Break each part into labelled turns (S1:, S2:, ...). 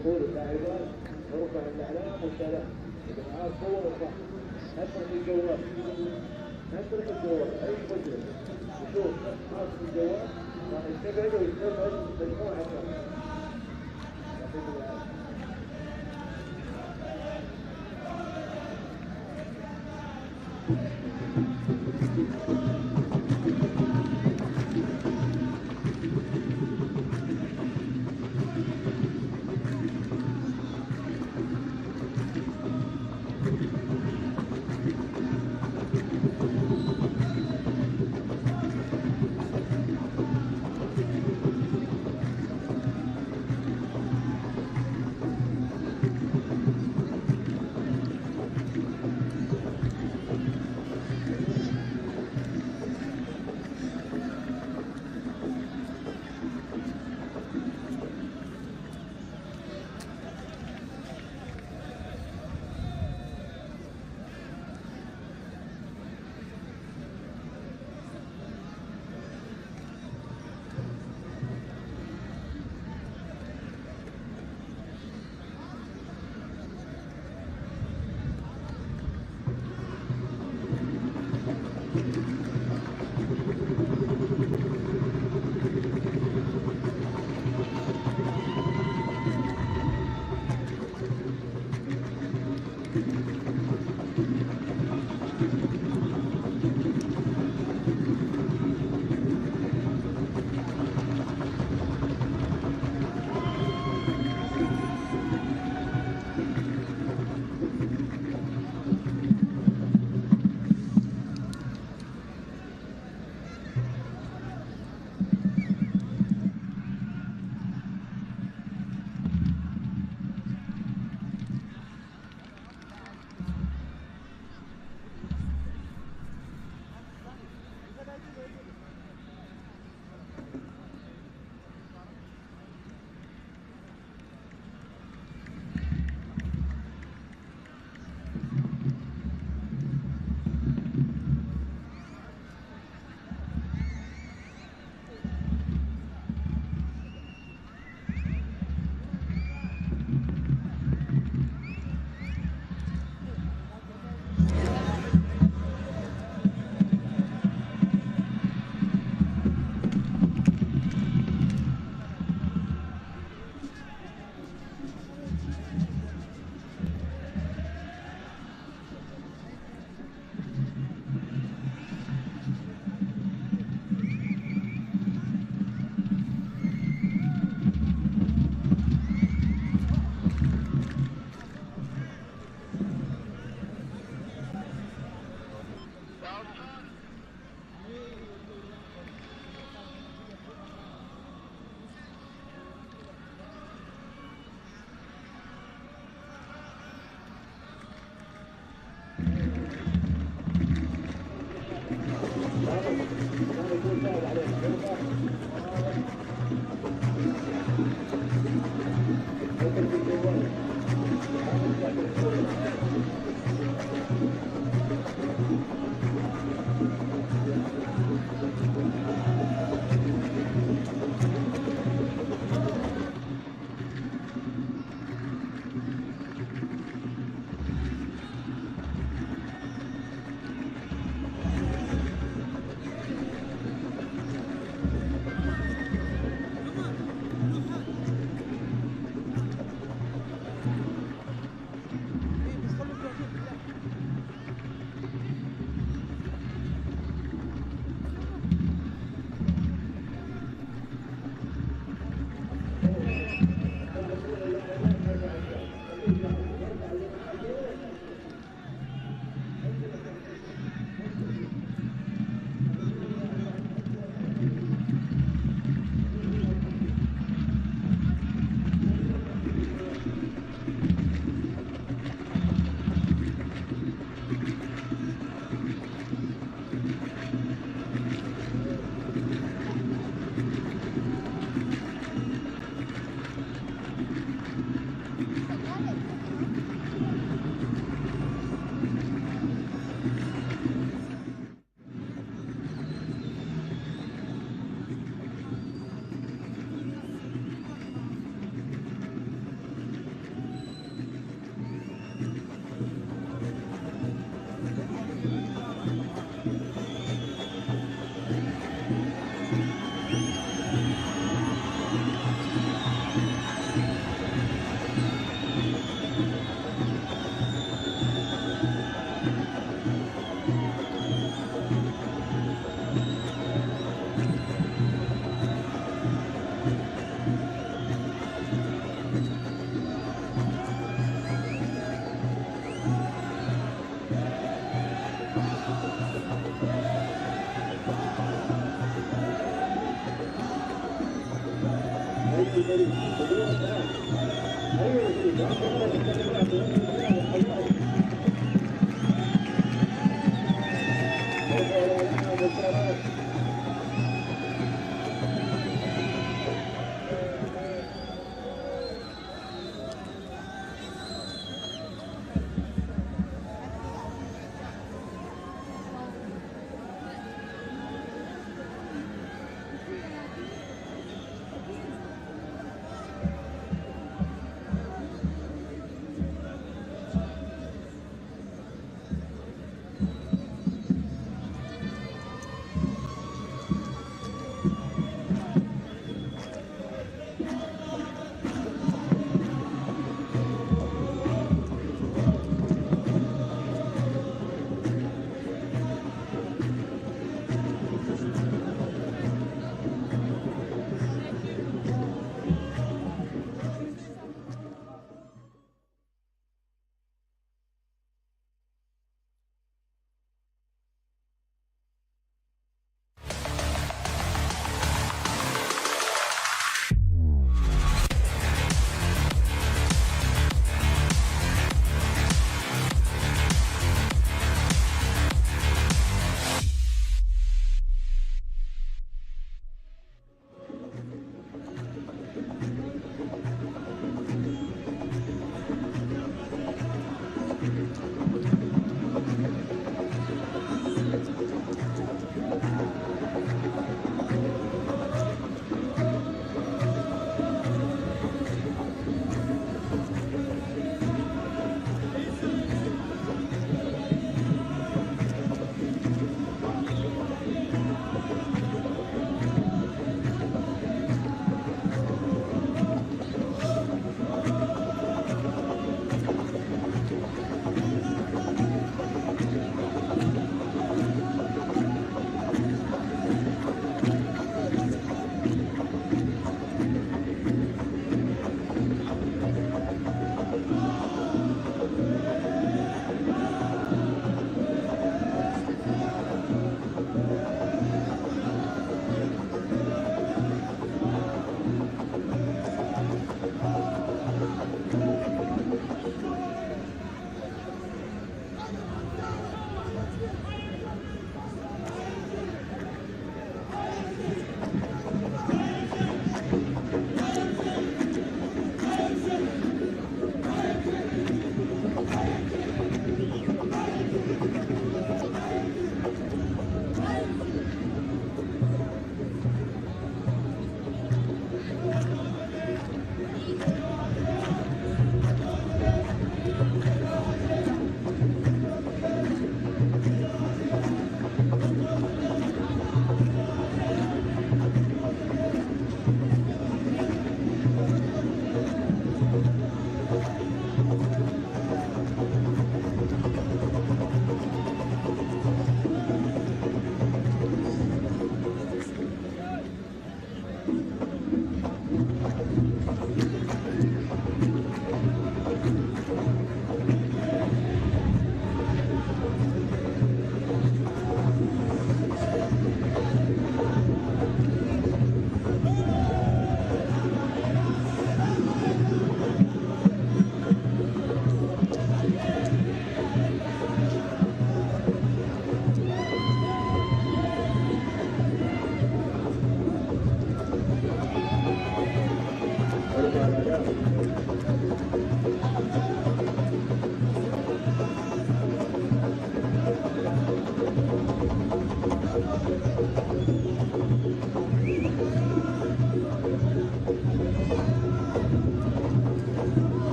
S1: يقول اللاعبان نرفع الاعلام والسلام اذا معاه صور وصح نترك الجوال نترك الجوال اي مجرم يشوف نفس الجوال راح يستبعد ويستبعد مجموعه كامله. يعطيكم العافيه.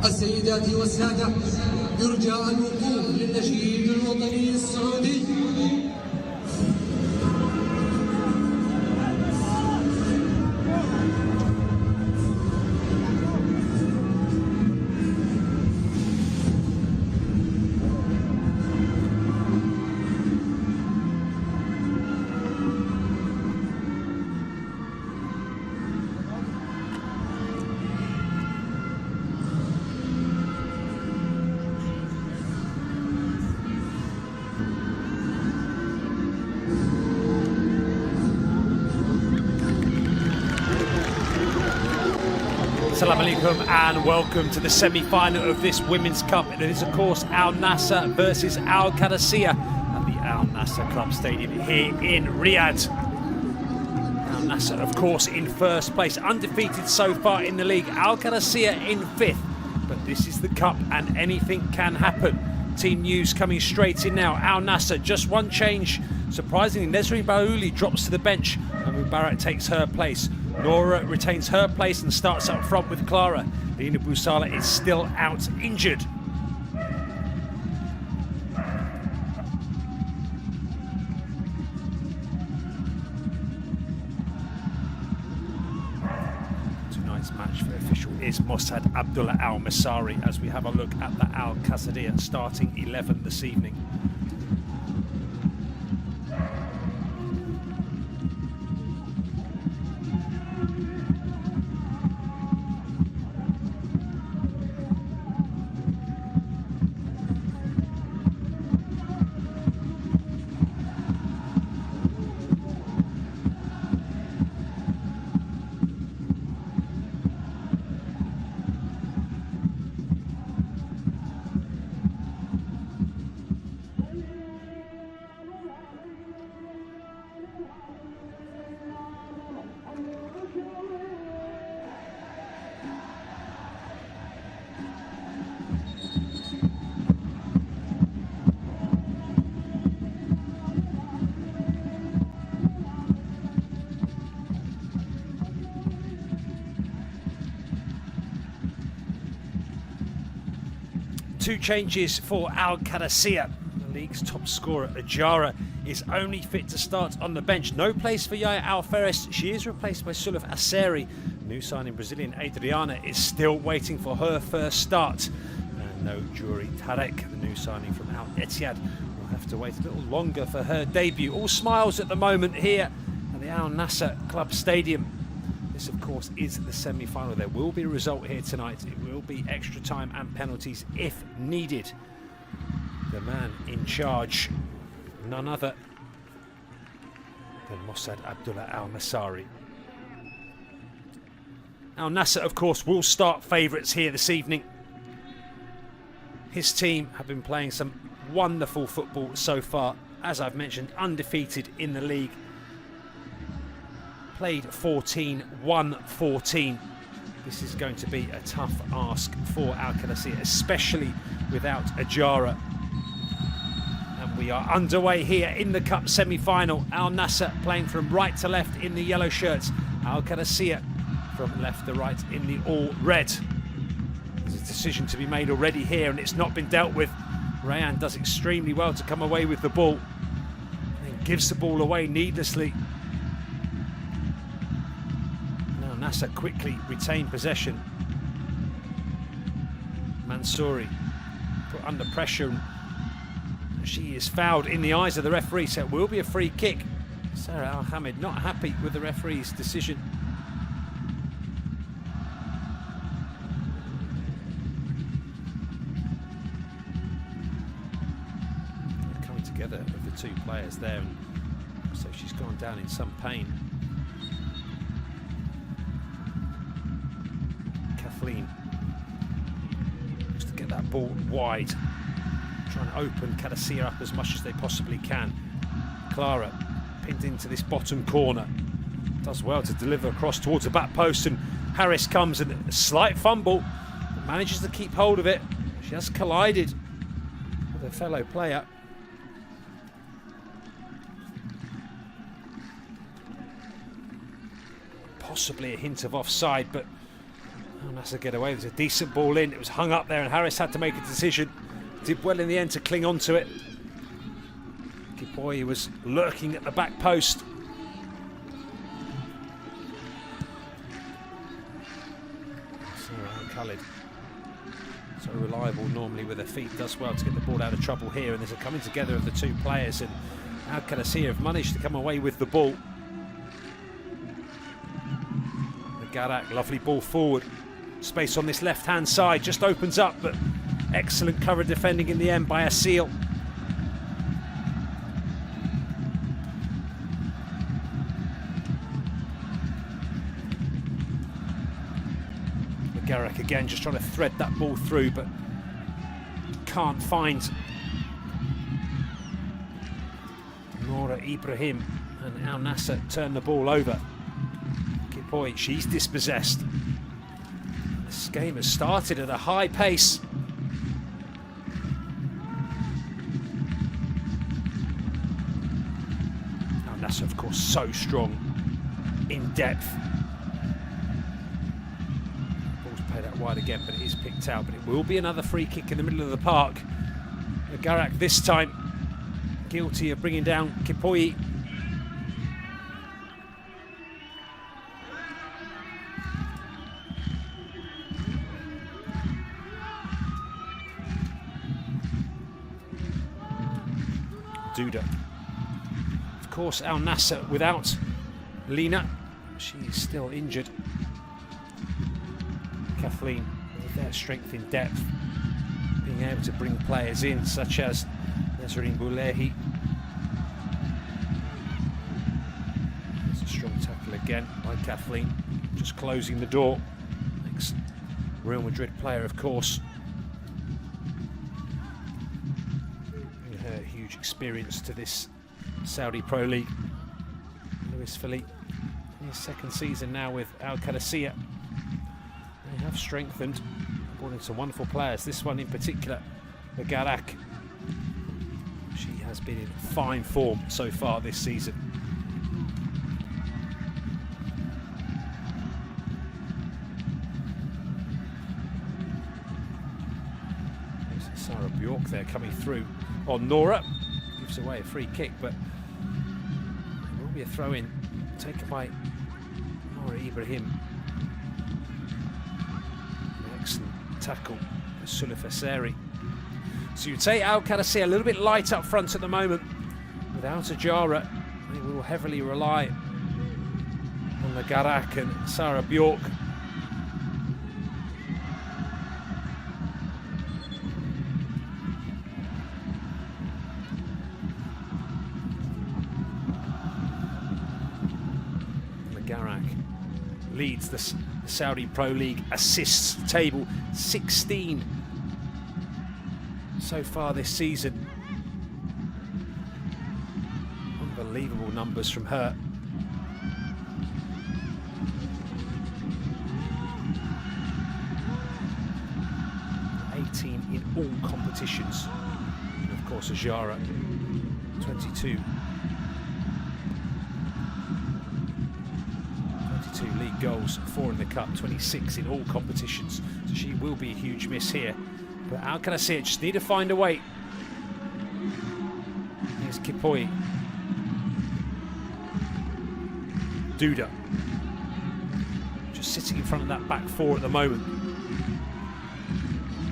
S2: السيدات والسادة يرجى الوقوف للنشيد الوطني السعودي.
S3: Assalamu alaikum and welcome to the semi-final of this Women's Cup. It is of course Al Nassr versus Al Qadsiah at the Al Nassr Club Stadium here in Riyadh. Al Nassr of course in first place, undefeated so far in the league. Al Qadsiah in fifth, but this is the cup and anything can happen. Team news coming straight in now. Al Nassr, just one change. Surprisingly, Nesri Baouli drops to the bench and Mubarak takes her place. Nora retains her place and starts up front with Clara. Lina Busala is still out injured. Tonight's match for official is Mossad Abdullah Al Masari as we have a look at the Al Qadsiah starting 11 this evening. Two changes for Al Qadsiah. The league's top scorer, Ajara, is only fit to start on the bench. No place for Yaya Alferez. She is replaced by Sulaf Aseri. New signing Brazilian Adriana is still waiting for her first start. And no Juri Tarek, the new signing from Al Etihad, will have to wait a little longer for her debut. All smiles at the moment here at the Al Nassr Club Stadium. This, of course, is the semi-final. There will be a result here tonight. It will be extra time and penalties if needed. The man in charge, none other than Mossad Abdullah Al Masari. Al Nassr, of course, will start favourites here this evening. His team have been playing some wonderful football so far. As I've mentioned, undefeated in the league. Played 14, won 14. This is going to be a tough ask for Al Qadsiah, especially without Ajara. And we are underway here in the Cup semi-final. Al Nassr playing from right to left in the yellow shirts. Al Qadsiah from left to right in the all red. There's a decision to be made already here and it's not been dealt with. Rayan does extremely well to come away with the ball and gives the ball away needlessly. Nassr quickly retain possession. Mansouri put under pressure and she is fouled in the eyes of the referee, so it will be a free kick. Sarah Al-Hamid not happy with the referee's decision. They're coming together of the two players there, and so she's gone down in some pain. Just to get that ball wide, trying to open Qadsiah up as much as they possibly can. Clara pinned into this bottom corner, does well to deliver across towards the back post, and Harris comes and a slight fumble, but manages to keep hold of it. She has collided with a fellow player. Possibly a hint of offside, but Nassr get away. There's a decent ball in. It was hung up there and Harris had to make a decision. Did well in the end to cling on to it. Kipoy was lurking at the back post. Khalid, so reliable normally with her feet, does well to get the ball out of trouble here, and there's a coming together of the two players, and Qadsiah have managed to come away with the ball. Garak, lovely ball forward. Space on this left-hand side just opens up, but excellent cover defending in the end by Asil. Garak again just trying to thread that ball through, but can't find Nora Ibrahim, and Al Nassr turn the ball over. Kipoy, she's dispossessed. This game has started at a high pace. Al Nassr, of course, so strong in depth. Played out wide again, but it is picked out. But it will be another free kick in the middle of the park. Garak this time guilty of bringing down Kipoy. Duda. Of course, Al Nassr without Lina. She's still injured. Kathleen, with their strength in depth, being able to bring players in, such as Nazreen Boulehi. It's a strong tackle again by Kathleen, just closing the door. Next Real Madrid player, of course. Bringing her huge experience to this Saudi Pro League. Luis Felipe, in his second season now with Al Qadsiah. They have strengthened, brought in some wonderful players. This one in particular, the Garak. She has been in fine form so far this season. There's Sarah Bjork there coming through on Nora. Gives away a free kick, but it will be a throw-in taken by Nora Ibrahim. Excellent tackle for Sulif Aseri. So you'd say Al Qadsiah a little bit light up front at the moment. Without Ajara, they will heavily rely on the Garak and Sarah Bjork. The Garak leads the Saudi Pro League assists table, 16 so far this season. Unbelievable numbers from her. In all competitions. And of course, Ajara, 22 league goals, 4 in the cup, 26 in all competitions. So she will be a huge miss here. But Al Qadsiah just need to find a way. Here's Kipoy. Duda. Just sitting in front of that back four at the moment.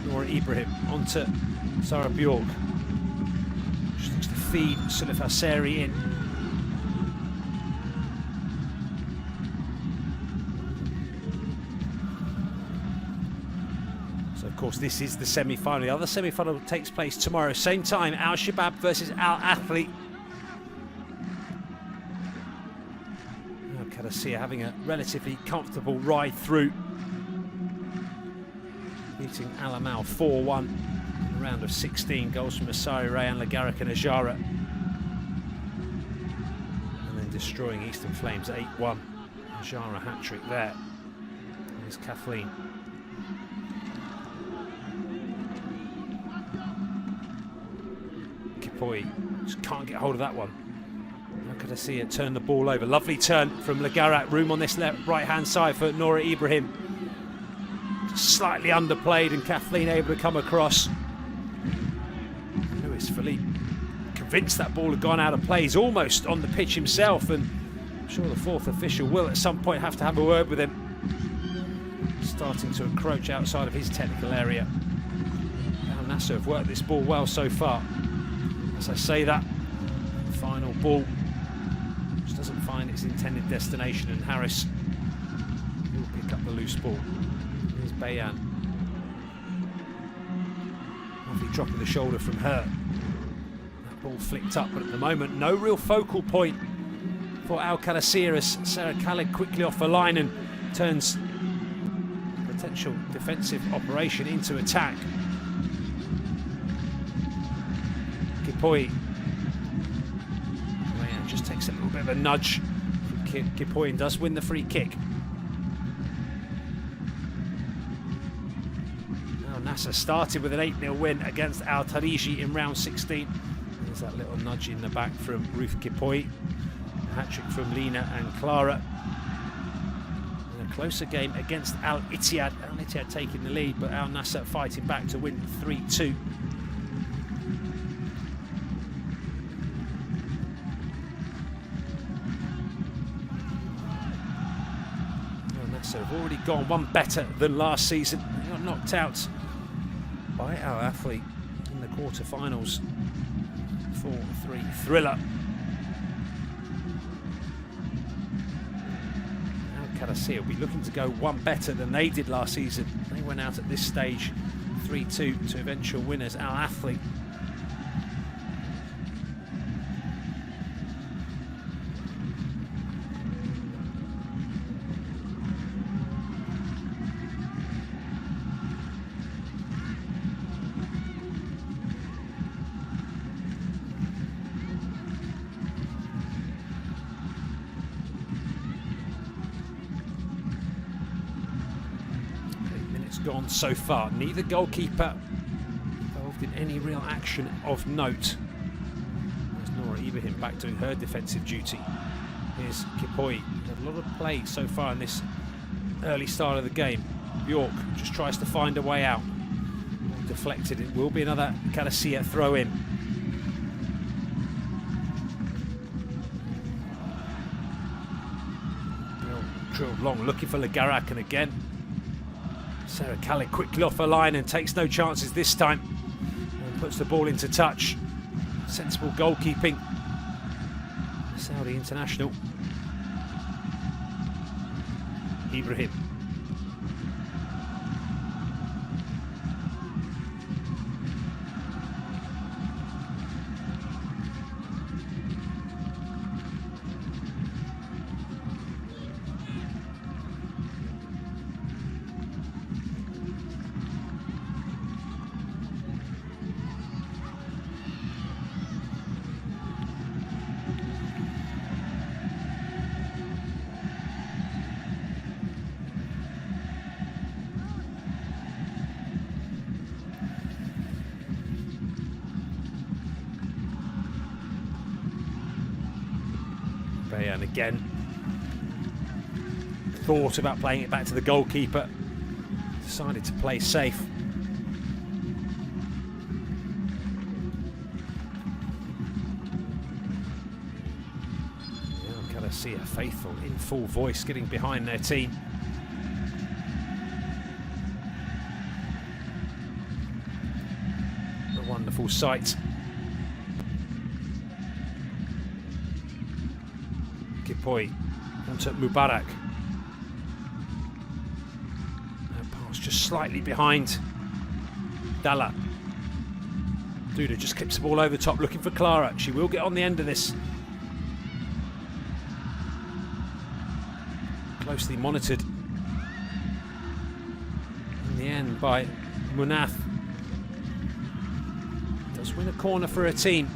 S3: Nora Ibrahim onto Sarah Bjork. She looks to feed Sulif Aseri in. So of course this is the semi-final. The other semi-final takes place tomorrow, same time. Al Shabab versus Al Ahly. Al Qadsiah having a relatively comfortable ride through, beating Al Amal 4-1 in the round of 16. Goals from Asari, Rayan, Lagarak and Ajara. And then destroying Eastern Flames 8-1. Ajara hat-trick there. Here's Kathleen. Kipoy just can't get hold of that one. How could I see it turn the ball over? Lovely turn from Lagarak. Room on this right-hand side for Nora Ibrahim. slightly underplayed, and Kathleen able to come across. Lewis Philippe convinced that ball had gone out of play. He's almost on the pitch himself, and I'm sure the fourth official will at some point have to have a word with him. Starting to encroach outside of his technical area. Al Nassr have worked this ball well so far. As I say that, the final ball just doesn't find its intended destination, and Harris will pick up the loose ball. Here's Bayan. Lovely drop of the shoulder from her. That ball flicked up, but at the moment no real focal point for Al Qadsiah as Sarah Khaled quickly off the line and turns potential defensive operation into attack. Kipoy just takes a little bit of a nudge. Kipoy does win the free kick. Now Nassr started with an 8-0 win against Al Tariji in round 16. There's that little nudge in the back from Ruth Kipoy. A hat-trick from Lina and Clara. Closer game against Al Ittihad. Al Ittihad taking the lead, but Al Nassr fighting back to win 3-2. Al Nassr have already gone one better than last season. They got knocked out by Al Athlete in the quarter-finals. 4-3 thriller. Qadsiah will be looking to go one better than they did last season. They went out at this stage 3-2 to eventual winners Al Athlete. Gone so far. Neither goalkeeper involved in any real action of note. There's Nora Ibrahim back doing her defensive duty. Here's Kipoy. A lot of play so far in this early start of the game. Bjork just tries to find a way out. Deflected. It will be another Qadsiah throw in. Drilled long, looking for Legarak, and again Sarah Khaled quickly off her line and takes no chances this time and puts the ball into touch. Sensible goalkeeping. Saudi international. Ibrahim. And again, thought about playing it back to the goalkeeper, decided to play safe. Qadsiah faithful in full voice, getting behind their team. A wonderful sight. Kipoy onto Mubarak. Pass just slightly behind Dalla. Duda just clips the ball over the top, looking for Clara. She will get on the end of this. Closely monitored in the end by Munath. Does win a corner for her team.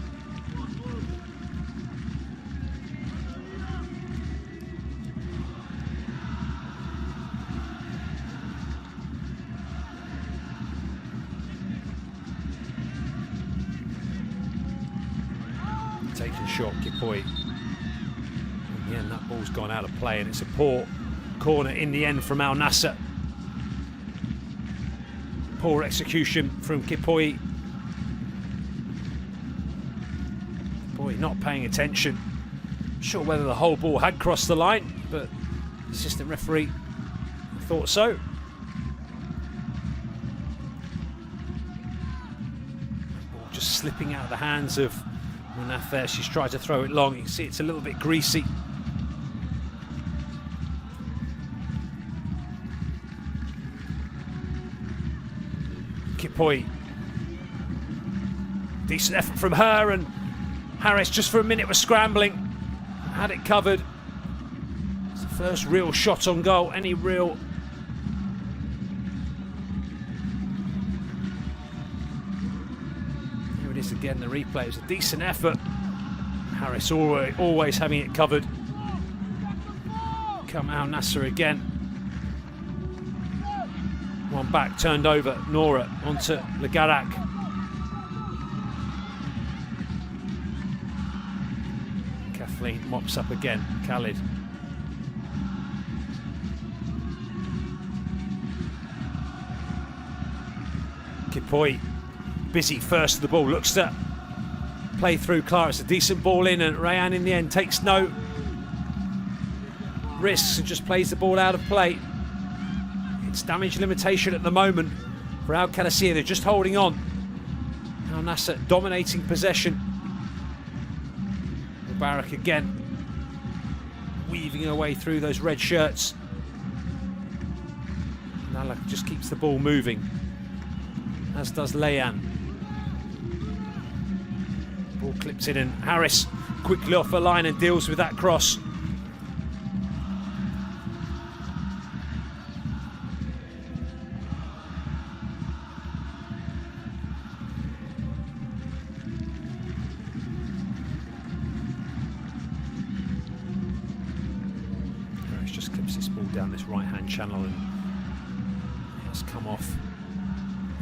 S3: Taking shot, Kipoy. In the end, that ball's gone out of play, and it's a poor corner in the end from Al Nassr. Poor execution from Qadsiah. Boy, not paying attention. Not sure whether the whole ball had crossed the line, but the assistant referee thought so. Ball just slipping out of the hands of Nassr. She's tried to throw it long. You can see it's a little bit greasy. Qadsiah. Decent effort from her, and Harris just for a minute was scrambling. Had it covered. It's the first real shot on goal. Any real... Here it is again, the replay. It was a decent effort. Harris always having it covered. Come out Nassr again. One back, turned over. Nora onto Lagarak. Kathleen mops up again. Khalid. Qadsiah busy first of the ball. Looks to play through Clara. It's a decent ball in, and Rayan in the end takes no risks and just plays the ball out of play. It's damage limitation at the moment for Qadsiah. They're just holding on. Now Nassr dominating possession. Mubarak again, weaving her way through those red shirts. Nala just keeps the ball moving, as does Layan. Ball clips in, and Harris quickly off the line and deals with that cross. Just clips this ball down this right-hand channel, and has come off.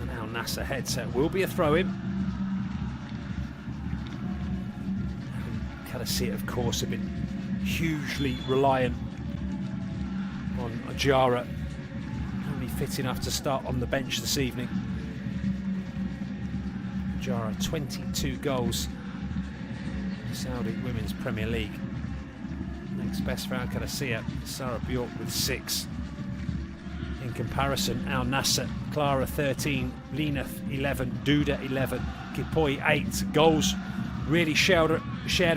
S3: And now Nassr heads, so it will be a throw-in. Qadsiah, of course, have been hugely reliant on Ajara, only fit enough to start on the bench this evening. Ajara, 22 goals in the Saudi Women's Premier League. Next best for Qadsiah, Sarah Bjork with 6. In comparison, Al Nassr, Clara 13, Lena 11, Duda 11, Qadsiah 8. Goals really shared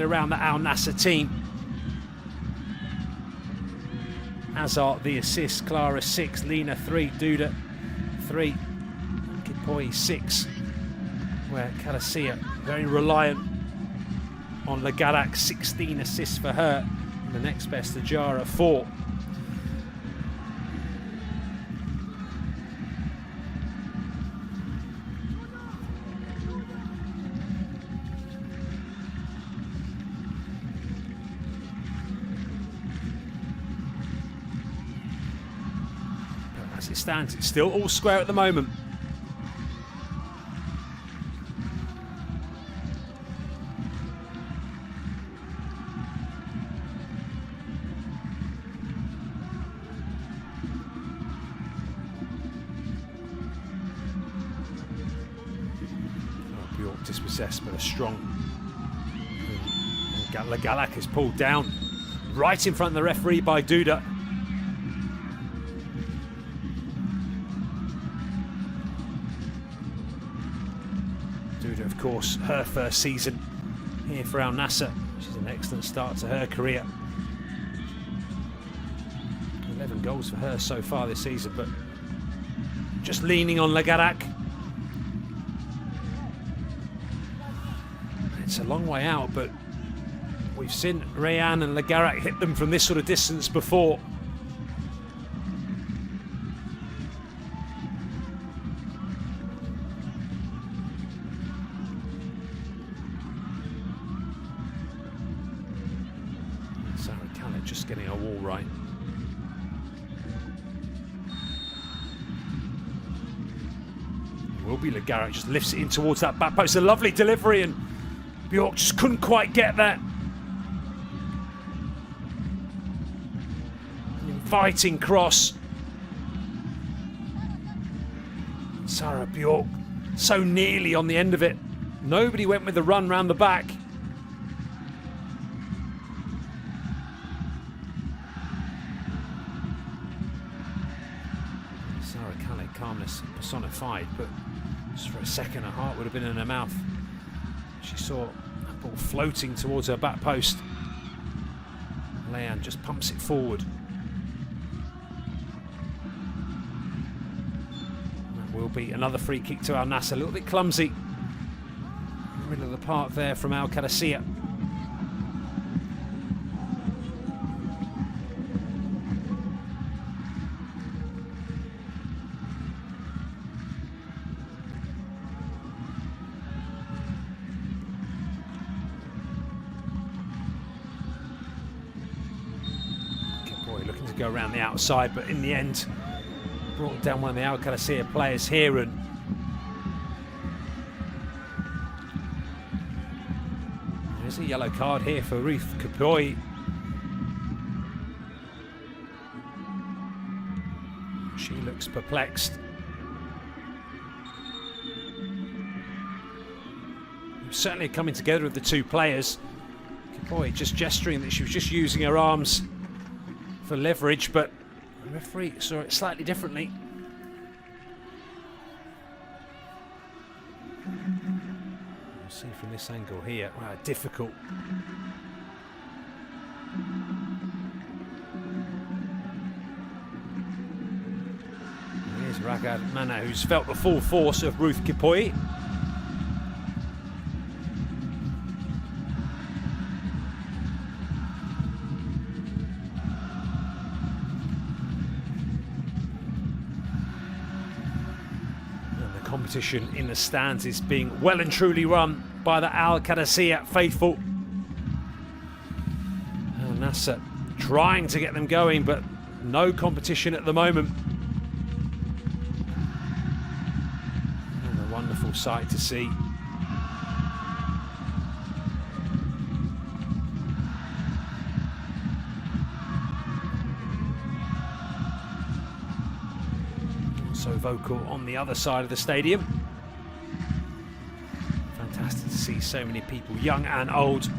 S3: around the Al Nassr team, as are the assists. Clara 6, Lena 3, Duda 3, Qadsiah 6. Where Qadsiah very reliant on Lagarak, 16 assists for her. And the next best, Ajara, 4. But as it stands, it's still all square at the moment. Dispossessed, but a strong. Galak is pulled down right in front of the referee by Duda. Duda, of course, her first season here for Al Nassr, which is an excellent start to her career. 11 goals for her so far this season, but just leaning on Lagarak. It's a long way out, but we've seen Rayan and Lagarak hit them from this sort of distance before. Sarah Khaled just getting a wall right. Will be Lagarak, just lifts it in towards that back post. A lovely delivery, and Bjork just couldn't quite get that. An inviting cross. Sarah Bjork so nearly on the end of it. Nobody went with the run round the back. Sarah Khaled, calmness personified, but just for a second her heart would have been in her mouth. She saw a ball floating towards her back post. Leanne just pumps it forward. That will be another free kick to Al Nassr. A little bit clumsy. In the middle of the park there from Al Qadsiah. Looking to go around the outside, but in the end brought down one of the Al Qadsiah players here, and there's a yellow card here for Ruth Kapoy. She looks perplexed. Certainly coming together with the two players. Kapoy just gesturing that she was just using her arms for leverage, but the referee saw it slightly differently. We'll see from this angle here. Wow, difficult. Here's Ragad Mana, who's felt the full force of Ruth Kapoy. Competition in the stands is being well and truly run by the Al Qadsiah faithful. Al Nassr trying to get them going, but no competition at the moment. And a wonderful sight to see. So vocal on the other side of the stadium. Fantastic to see so many people, young and old.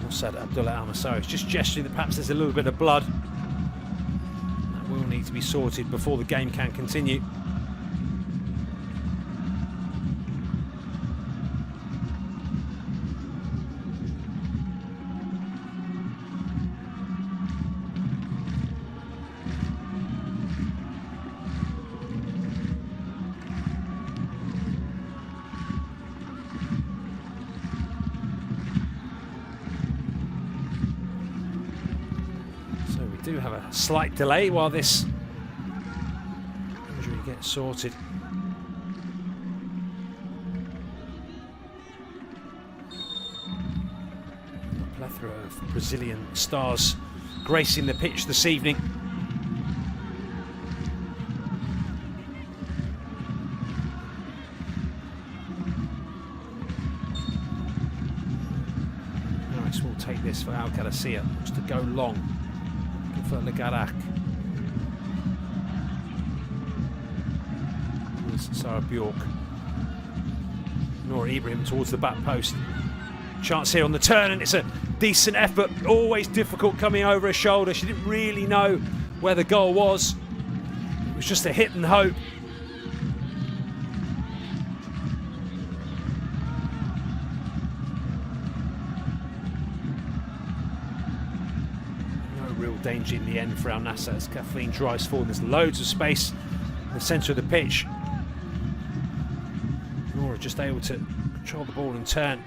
S3: Mossad Abdullah Al-Masari is just gesturing that perhaps there's a little bit of blood. That will need to be sorted before the game can continue. Do have a slight delay while this injury gets sorted. A plethora of Brazilian stars gracing the pitch this evening. Nice, we'll take this for Al Qadsiah. Looks to go long for Legarak. Sarah Bjork. Nora Ibrahim towards the back post. Chance here on the turn, and it's a decent effort. Always difficult coming over her shoulder. She didn't really know where the goal was. It was just a hit and hope. Real danger in the end for Al Nassr as Kathleen drives forward. There's loads of space in the centre of the pitch. Nora just able to control the ball and turn.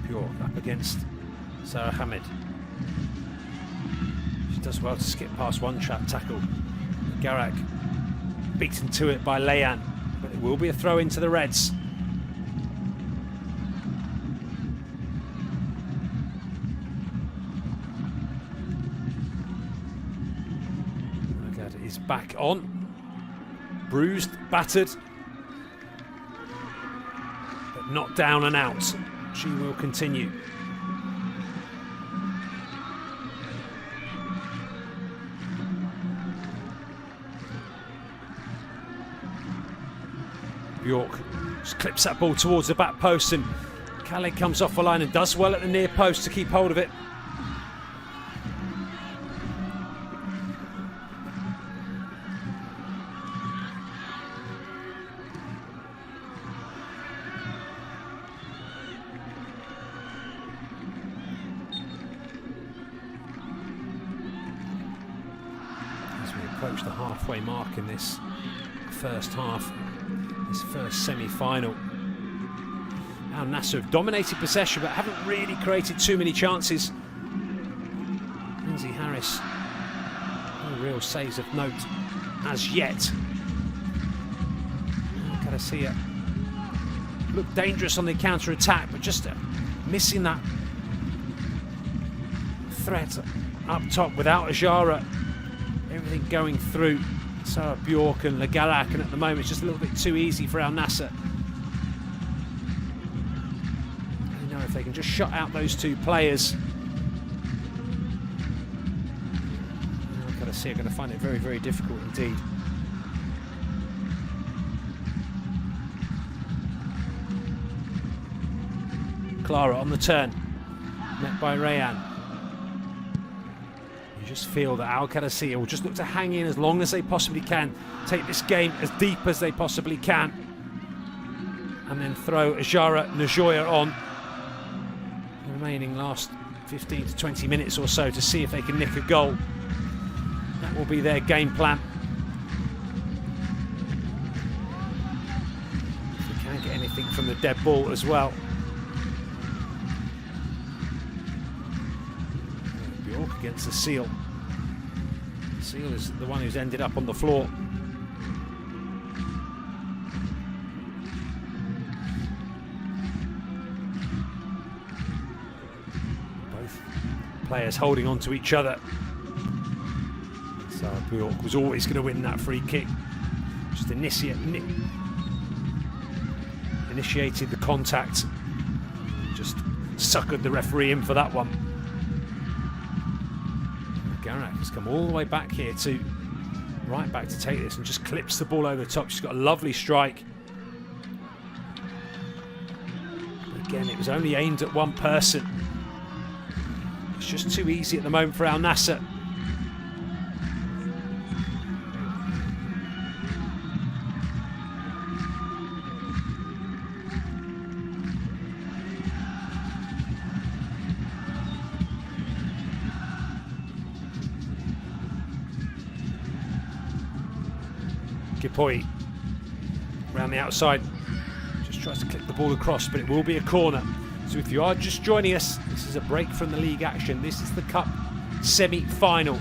S3: Pure up against Sarah Hamid. She does well to skip past one trap tackle. Garak beaten to it by Leanne, but it will be a throw into the Reds. Ragad is back on. bruised, battered, but not down and out. She will continue. Bjork just clips that ball towards the back post, and Khaled comes off the line and does well at the near post to keep hold of it. As we approach the halfway mark in this first half, this first semi-final, Al Nassr have dominated possession but haven't really created too many chances. Lindsay Harris, no real saves of note as yet. Qadsiah looked dangerous on the counter-attack, but just missing that threat up top without Ajara. Everything going through Sarah Bjork and Legalak, and at the moment it's just a little bit too easy for Al Nassr. You know, if they can just shut out those two players, Qadsiah are going to find it very, very difficult indeed. Clara on the turn, met by Rayan. You just feel that Al Qadsiah will just look to hang in as long as they possibly can, take this game as deep as they possibly can, and then throw Ajara Najoya on the remaining last 15 to 20 minutes or so to see if they can nick a goal. That will be their game plan. If we can get anything from the dead ball as well. Bjork against the Seal. Seal is the one who's ended up on the floor. Both players holding on to each other. So Bjork was always going to win that free kick. Just initiated the contact. Just suckered the referee in for that one. Garak has come all the way back here to right back to take this and just clips the ball over the top. She's got a lovely strike. But again, it was only aimed at one person. It's just too easy at the moment for Al Nassr. Kipoy around the outside, just tries to clip the ball across, but it will be a corner. So if you are just joining us, this is a break from the league action. This is the cup semi-final.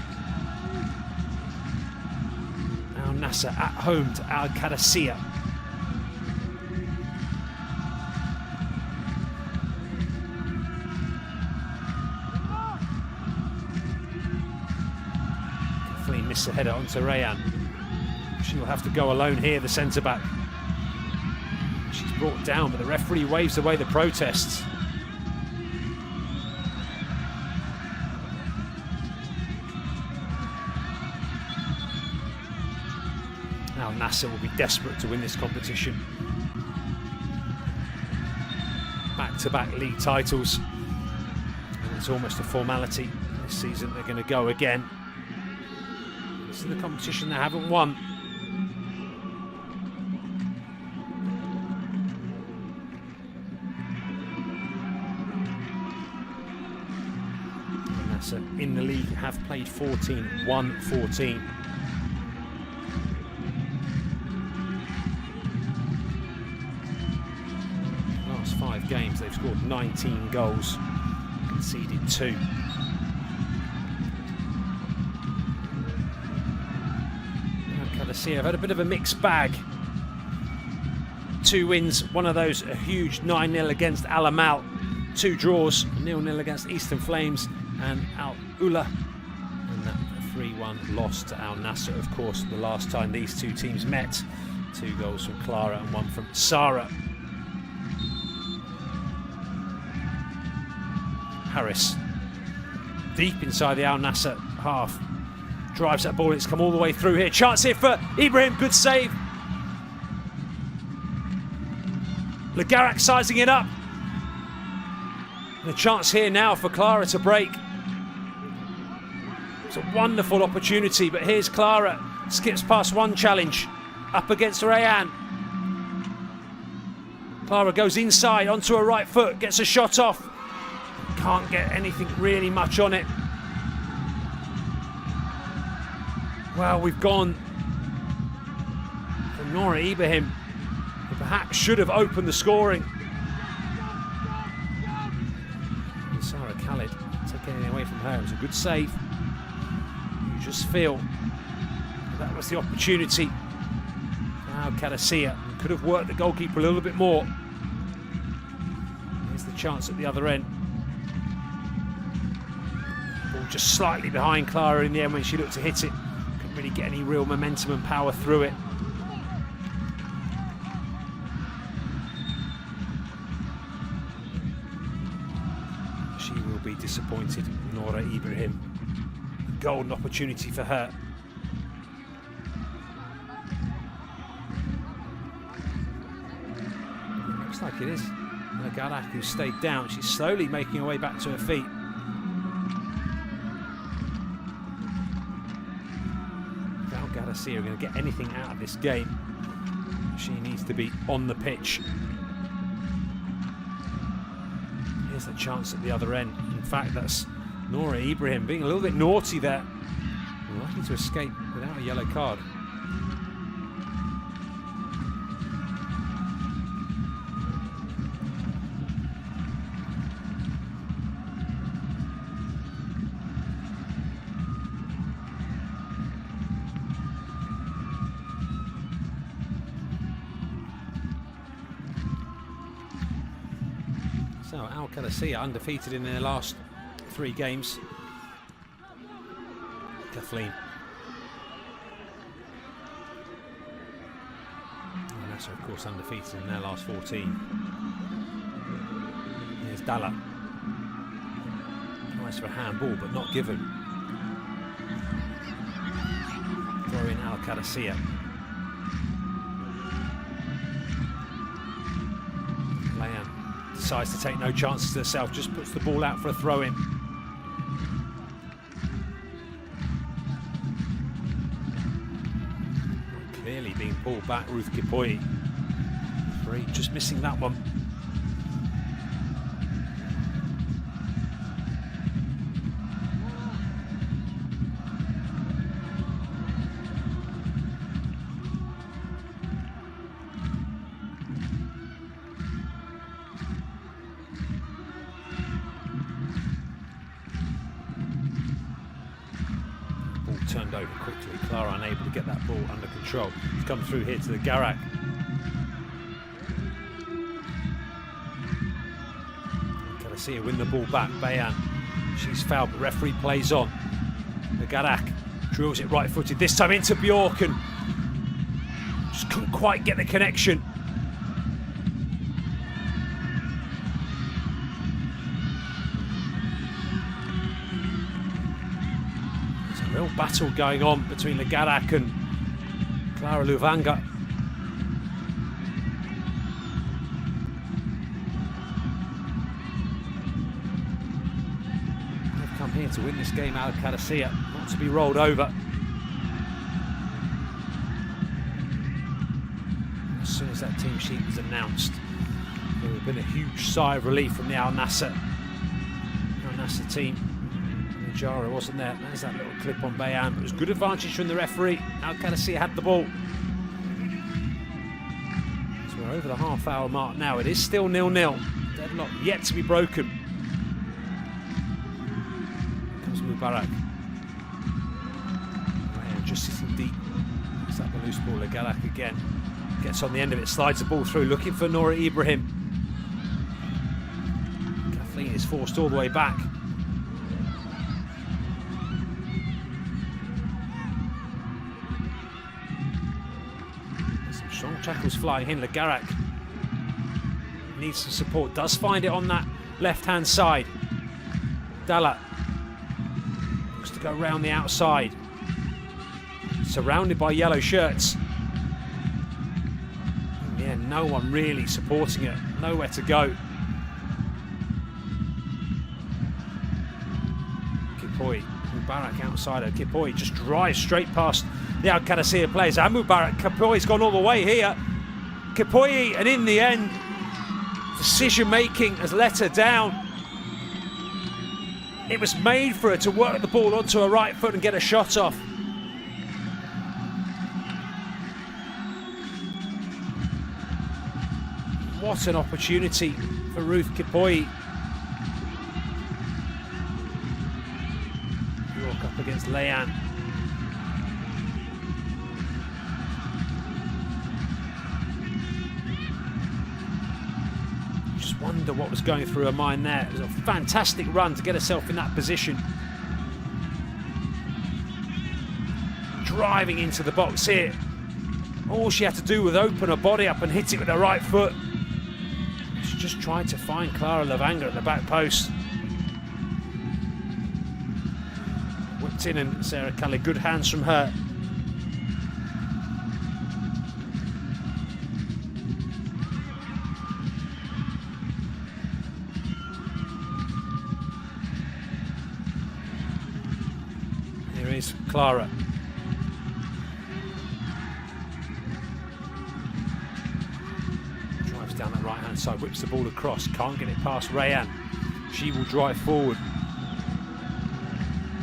S3: Al Nassr at home to Al Qadsiah. Kathleen missed the header onto Rayan. She'll have to go alone here, the centre-back. She's brought down, but the referee waves away the protests. Now Nassr will be desperate to win this competition. Back-to-back league titles. And it's almost a formality. This season they're going to go again. This is the competition they haven't won. In the league have played 14, won 14. Last 5 games they've scored 19 goals, conceded 2. Qadsiah have had a bit of a mixed bag. 2 wins, one of those a huge 9-0 against Al Amal, 2 draws, 0-0 against Eastern Flames and Al Ula, and that 3-1 loss to Al Nassr, of course, the last time these two teams met. 2 goals from Clara and 1 from Sarah. Harris, deep inside the Al Nassr half, drives that ball. It's come all the way through here. Chance here for Ibrahim. Good save. Legarak sizing it up. And a chance here now for Clara to break. It's a wonderful opportunity, but here's Clara. Skips past one challenge. Up against Rayan. Clara goes inside onto her right foot. Gets a shot off. Can't get anything really much on it. Well, we've gone for Nora Ibrahim, who perhaps should have opened the scoring. And Sarah Khalid taking anything away from her. It was a good save. You just feel that was the opportunity. Now Qadsiah could have worked the goalkeeper a little bit more. Here's the chance at the other end. Ball just slightly behind Clara in the end when she looked to hit it. Couldn't really get any real momentum and power through it. She will be disappointed, Nora Ibrahim. Golden opportunity for her. Looks like it is Legarak who stayed down. She's slowly making her way back to her feet. Qadsiah are going to get anything out of this game. She needs to be on the pitch. Here's the chance at the other end. In fact, that's Nora Ibrahim being a little bit naughty there. Lucky to escape without a yellow card. So Al Qadsiah undefeated in their last 3 games. Kathleen. Nassr, of course, undefeated in their last 14. Here's Dalla. Nice for a handball, but not given. Throw in Al Qadsiah. Layan decides to take no chances herself, just puts the ball out for a throw-in. Clearly being pulled back, Ruth Kipoyi. Free, just missing that one. Turned over quickly. Clara unable to get that ball under control. It's come through here to the Garak. Qadsiah win the ball back. Bayan, she's fouled, but referee plays on. The Garak drills it right-footed, this time into Bjork, and just couldn't quite get the connection. Real battle going on between Legarak and Clara Luvanga. They've come here to win this game, Al Qadsiah, not to be rolled over. As soon as that team sheet was announced, there would have been a huge sigh of relief from the Al Nassr team. Jara wasn't there. There's that little clip on Bayan. It was good advantage from the referee. Al Qadsiah had the ball. So we're over the half-hour mark now. It is still 0-0. Deadlock yet to be broken. Here comes Mubarak. Bayan just sitting deep. Is that the loose ball? Legarak again. Gets on the end of it, slides the ball through, looking for Nora Ibrahim. Kathleen is forced all the way back. Strong tackles flying in. Lagarak needs some support. Does find it on that left-hand side. Dalla looks to go round the outside. Surrounded by yellow shirts. Yeah, no one really supporting it. Nowhere to go. Kipoi, Mubarak outside of Kipoi just drives straight past the Al Qadsiah players. And Mubarak, Kipoi's gone all the way here. Kipoi, and in the end, decision making has let her down. It was made for her to work the ball onto her right foot and get a shot off. What an opportunity for Ruth Kipoi. York up against Leanne. Just wonder what was going through her mind there. It was a fantastic run to get herself in that position. Driving into the box here. All she had to do was open her body up and hit it with her right foot. She just tried to find Clara Levanger at the back post. Whipped in, and Sarah Kelly, good hands from her. Here is Clara. Down that right hand side, whips the ball across, can't get it past Rayan. She will drive forward.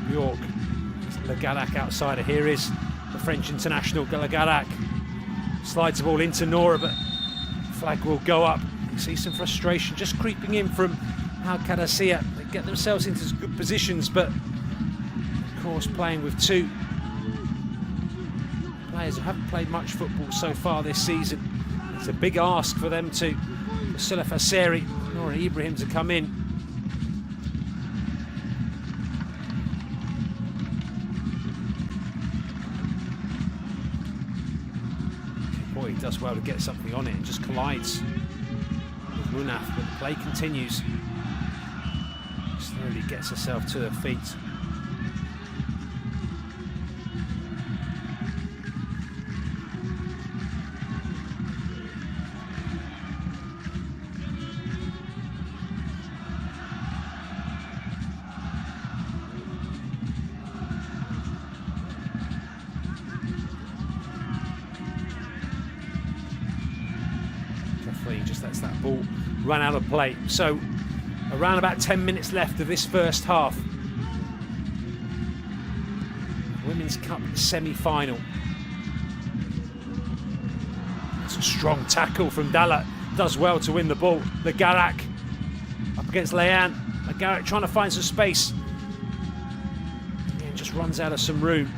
S3: York, Lagarak outsider. Here is the French international, Lagarak. Slides the ball into Nora, but flag will go up. You see some frustration just creeping in from Al Qadsiah. They get themselves into good positions, but of course playing with two players who haven't played much football so far this season. It's a big ask for them to, for Sulaf Aseri, Nora Ibrahim to come in. Boy, he does well to get something on it and just collides with Munaf, but the play continues. Slowly gets herself to her feet. Just lets that ball run out of play. So around about 10 minutes left of this first half. Women's Cup semi-final. It's a strong tackle from Dalla. Does well to win the ball. Lagarak up against Leanne. Lagarak trying to find some space. And just runs out of some room.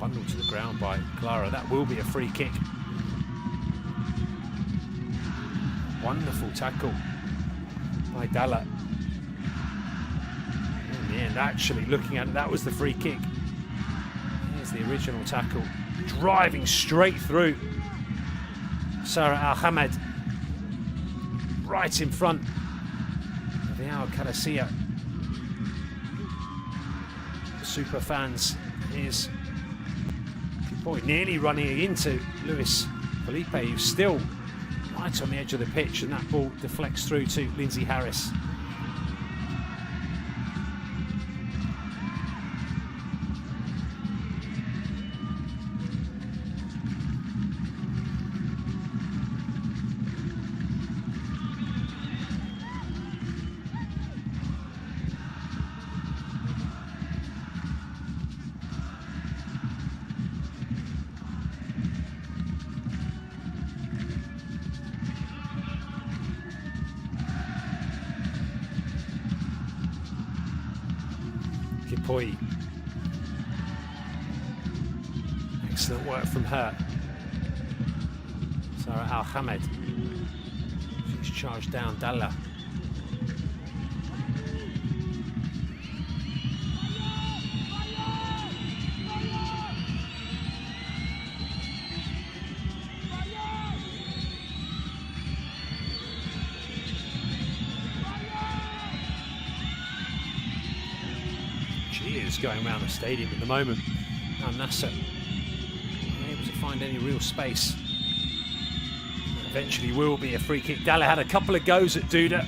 S3: Bundled to the ground by Clara. That will be a free kick. Wonderful tackle by Dalla. In the end, actually looking at it, that was the free kick. Here's the original tackle. Driving straight through Sarah Al-Hamed. Right in front of the Al Qadsiah super fans. Here's Boy, nearly running into Luis Felipe, who's still right on the edge of the pitch, and that ball deflects through to Lindsay Harris. Kipoi. Excellent work from her. Sarah Al-Hamed. She's charged down Dalla. cheers going around the stadium at the moment. Now Nassr unable to find any real space. Eventually will be a free kick. Dalla had a couple of goes at Duda.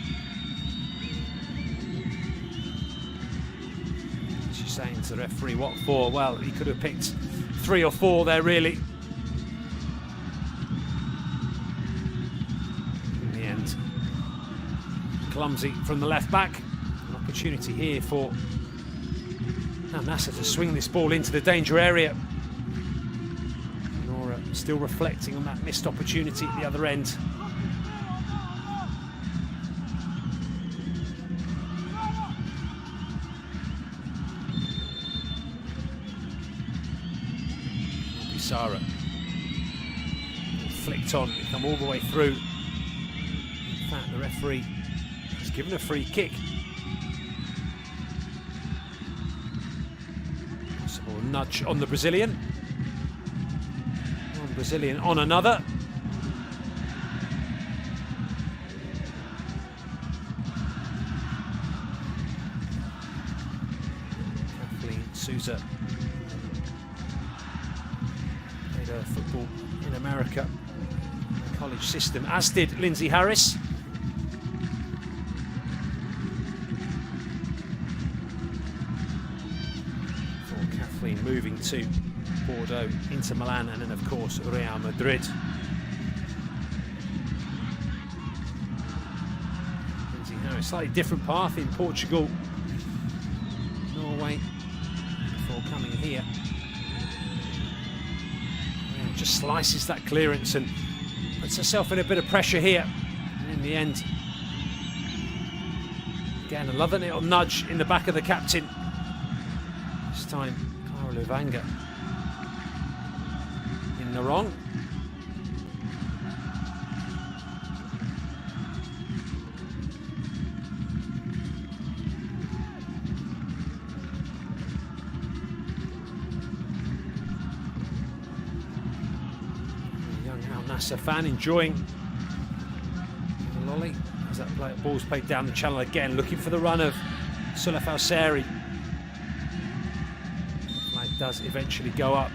S3: She's saying to the referee, what for? Well, he could have picked 3 or 4 there, really. In the end, clumsy from the left back. An opportunity here for Nassr to swing this ball into the danger area. Nora still reflecting on that missed opportunity at the other end. Sarah flicked on, come all the way through. In fact, the referee has given a free kick. Possible nudge on the Brazilian. One Brazilian on another. Kathleen Souza. Football in America, college system, as did Lindsay Harris. For Kathleen moving to Bordeaux, Inter Milan, and then of course Real Madrid. Lindsay Harris, slightly different path in Portugal, Norway, before coming here. Just slices that clearance and puts herself in a bit of pressure here. And in the end, again, another little nudge in the back of the captain. This time, Clara Luvanga in the wrong. Nassr fan enjoying the lolly as that ball's played down the channel again, looking for the run of Sulaf Al-Sari. Flag does eventually go up.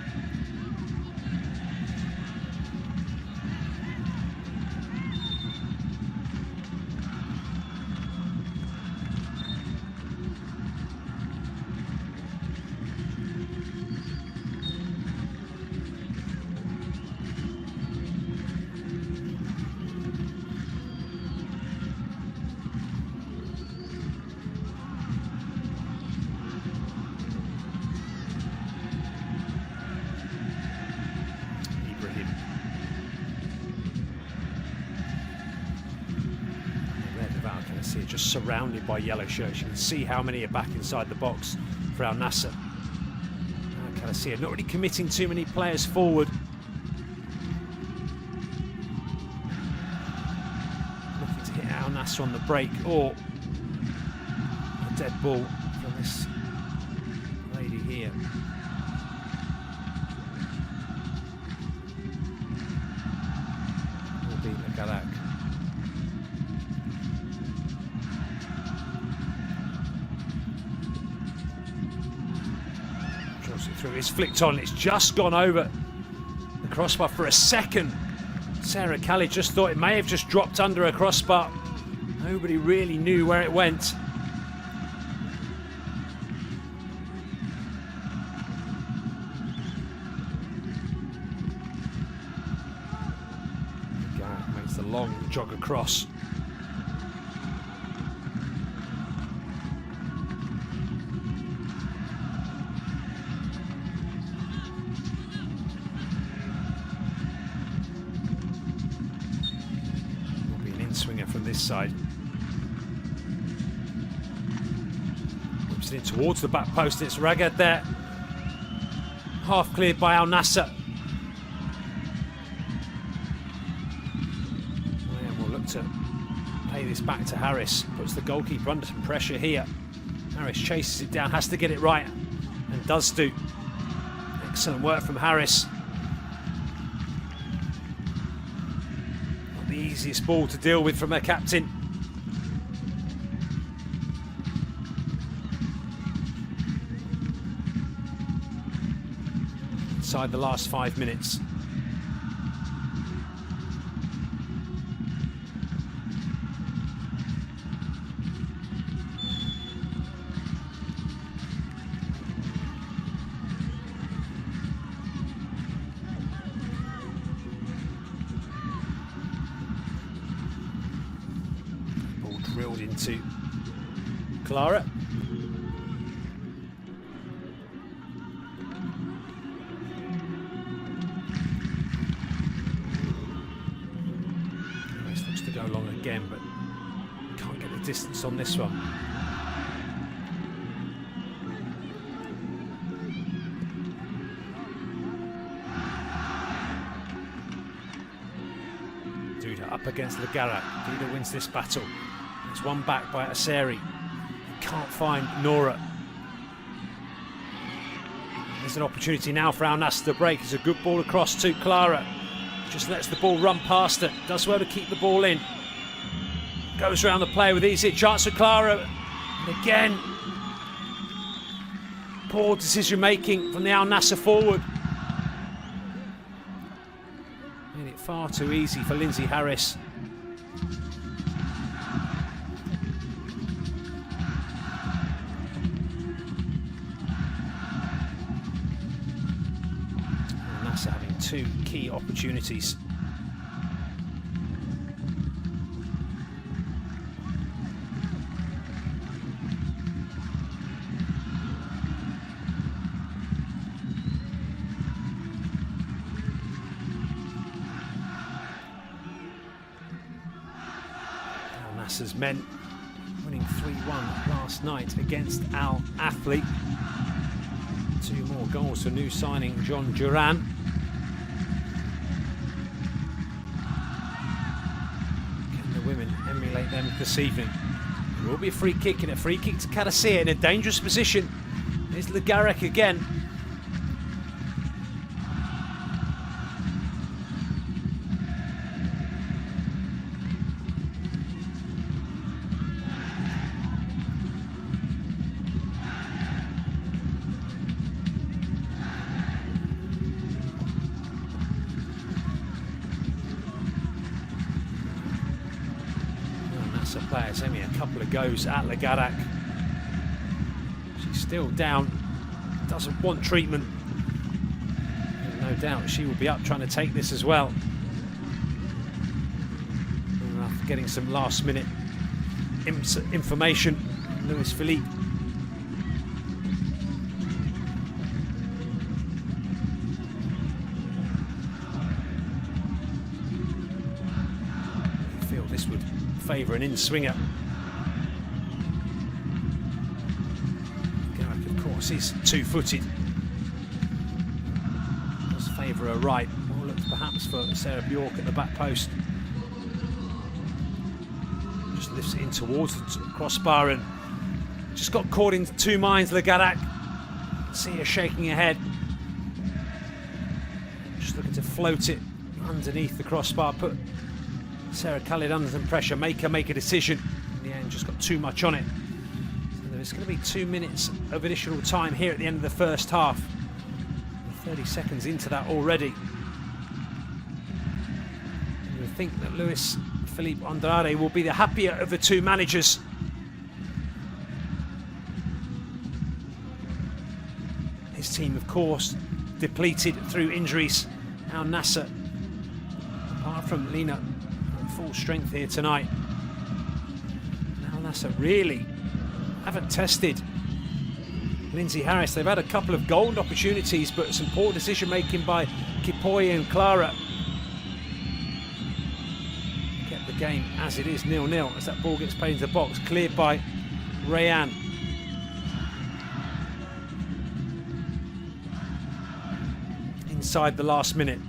S3: Just surrounded by yellow shirts. You can see how many are back inside the box for Al Nassr. Qadsiah not really committing too many players forward. Looking to hit Al Nassr on the break, or a dead ball from this lady here. Will be Lagarak. It's flicked on, it's just gone over the crossbar for a second. Sarah Kelly just thought it may have just dropped under a crossbar. Nobody really knew where it went. Garrett makes the long jog across. Swinger from this side. Whips it in towards the back post. It's Ragad there. Half cleared by Al Nassr. And we'll look to play this back to Harris. Puts the goalkeeper under some pressure here. Harris chases it down, has to get it right, and does do. Excellent work from Harris. The easiest ball to deal with from her captain. inside the last 5 minutes. Ball drilled into Clara. Go long again, but can't get the distance on this one. Duda up against Lagarak. Duda wins this battle. It's one back by Aseri. Can't find Nora. There's an opportunity now for Al Nassr to break. It's a good ball across to Clara. Just lets the ball run past her. Does well to keep the ball in. Goes around the player with easy chance for Clara. And again, poor decision making from the Al Nassr forward. Made it far too easy for Lindsay Harris. Al Nassr having two key opportunities. Nassr's men winning 3-1 last night against Al Athli. 2 more goals for new signing John Duran. Can the women emulate them this evening? There will be a free kick, and a free kick to Qadsiah in a dangerous position. Here's Lagarak again. Players only a couple of goes at Lagarak. She's still down, doesn't want treatment. And no doubt she will be up trying to take this as well. And after getting some last minute information, Louis Philippe feel this would favour an in-swinger. Garrick, of course, is 2-footed. Does favour a right. More looks perhaps for Sarah Bjork at the back post. Just lifts it in towards the crossbar and just got caught in 2 minds, Lagarak. See her shaking her head. Just looking to float it underneath the crossbar, put Sarah Khalid under some pressure, make her make a decision. In the end, just got too much on it. So there's going to be 2 minutes of additional time here at the end of the first half. 30 seconds into that already. You would think that Luis Felipe Andrade will be the happier of the 2 managers. His team, of course, depleted through injuries. Al Nassr, apart from Lena, full strength here tonight. Al Nassr really haven't tested Lindsay Harris. They've had a couple of golden opportunities, but some poor decision making by Kipoy and Clara. Kept the game as it is, 0-0, as that ball gets played into the box, cleared by Rayan. Inside the last minute.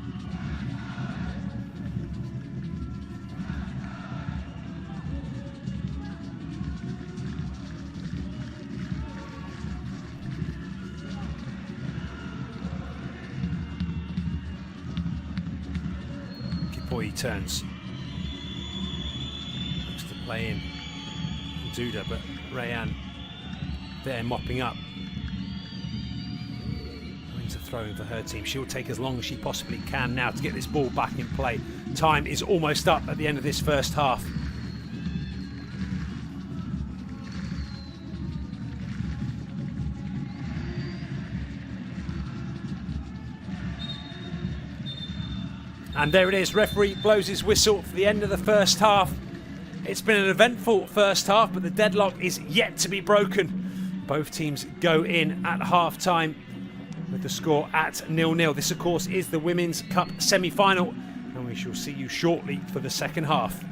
S3: He turns, looks to play in Duda, but Rayan there mopping up. to throw in for her team. She'll take as long as she possibly can now to get this ball back in play. Time is almost up at the end of this first half. And there it is, referee blows his whistle for the end of the first half. It's been an eventful first half, but the deadlock is yet to be broken. Both teams go in at half-time with the score at 0-0. This, of course, is the Women's Cup semi-final, and we shall see you shortly for the second half.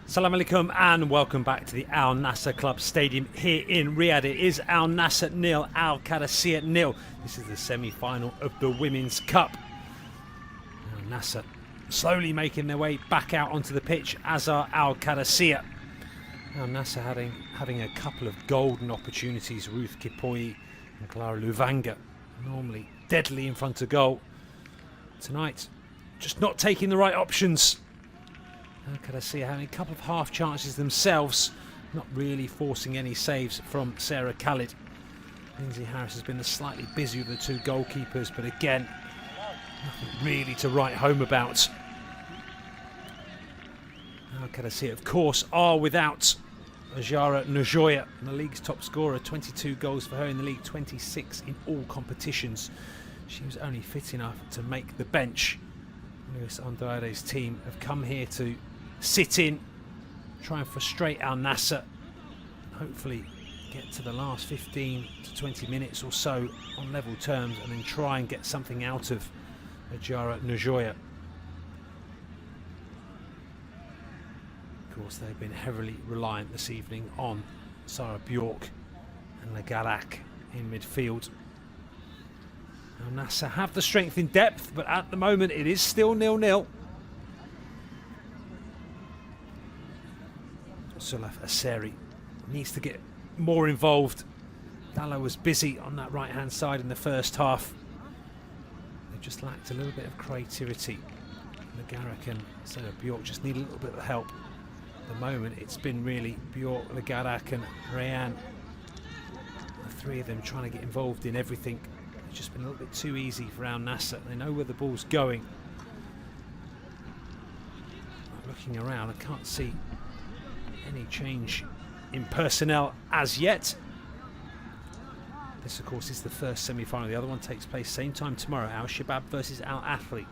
S3: Assalamu alaikum and welcome back to the Al Nassr Club Stadium here in Riyadh. It is Al Nassr 0, Al Qadsiah 0. This is the semi-final of the Women's Cup. Al Nassr slowly making their way back out onto the pitch, as are Al Qadsiah. Al Nassr having a couple of golden opportunities. Ruth Kipoyi and Clara Luvanga, normally deadly in front of goal. Tonight, just not taking the right options. Al Qadsiah having a couple of half chances themselves, not really forcing any saves from Sarah Khalid. Lindsay Harris has been the slightly busier of the two goalkeepers, but again, nothing really to write home about. Al Qadsiah, of course, are without Ajara Njoya, the league's top scorer. 22 goals for her in the league, 26 in all competitions. She was only fit enough to make the bench. Luis Andrade's team have come here to sit in, try and frustrate Al Nassr, hopefully get to the last 15 to 20 minutes or so on level terms, and then try and get something out of Ajara Njoya. Of course, they've been heavily reliant this evening on Sarah Bjork and Lagarak in midfield. Al Nassr have the strength in depth, but at the moment it is still 0-0. Sulaf Aseri needs to get more involved. Dallo was busy on that right hand side in the first half. They just lacked a little bit of creativity. Lagarak and Sarah Bjork just need a little bit of help. At the moment it's been really Bjork, Lagarak and Rayan, the three of them trying to get involved in everything. It's just been a little bit too easy for Al Nassr. They know where the ball's going. Looking around, I can't see any change in personnel as yet. This, of course, is the first semi-final. The other one takes place same time tomorrow. Al Shabab versus Al Ahly.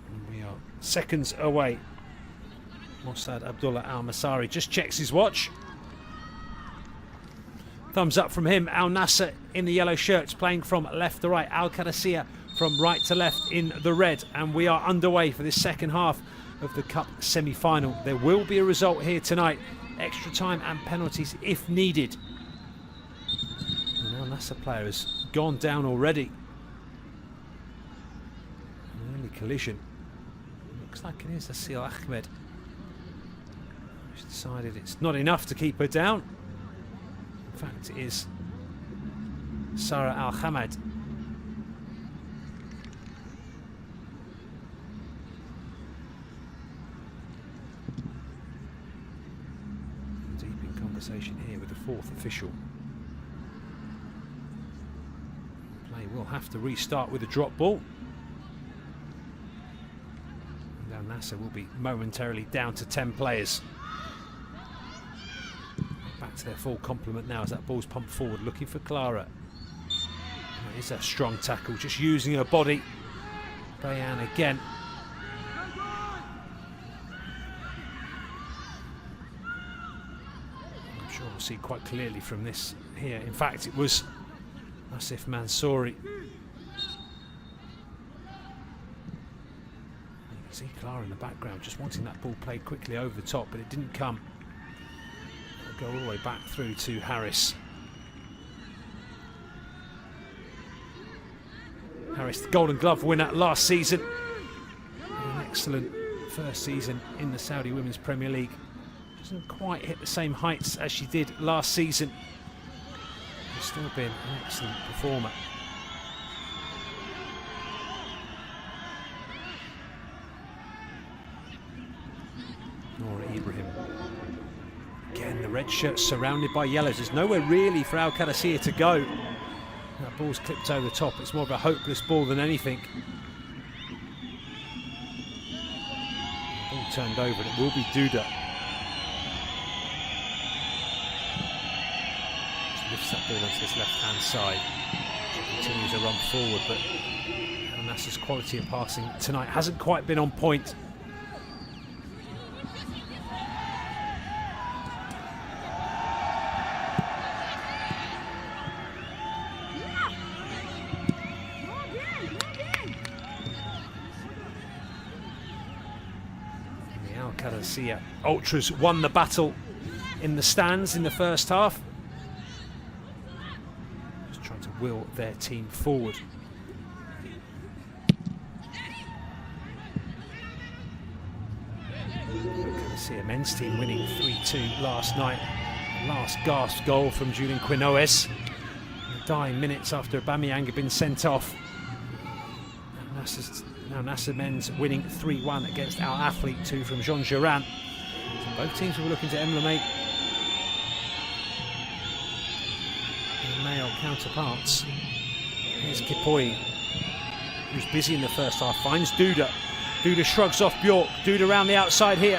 S3: And we are seconds away. Mossad Abdullah Al Masari just checks his watch. Thumbs up from him. Al Nassr in the yellow shirts, playing from left to right. Al Qadsiah from right to left in the red. And we are underway for this second half of the Cup semi-final. There will be a result here tonight. Extra time and penalties if needed. And Al Nassr player has gone down already. An early collision. Looks like it is Asil Ahmed. She's decided it's not enough to keep her down. In fact, it is Sarah Al-Hamad. Deep in conversation here with the fourth official. Play will have to restart with a drop ball. And Al Nassr will be momentarily down to 10 players. Back to their full complement now as that ball's pumped forward, looking for Clara. That is a strong tackle, just using her body. Bayan again. I'm sure we'll see quite clearly from this here. In fact, it was Asif Mansouri. You can see Clara in the background, just wanting that ball played quickly over the top, but it didn't come. Go all the way back through to Harris. Harris, the Golden Glove winner last season. An excellent first season in the Saudi Women's Premier League. Doesn't quite hit the same heights as she did last season. She's still been an excellent performer. Nora Ibrahim. Again, the red shirt surrounded by yellows. There's nowhere really for Al Qadsiah to go. That ball's clipped over the top. It's more of a hopeless ball than anything. Ball turned over and it will be Duda. Just lifts that ball onto his left-hand side. Continues to run forward, but Nassr's quality of passing tonight hasn't quite been on point. Qadsiah Ultras won the battle in the stands in the first half. Just trying to will their team forward. Qadsiah men's team winning 3-2 last night. Last gasp goal from Julian Quinones. Dying minutes after Aubameyang had been sent off. Now Nassr men's winning 3-1 against Al Athlete 2 from Jean Giran. So both teams were looking to emulate their male counterparts. Here's Kipoi, who's busy in the first half, finds Duda. Duda shrugs off Bjork. Duda around the outside here.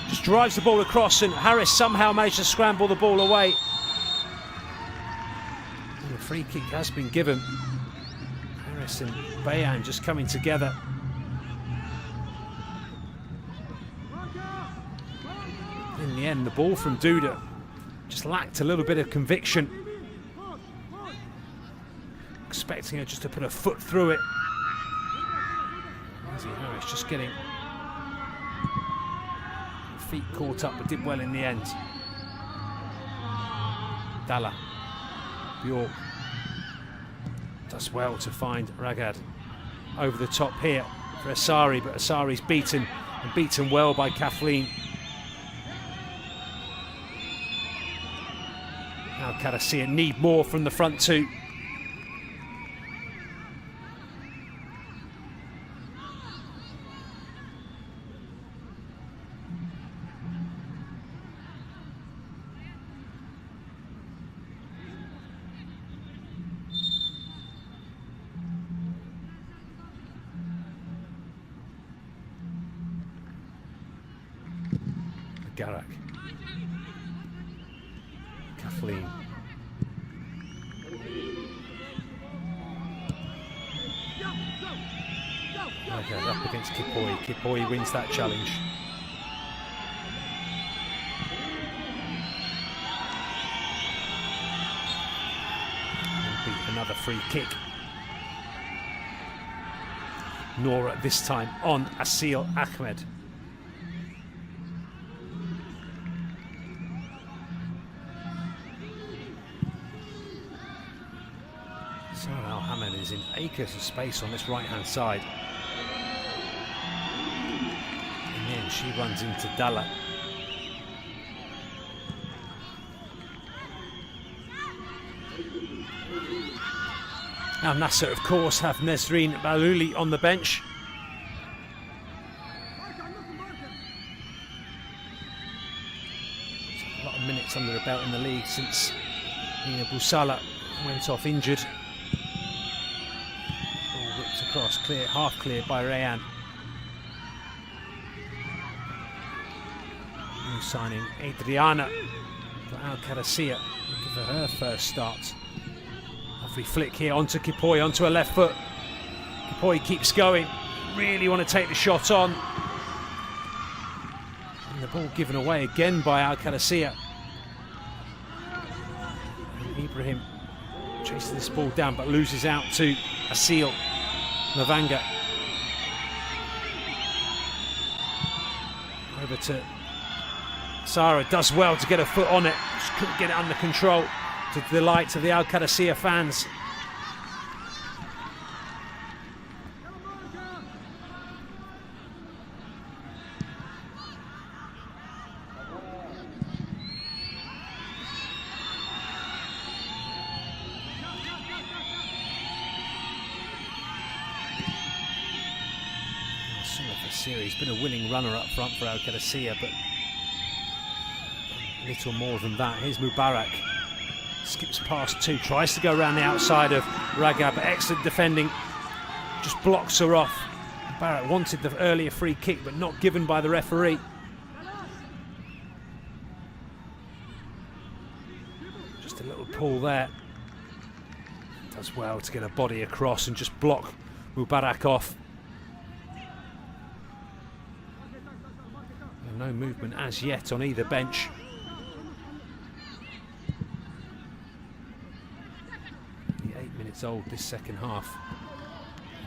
S3: Just drives the ball across and Harris somehow managed to scramble the ball away. And the free kick has been given. Harris and Bayan just coming together. In the end, the ball from Duda just lacked a little bit of conviction. Expecting her just to put her foot through it. Harris just getting feet caught up, but did well in the end. Dalla. Bjork does well to find Ragad over the top here for Asari, but Asari's beaten, and beaten well by Kathleen. Now Qadsiah need more from the front two. Garak. Kathleen. Okay, up against Kipoi. Kipoi wins that challenge. And beat another free kick. Nora this time on Asil Ahmed. Sarah Al-Hamed is in acres of space on this right-hand side. And then she runs into Dalla. Now Nassr, of course, have Nesreen Balouli on the bench. A lot of minutes under her belt in the league since Nina Busala went off injured. Ball whipped across, clear, half cleared by Rayan. New signing Adriana for Al Qadsiah, looking for her first start. Lovely flick here onto Kipoi, onto her left foot. Kipoi keeps going, really want to take the shot on. And the ball given away again by Al Qadsiah. Ibrahim chases this ball down but loses out to Asil Mavanga. Over to Sarah, does well to get her foot on it, just couldn't get it under control, to the delight of the Al Qadsiah fans. Series been a winning runner up front for Al Qadsiah, but little more than that. Here's Mubarak. Skips past two, tries to go around the outside of Raga, but excellent defending. Just blocks her off. Barrett wanted the earlier free kick, but not given by the referee. Just a little pull there. Does well to get a body across and just block Mubarak off. And no movement as yet on either bench. The 8 minutes old this second half.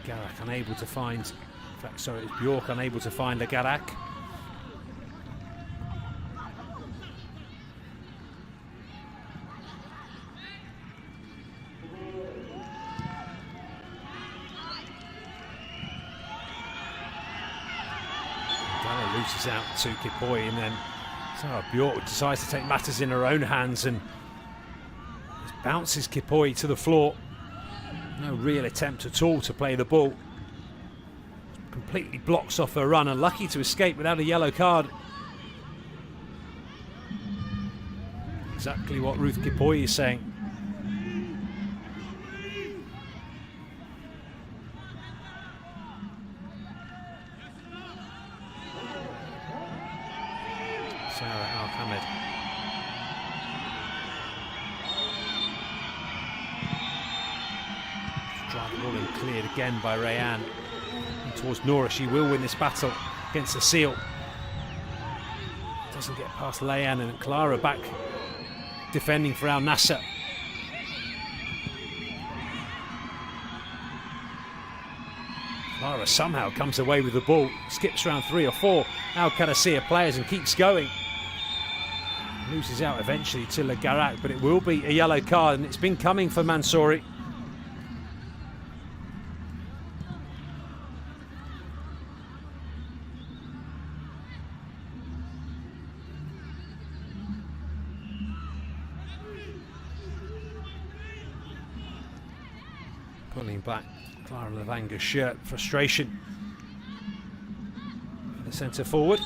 S3: Garak unable to find, in fact, sorry, it's Bjork unable to find a Garak. Loses out to Kipoy, and then Sarah Bjork decides to take matters in her own hands and just bounces Kipoy to the floor. No real attempt at all to play the ball. Completely blocks off her run, and lucky to escape without a yellow card. Exactly what Ruth Kipoy is saying. Sarah Al-Hamed. Drive the ball in, cleared again by Rayan. And towards Nora, she will win this battle against the Seal. Doesn't get past Layan, and Clara back defending for Al Nassr. Clara somehow comes away with the ball, skips around 3 or 4 Al Qadsiah players and keeps going. Loses out eventually to Le Garak, but it will be a yellow card, and it's been coming for Mansouri. Pulling back Clara Levanga's shirt, frustration. The centre forward.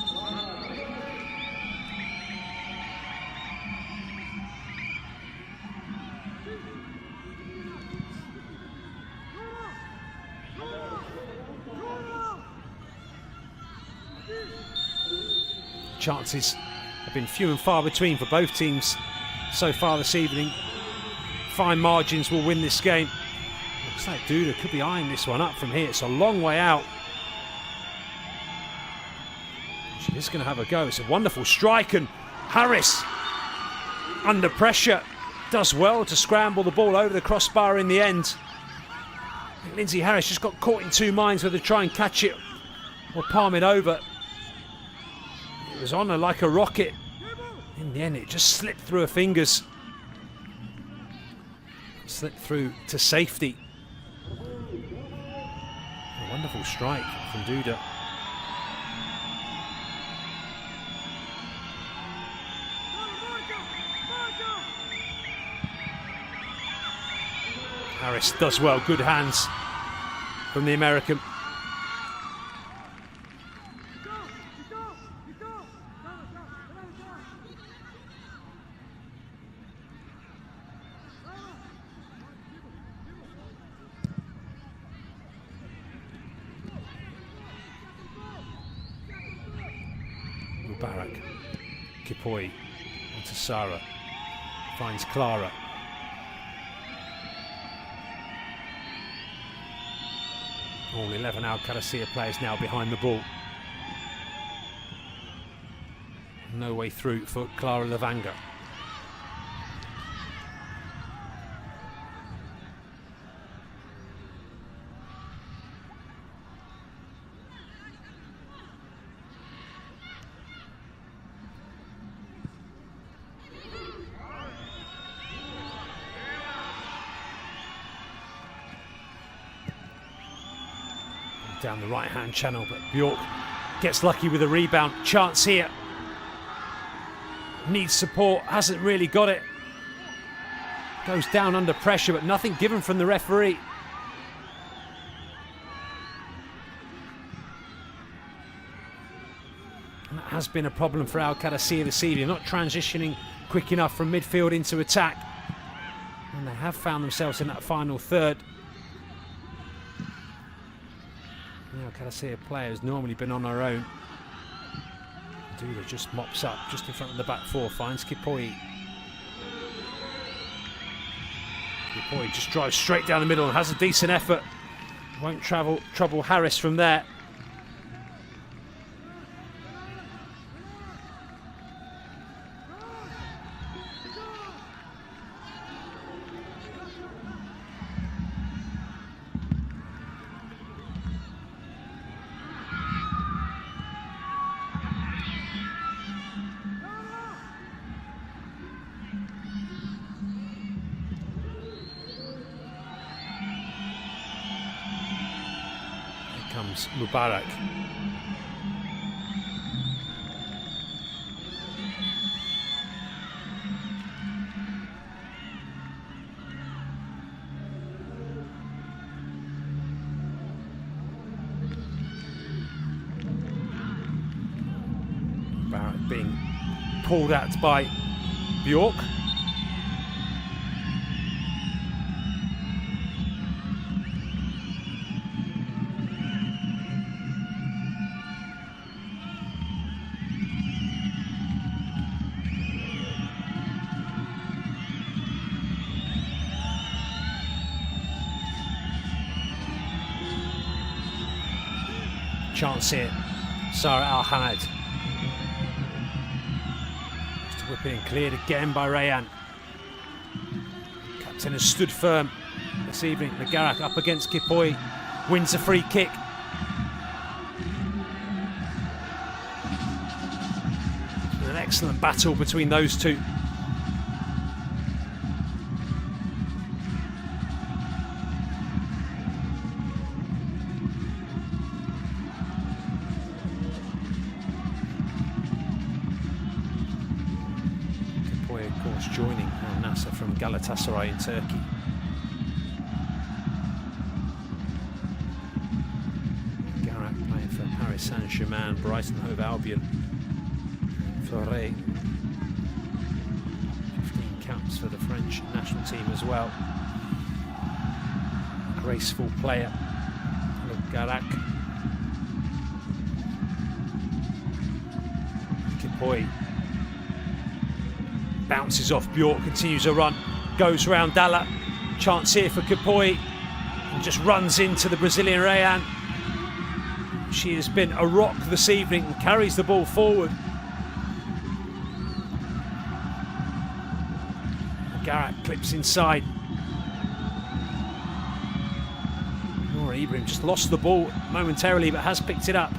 S3: Chances have been few and far between for both teams so far this evening. Fine margins will win this game. Looks like Duda could be eyeing this one up from here. It's a long way out. She is going to have a go. It's a wonderful strike, and Harris, under pressure, does well to scramble the ball over the crossbar in the end. I think Lindsay Harris just got caught in two minds whether to try and catch it or palm it over. It was on her like a rocket. In the end, it just slipped through her fingers. Slipped through to safety. A wonderful strike from Duda. Harris does well, good hands from the American. Mubarak, Kipoy onto Sarah, finds Clara. All 11 Al Qadsiah players now behind the ball. No way through for Clara Levanga. Down the right-hand channel, but Bjork gets lucky with a rebound. Chance here. Needs support, hasn't really got it. Goes down under pressure, but nothing given from the referee. And that has been a problem for Al Qadsiah this evening, not transitioning quick enough from midfield into attack. And they have found themselves in that final third. Now Qadsiah player has normally been on her own. Dula just mops up just in front of the back four, finds Qadsiah. Qadsiah just drives straight down the middle and has a decent effort. Won't trouble Harris from there. Comes Mubarak. Mubarak being pulled out by Bjork. Chance here, Sarah Al-Hamad. Just whipping and cleared again by Rayan. Captain has stood firm this evening. Nagarak up against Qadsiah, wins a free kick. An excellent battle between those two. Joining Nassr from Galatasaray in Turkey. Garak playing for Paris Saint-Germain, Brighton Hove Albion, Fleury. 15 caps for the French national team as well. Graceful player, Garak. Qadsiah bounces off Bjork, continues a run, goes round Dalla. Chance here for Qadsiah, and just runs into the Brazilian Rayan. She has been a rock this evening and carries the ball forward. Garak clips inside. Nora Ibrahim just lost the ball momentarily but has picked it up.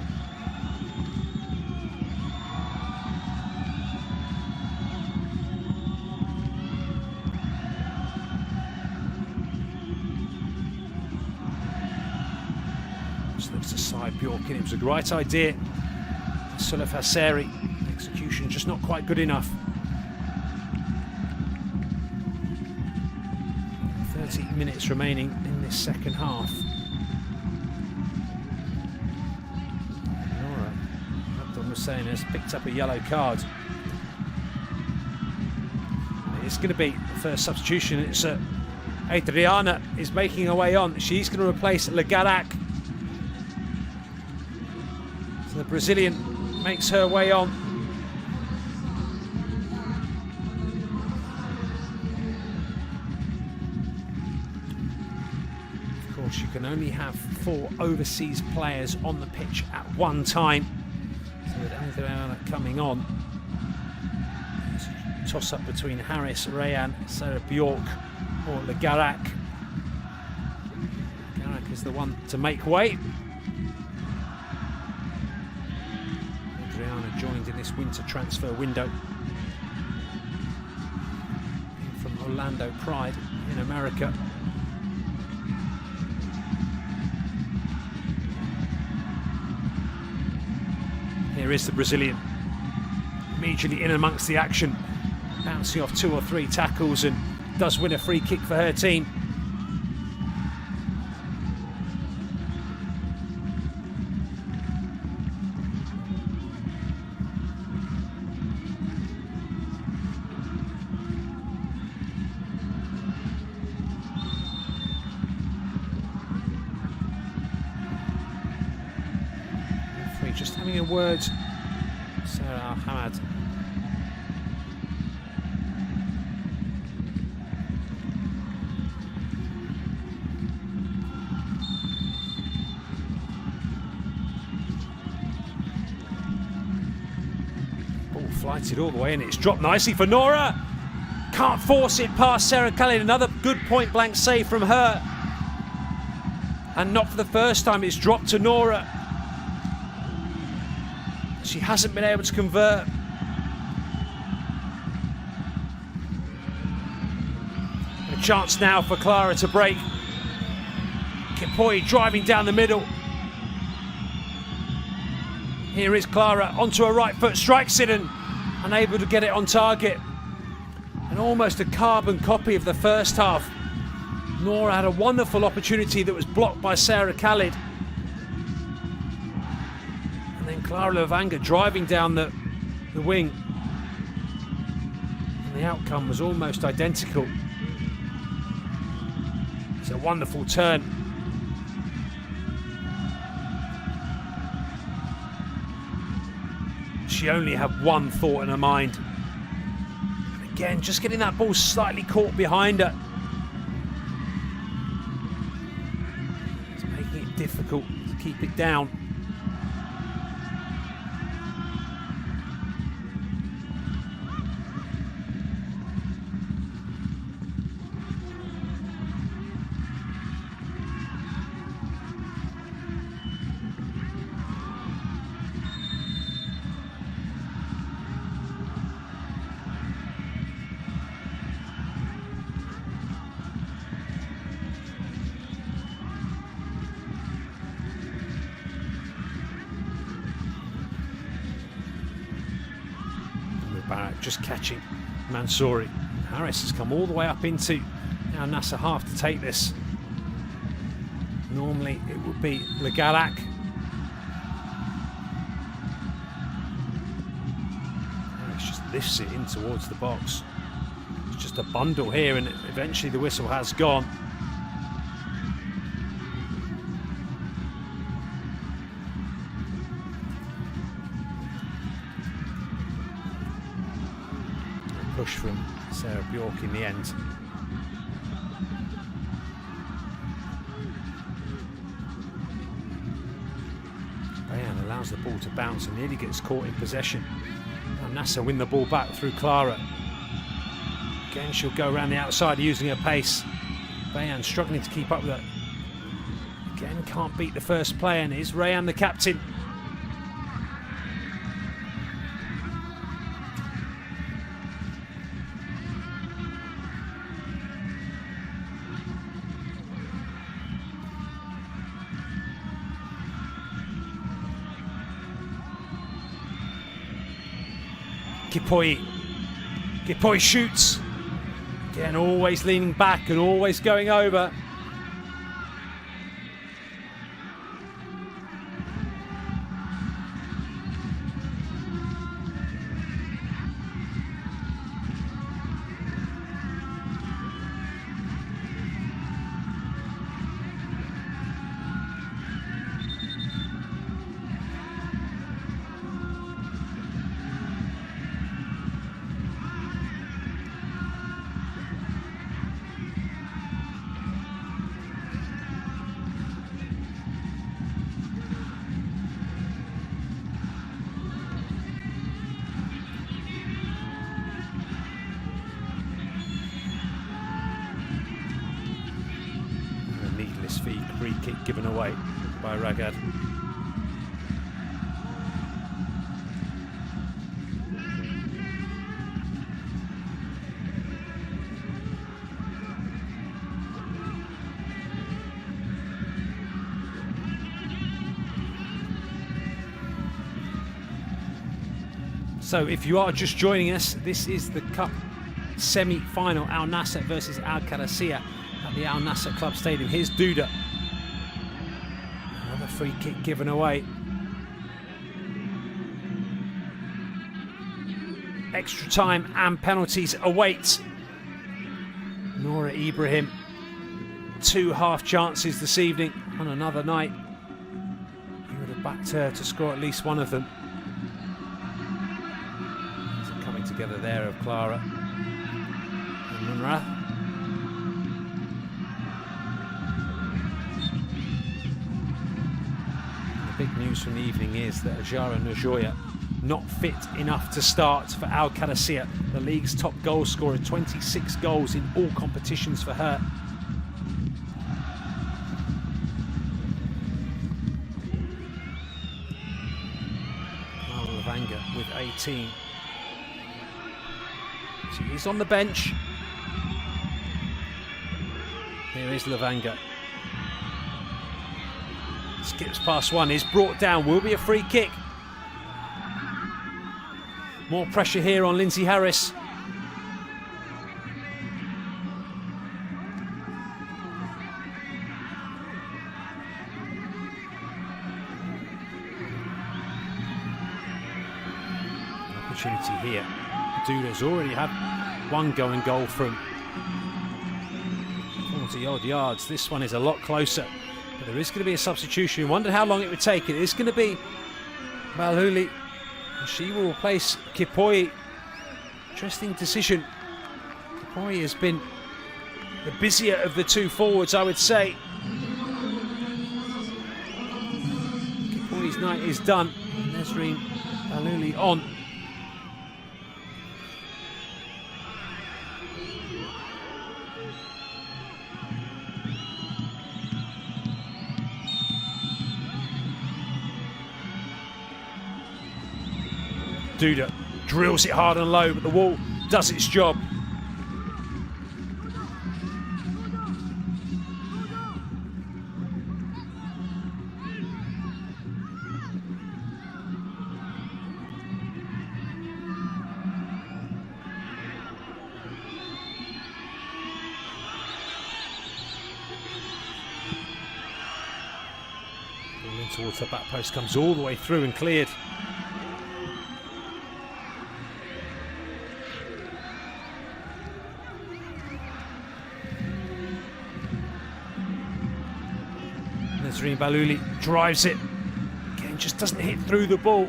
S3: Looks to side Bjork in. It was a great idea. Sulaf Hasseri, execution just not quite good enough. 30 minutes remaining in this second half. Nora Abdul Hussein has picked up a yellow card. It's going to be the first substitution. It's Adriana is making her way on. She's going to replace Legarak. So the Brazilian makes her way on. Of course, you can only have 4 overseas players on the pitch at one time. So with Adriana coming on, it's a toss-up between Harris, Rayan, Sarah Bjork or Legarak. Legarak is the one to make way. Adriana joined in this winter transfer window from Orlando Pride in America. Here is the Brazilian, immediately in amongst the action, bouncing off 2 or 3 tackles and does win a free kick for her team. having a word. Sarah Al-Hamad. Ball flighted all the way in. It's dropped nicely for Nora. Can't force it past Sarah Khalid. Another good point blank save from her. And not for the first time, it's dropped to Nora. She hasn't been able to convert. A chance now for Clara to break. Kipoi driving down the middle. Here is Clara onto her right foot, strikes it and unable to get it on target. And almost a carbon copy of the first half. Nora had a wonderful opportunity that was blocked by Sarah Khalid. And then Clara Lavanga driving down the wing. And the outcome was almost identical. It's a wonderful turn. She only had one thought in her mind. And again, just getting that ball slightly caught behind her. Difficult to keep it down. Just catching Mansouri. Harris has come all the way up into now Nassr half to take this. Normally it would be Legalak. Harris just lifts it in towards the box. It's just a bundle here and eventually the whistle has gone. Push from Sarah Bjork in the end. Bayan allows the ball to bounce and nearly gets caught in possession. Now Nassr win the ball back through Clara. Again, she'll go around the outside using her pace. Bayan struggling to keep up with her. Again, can't beat the first player, and is Rayan the captain. Kipoi shoots. Again, always leaning back and always going over. Free kick given away by Ragad. So if you are just joining us, this is the Cup semi-final, Al Nassr versus Al Qadsiah at the Al Nassr Club Stadium. Here's Duda. Another free kick given away. Extra time and penalties await Nora Ibrahim. 2 half chances this evening on another night. You would have backed her to score at least one of them. It's coming together there of Clara and Munra. The big news from the evening is that Ajara Njoya not fit enough to start for Al Qadsiah, the league's top goal scorer, 26 goals in all competitions for her. Lavanga with 18. She is on the bench. Here is Lavanga. Skips past one, is brought down, will be a free kick. More pressure here on Lindsay Harris. Opportunity here. Duda's already had one going goal from 40 odd yards. This one is a lot closer, but there is going to be a substitution. Wonder how long it would take. It is going to be Malhouli. She will replace Kipoi. Interesting decision. Kipoi has been the busier of the two forwards, I would say. Kipoi's night is done. Nazreen Malhouli on. Duda drills it hard and low, but the wall does its job. Ball in towards the back post, comes all the way through and cleared. Nazreen Malhouli drives it. Again, just doesn't hit through the ball.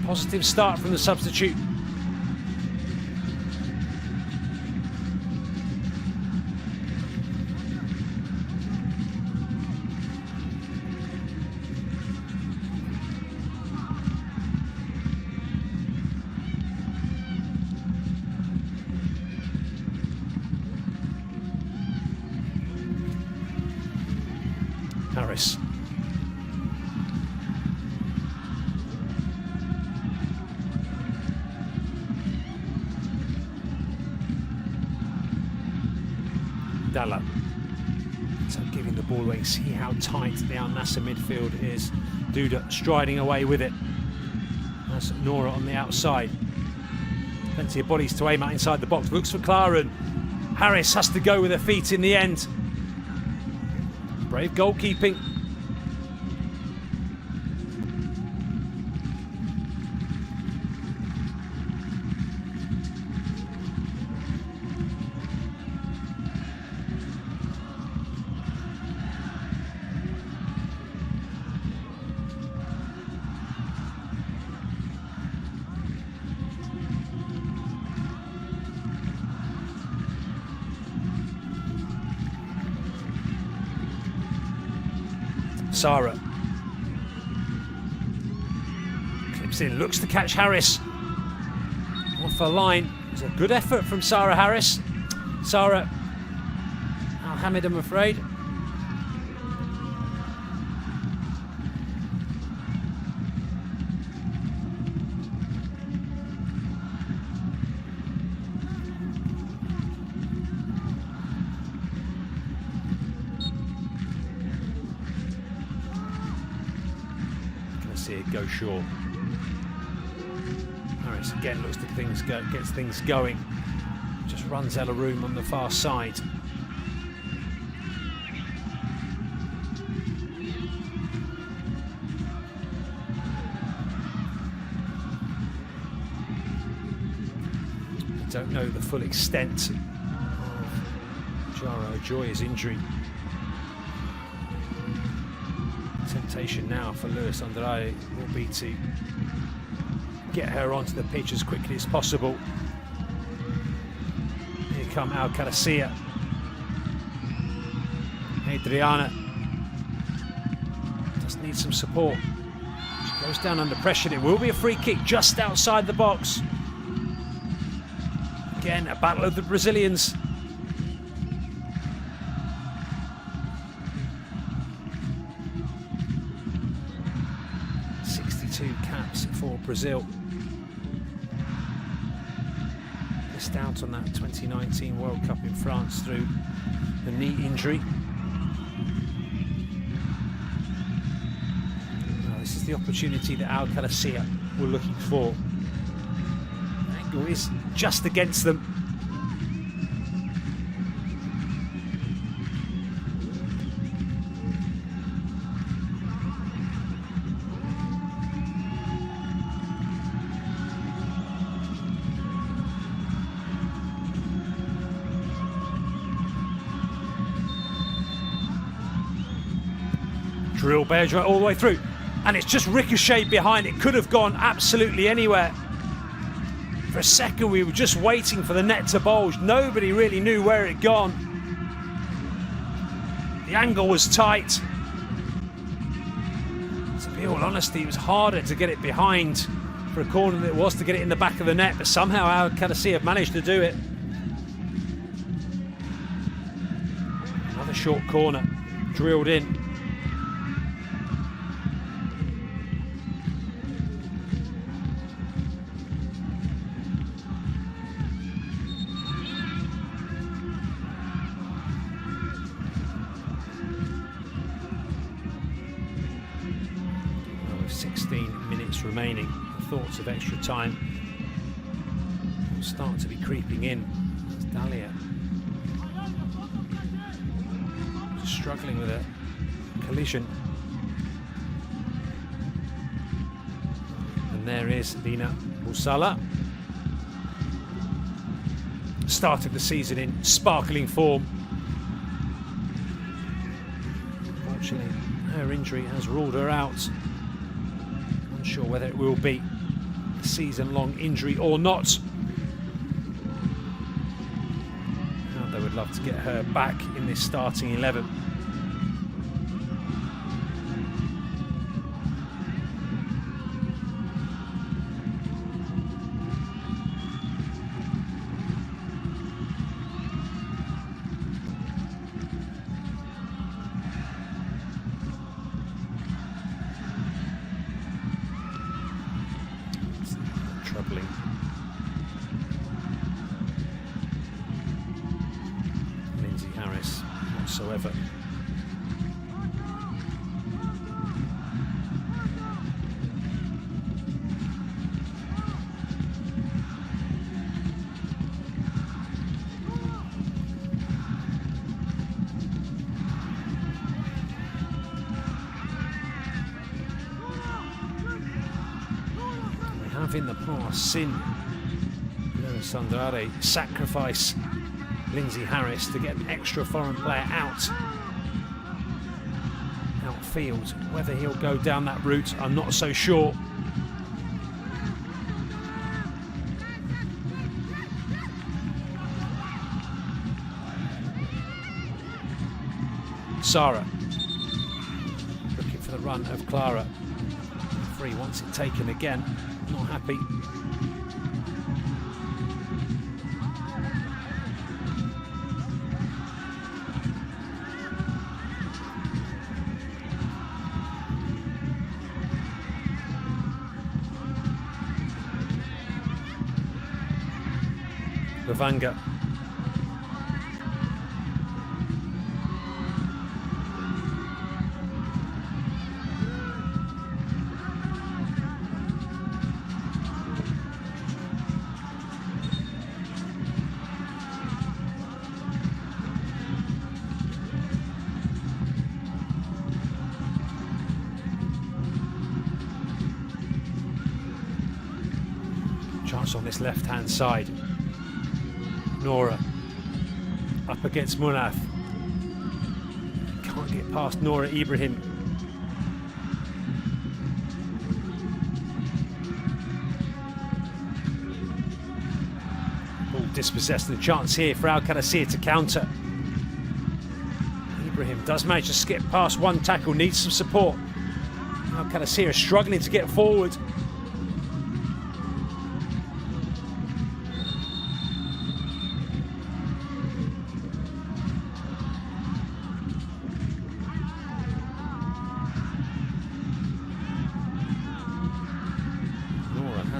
S3: A positive start from the substitute. Harris. Dalla. So giving the ball away. See how tight the Al Nassr midfield is. Duda striding away with it. That's Nora on the outside. Plenty of bodies to aim at inside the box. Looks for Clara. Harris has to go with her feet in the end. Brave goalkeeping. Sarah clips in, looks to catch Harris off her line. It's a good effort from Sarah Harris. Sarah Al-Hamid, I'm afraid. See it go short. Harris again looks to gets things going. Just runs out of room on the far side. I don't know the full extent of Jara Joy's injury. Temptation now for Luis Andrade will be to get her onto the pitch as quickly as possible. Here come Al Qadsiah. Adriana just needs some support. She goes down under pressure. It will be a free kick just outside the box. Again, a battle of the Brazilians. Caps for Brazil. Missed out on that 2019 World Cup in France through the knee injury. Now, this is the opportunity that Al Qadsiah were looking for. The angle is just against them. Drill Berger all the way through, and it's just ricocheted behind. It could have gone absolutely anywhere. For a second we were just waiting for the net to bulge. Nobody really knew where it had gone. The angle was tight. To be all honesty, it was harder to get it behind for a corner than it was to get it in the back of the net, but somehow Al Qadsiah managed to do it. Another short corner drilled in. With 16 minutes remaining, the thoughts of extra time will start to be creeping in. As Dalia struggling with a collision. And there is Lina Musala. Started the season in sparkling form. Unfortunately, her injury has ruled her out. Unsure whether it will be a season-long injury or not. They would love to get her back in this starting 11. Troubling. Whatsoever. We have in the past seen Luis Andrade sacrifice Lindsay Harris to get an extra foreign player outfield. Whether he'll go down that route, I'm not so sure. Sarah looking for the run of Clara. Free wants it taken again. Not happy. Vanga. Chance on this left-hand side. Nora up against Munath. Can't get past Nora Ibrahim. dispossessed, and a chance here for Al Qadsiah to counter. Ibrahim does manage to skip past one tackle, needs some support. Al Qadsiah is struggling to get forward.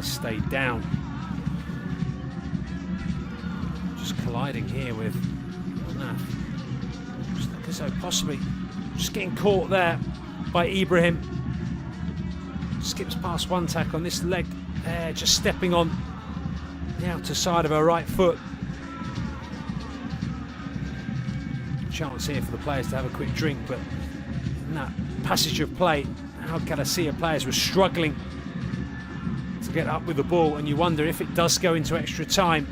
S3: Stayed down. Just colliding here with Nassr. Just like as though possibly just getting caught there by Ibrahim. Skips past one tackle on this leg there, just stepping on the outer side of her right foot. Chance here for the players to have a quick drink, but in that passage of play, Al Qadsiah players were struggling to get up with the ball, and you wonder if it does go into extra time,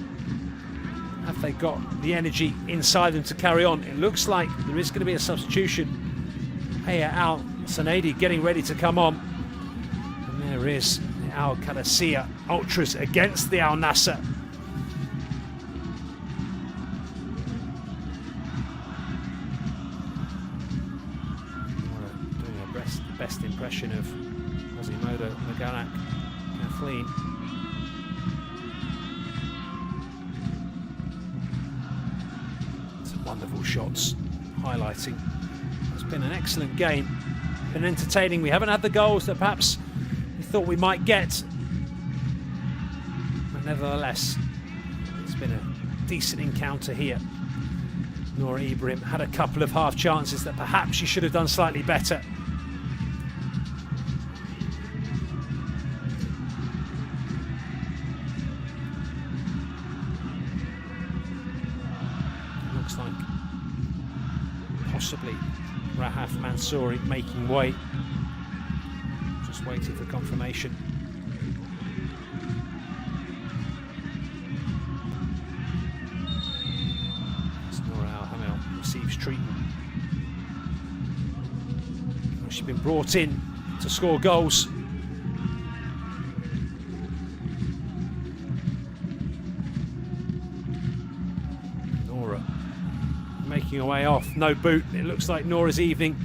S3: have they got the energy inside them to carry on? It looks like there is going to be a substitution. Haya Al Sanadi getting ready to come on, and there is the Al Qadsiah Ultras against the Al Nassr. Doing a best impression of Quasimodo Maganak. Kathleen. Some wonderful shots highlighting. It's been an excellent game, been entertaining. We haven't had the goals that perhaps we thought we might get, but nevertheless it's been a decent encounter here. Nora Ibrahim had a couple of half chances that perhaps she should have done slightly better. Like possibly Rahaf Mansouri making way, just waiting for confirmation. As Nora Al-Hamel receives treatment. She's been brought in to score goals. Making her way off, no boot. It looks like Nora's evening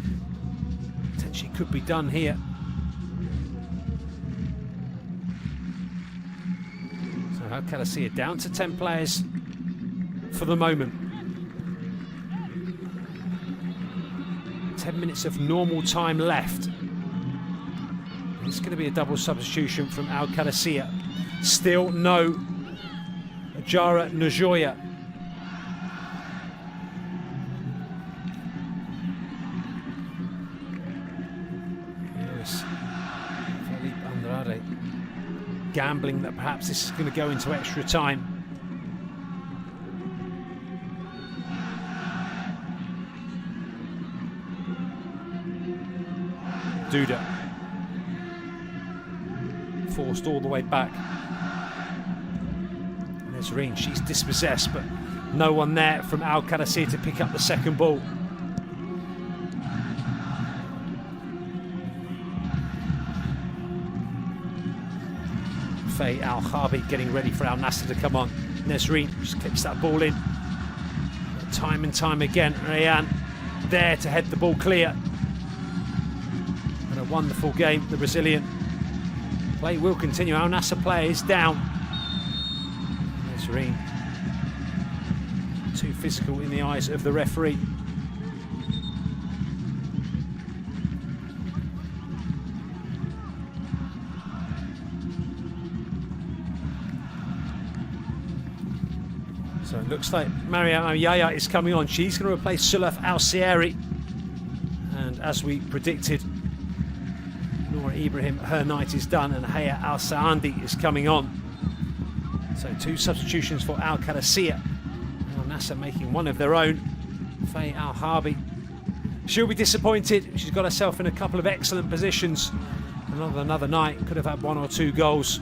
S3: potentially could be done here. So Al Qadsiah down to 10 players for the moment. 10 minutes of normal time left. It's going to be a double substitution from Al Qadsiah. Still no Ajara Najoya. Gambling that perhaps this is going to go into extra time. Duda forced all the way back. Nazreen, she's dispossessed, but no one there from Al Qadsiah to pick up the second ball. Faye Al-Khabi getting ready for Al Nassr to come on. Nazreen just clips that ball in. Time and time again, Rayan there to head the ball clear. And a wonderful game, the Brazilian. Play will continue. Al Nassr player is down. Nazreen, too physical in the eyes of the referee. So it looks like Mariam Yaya is coming on. She's going to replace Sulaf Al-Siari. And as we predicted, Nora Ibrahim, her night is done, and Haya Al-Saandi is coming on. So 2 substitutions for Al Qadsiah. Al Nassr making one of their own. Faye Al-Harbi. She'll be disappointed. She's got herself in a couple of excellent positions. Another night, could have had 1 or 2 goals.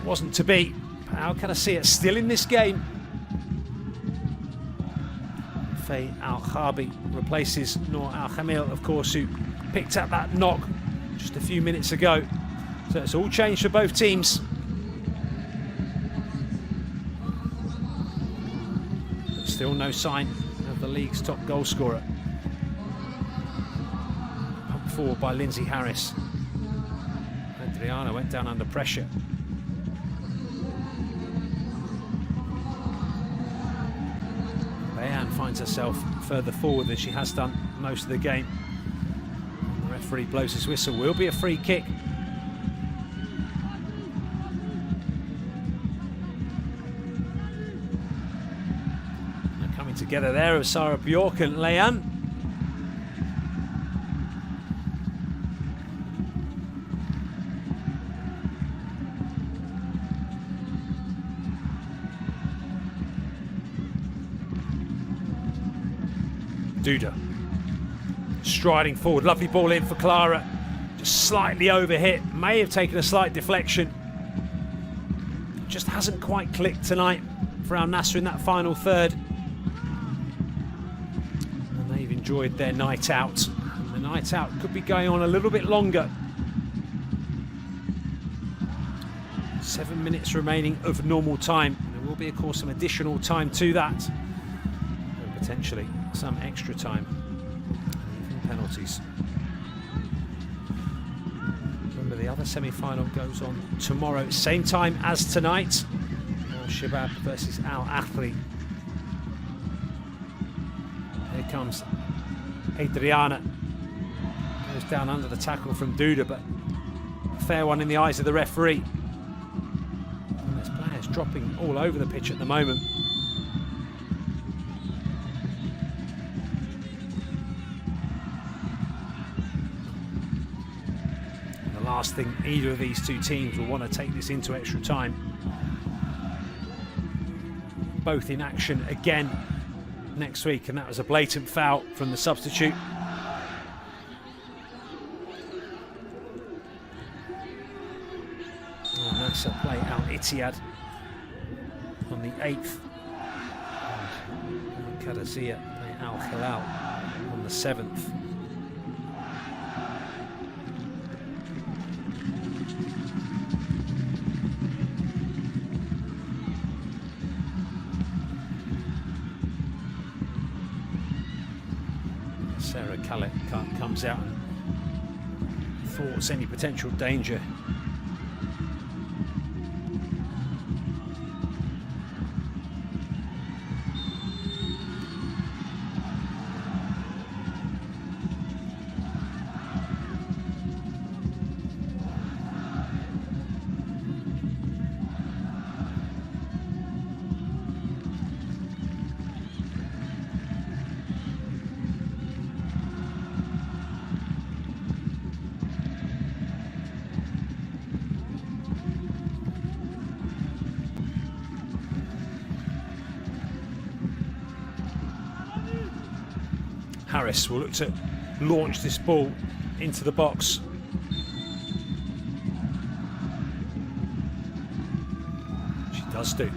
S3: It wasn't to be. Al Qadsiah still in this game. Faye Al-Khabi replaces Noor Al-Hamil, of course, who picked up that knock just a few minutes ago. So it's all changed for both teams. Still no sign of the league's top goal scorer. Pumped forward by Lindsay Harris. Adriana went down under pressure. Leanne finds herself further forward than she has done most of the game. The referee blows his whistle. Will be a free kick. They're coming together there of Sarah Bjork and Leanne. Duda striding forward, lovely ball in for Clara, just slightly overhit, may have taken a slight deflection, just hasn't quite clicked tonight for Al Nassr in that final third, and they've enjoyed their night out, and the night out could be going on a little bit longer. 7 minutes remaining of normal time. There will be of course some additional time to that, and potentially some extra time, even penalties. Remember, the other semi-final goes on tomorrow, same time as tonight. Al Shabab versus Al Ahly. Here comes Adriana. Goes down under the tackle from Duda, but a fair one in the eyes of the referee. And there's players dropping all over the pitch at the moment. Last thing either of these two teams will want to take this into extra time. Both in action again next week, and that was a blatant foul from the substitute. Nassr play Al Ittihad on the 8th. And Qadsiah play Al Hilal on the 7th. Sarah Khaled comes out and thwarts any potential danger. Harris will look to launch this ball into the box. She does do. In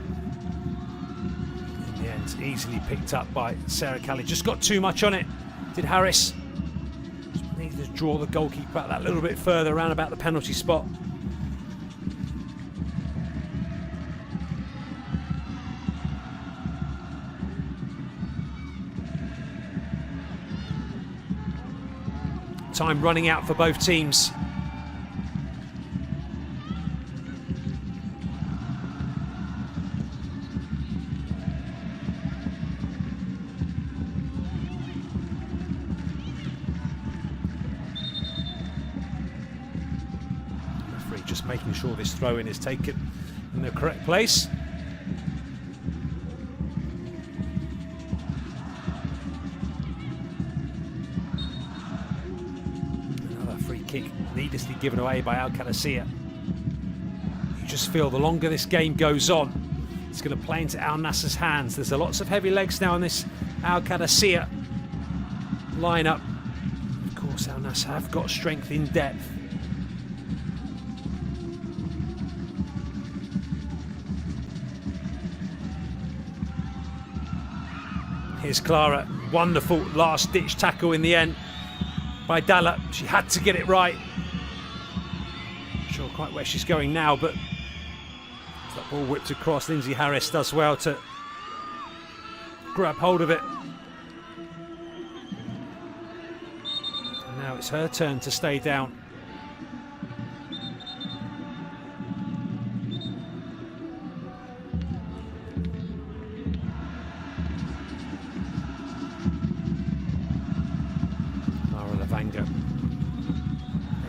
S3: the end, easily picked up by Sarah Kelly. Just got too much on it, did Harris. Just needed to draw the goalkeeper out that little bit further around about the penalty spot. Time running out for both teams. Referee just making sure this throw-in is taken in the correct place. Kick needlessly given away by Al Qadsiah. You just feel the longer this game goes on, it's going to play into Al Nassr's hands. There's lots of heavy legs now in this Al Qadsiah lineup. Of course, Al Nassr have got strength in depth. Here's Clara. Wonderful last-ditch tackle in the end by Dalla. She had to get it right. Not sure quite where she's going now, but that ball whipped across. Lindsay Harris does well to grab hold of it. And now it's her turn to stay down.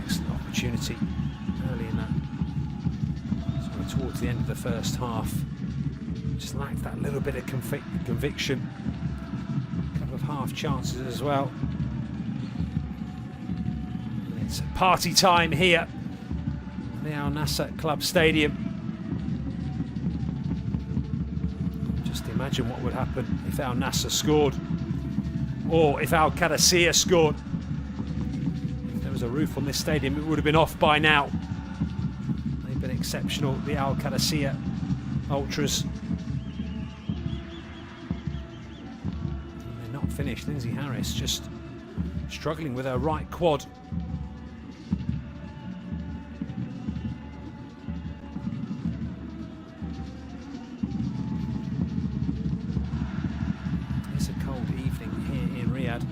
S3: Excellent opportunity early in that, sort of towards the end of the first half. Just lacked that little bit of conviction. A couple of half chances as well. It's party time here at the Al Nassr Club Stadium. Just imagine what would happen if Al Nassr scored, or if Al Qadsiah scored. If there was a roof on this stadium, it would have been off by now. They've been exceptional, the Al Qadsiah ultras. And they're not finished. Lindsay Harris just struggling with her right quad. It's a cold evening here in Riyadh.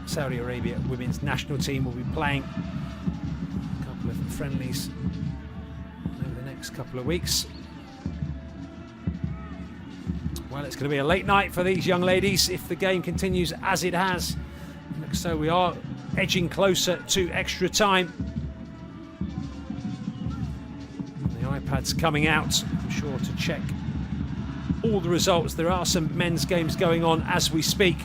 S3: Saudi Arabia women's national team will be playing a couple of friendlies over the next couple of weeks. Well, it's going to be a late night for these young ladies if the game continues as it has. So we are edging closer to extra time. The iPad's coming out. I'm sure to check all the results. There are some men's games going on as we speak.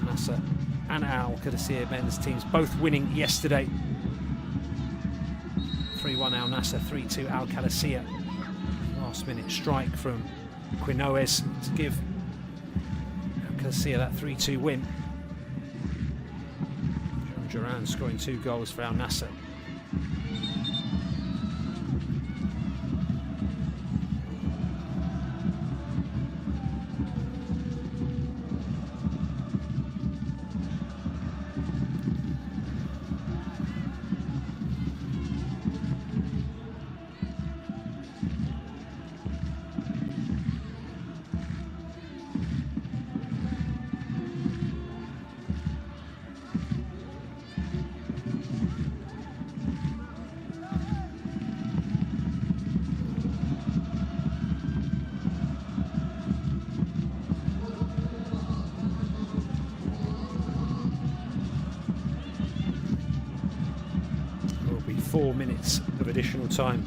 S3: Nassr and Al Qadsiah men's teams both winning yesterday. 3-1 Al Nassr, 3-2 Al Qadsiah. Last minute strike from Quinones to give Al Qadsiah that 3-2 win. Duran scoring 2 goals for Al Nassr. There will be 4 minutes of additional time.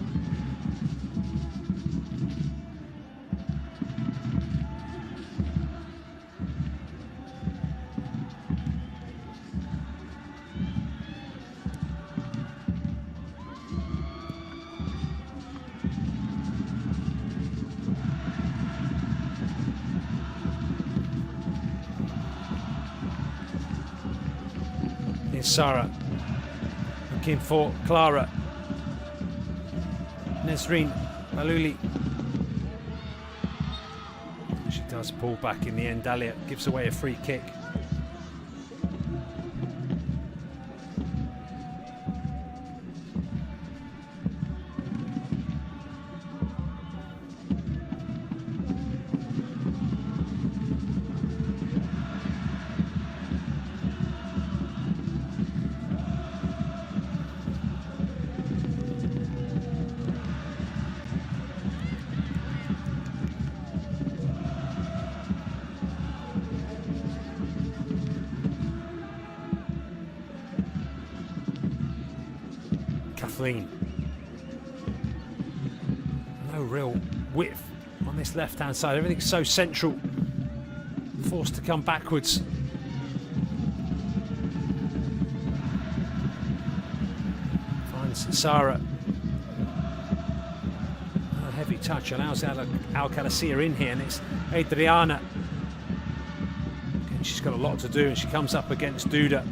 S3: Here's Sarah looking for Clara. Nesreen Malouli. She does pull back in the end. Dalia gives away a free kick. Kathleen. No real width on this left-hand side. Everything's so central. Forced to come backwards. Finds Sarah. A heavy touch allows Al Qadsiah in here, and it's Adriana. Again, she's got a lot to do, and she comes up against Duda.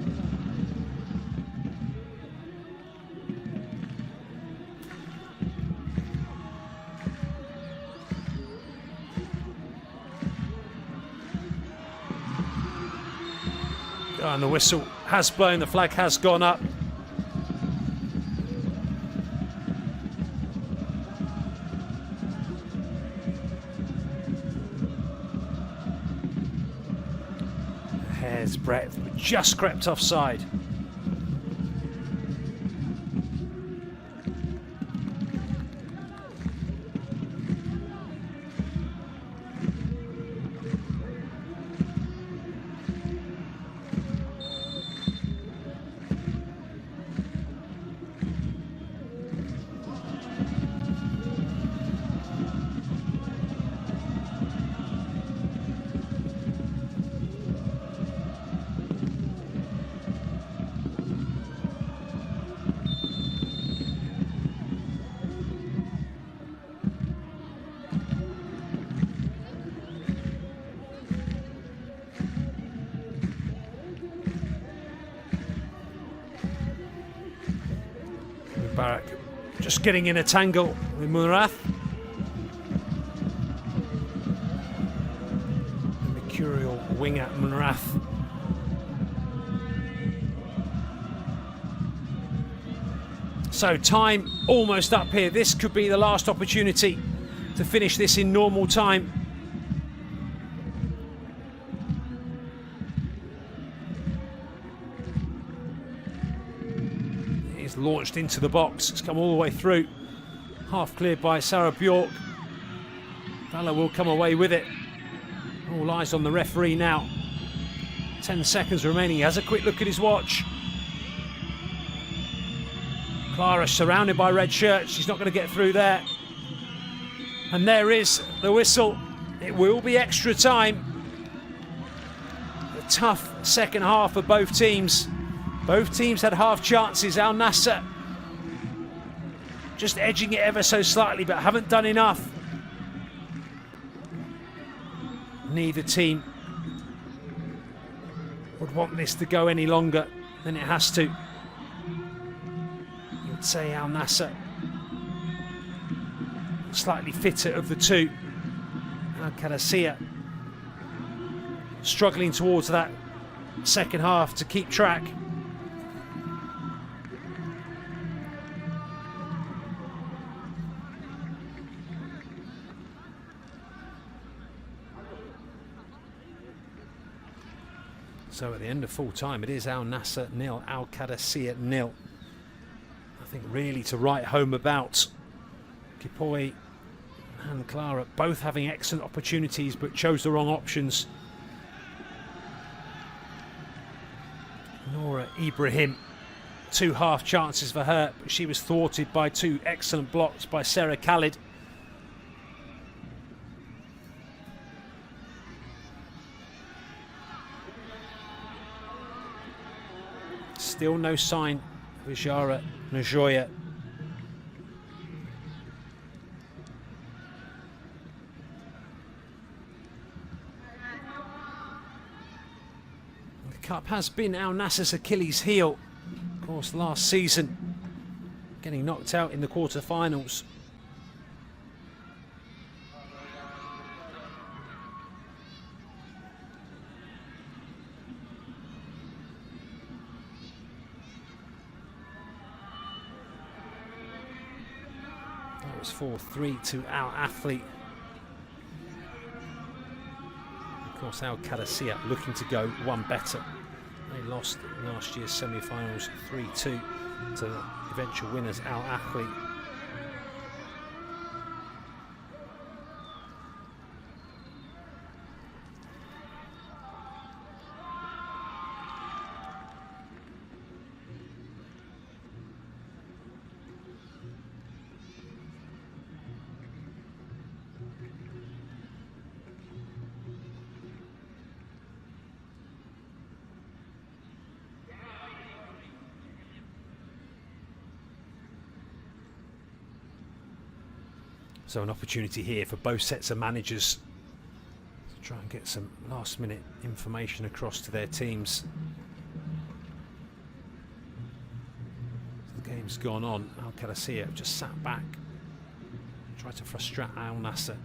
S3: And the whistle has blown, the flag has gone up. hair's breadth, but just crept offside. Barak just getting in a tangle with Munrath. The mercurial winger Munrath. So time almost up here. This could be the last opportunity to finish this in normal time. Launched into the box, it's come all the way through, half cleared by Sarah Bjork. Valla will come away with it. All eyes on the referee now. 10 seconds remaining. He has a quick look at his watch. Clara surrounded by red shirts, she's not going to get through there. And there is the whistle. It will be extra time. A tough second half for both teams. Both teams had half chances. Al Nassr just edging it ever so slightly, but haven't done enough. Neither team would want this to go any longer than it has to. You'd say Al Nassr slightly fitter of the two. Al Qadsiah struggling towards that second half to keep track. So at the end of full time, it is Al Nassr 0, Al Qadsiah 0. Nothing really to write home about. Kipoy and Clara both having excellent opportunities, but chose the wrong options. Nora Ibrahim, 2 half chances for her, but she was thwarted by 2 excellent blocks by Sarah Khalid. Still no sign of Ijara Najoya. The cup has been Al Nassr's Achilles heel. Of course, last season, getting knocked out in the quarter-finals. It's 4-3 to Al Athlete. Of course, Al Qadsiah looking to go one better. They lost last year's semi-finals 3-2 to the eventual winners Al Athlete. So an opportunity here for both sets of managers to try and get some last minute information across to their teams. The game's gone on. Al Qadsiah have just sat back, tried to frustrate Al Nassr.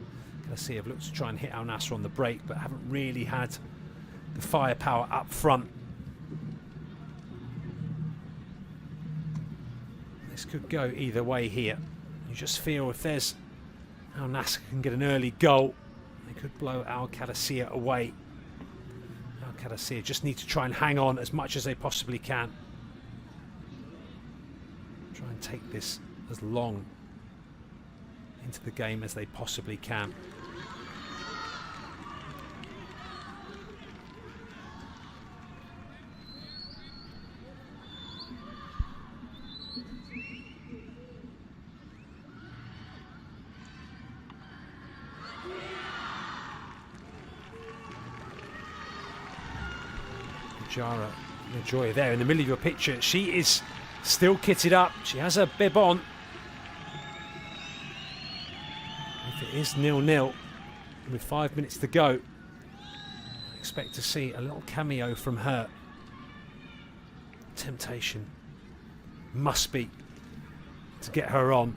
S3: Qadsiah have looked to try and hit Al Nassr on the break, but haven't really had the firepower up front. This could go either way here. You just feel if there's Al Nassr can get an early goal, they could blow Al Qadsiah away. Al Qadsiah just need to try and hang on as much as they possibly can. Try and take this as long into the game as they possibly can. Jara Joy there in the middle of your picture. She is still kitted up. She has her bib on. If it is 0-0 with 5 minutes to go, I expect to see a little cameo from her. Temptation must be to get her on.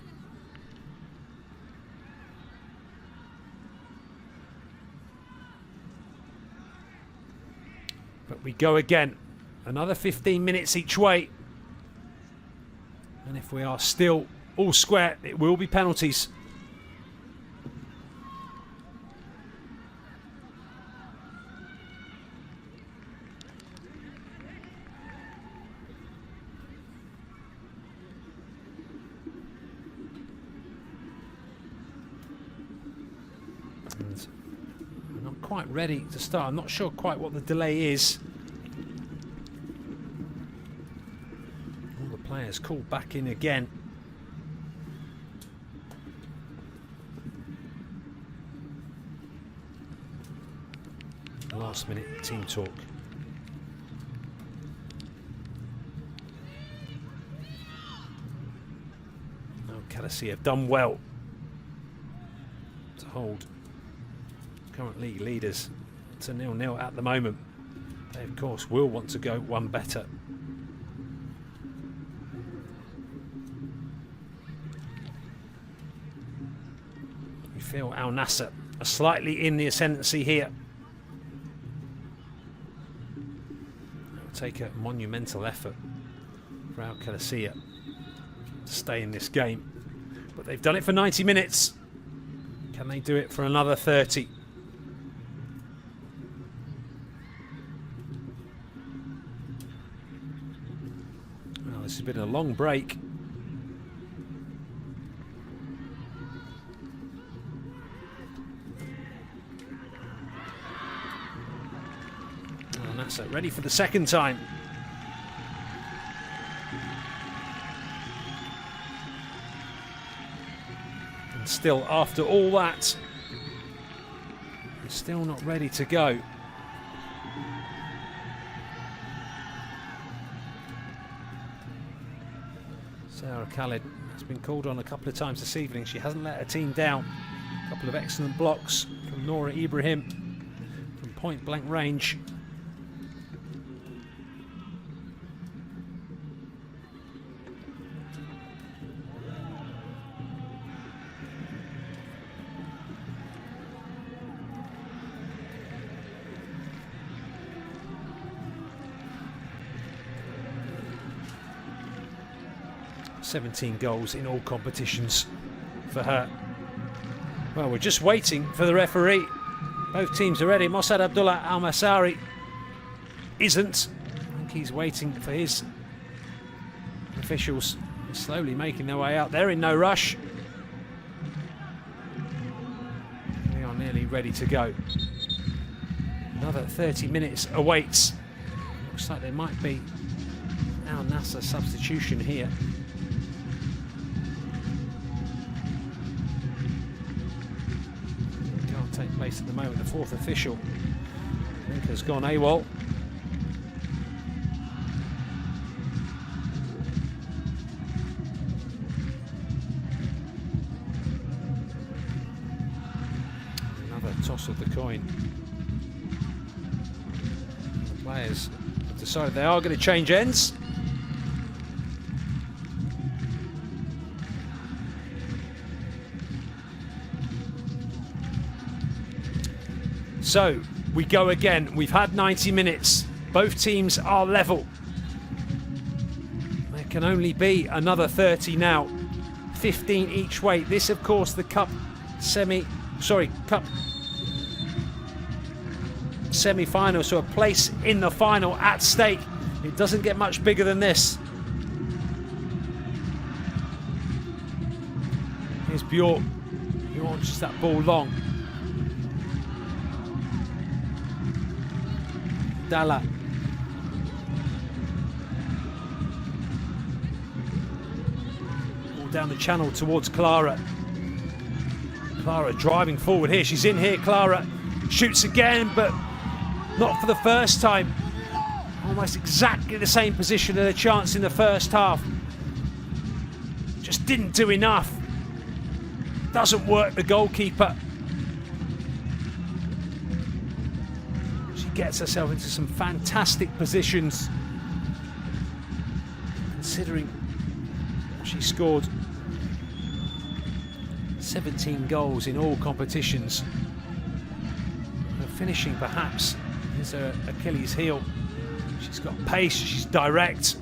S3: But we go again. Another 15 minutes each way. And if we are still all square, it will be penalties. And we're not quite ready to start. I'm not sure quite what the delay is. Players called back in again. Last minute team talk. Oh, Qadsiah have done well to hold current league leaders to 0-0 at the moment. They of course will want to go one better. Feel Al Nassr are slightly in the ascendancy here. It will take a monumental effort for Al Qadsiah to stay in this game. But they've done it for 90 minutes. Can they do it for another 30? Well, this has been a long break. Ready for the second time. And still, after all that, still not ready to go. Sarah Khalid has been called on a couple of times this evening. She hasn't let her team down. A couple of excellent blocks from Nora Ibrahim from point blank range. "17 goals in all competitions for her." Well, we're just waiting for the referee. Both teams are ready. Mossad Abdullah Al Masari isn't. I think he's waiting for his officials. They're slowly making their way out. They're in no rush. We are nearly ready to go. Another 30 minutes awaits. Looks like there might be Al Nassr substitution here. Take place at the moment. The fourth official, I think, has gone AWOL. Another toss of the coin. The players have decided they are going to change ends. So we go again. We've had 90 minutes. Both teams are level. There can only be another 30 now. 15 each way. This, of course, the cup semi-final, so a place in the final at stake. It doesn't get much bigger than this. Here's Bjork. He launches that ball long. Dalla. Ball down the channel towards Clara. Clara driving forward here. She's in here, Clara. Shoots again, but not for the first time. Almost exactly the same position and a chance in the first half. Just didn't do enough. Doesn't work, the goalkeeper. She gets herself into some fantastic positions, considering she scored 17 goals in all competitions. Her finishing perhaps is her Achilles heel. She's got pace, she's direct.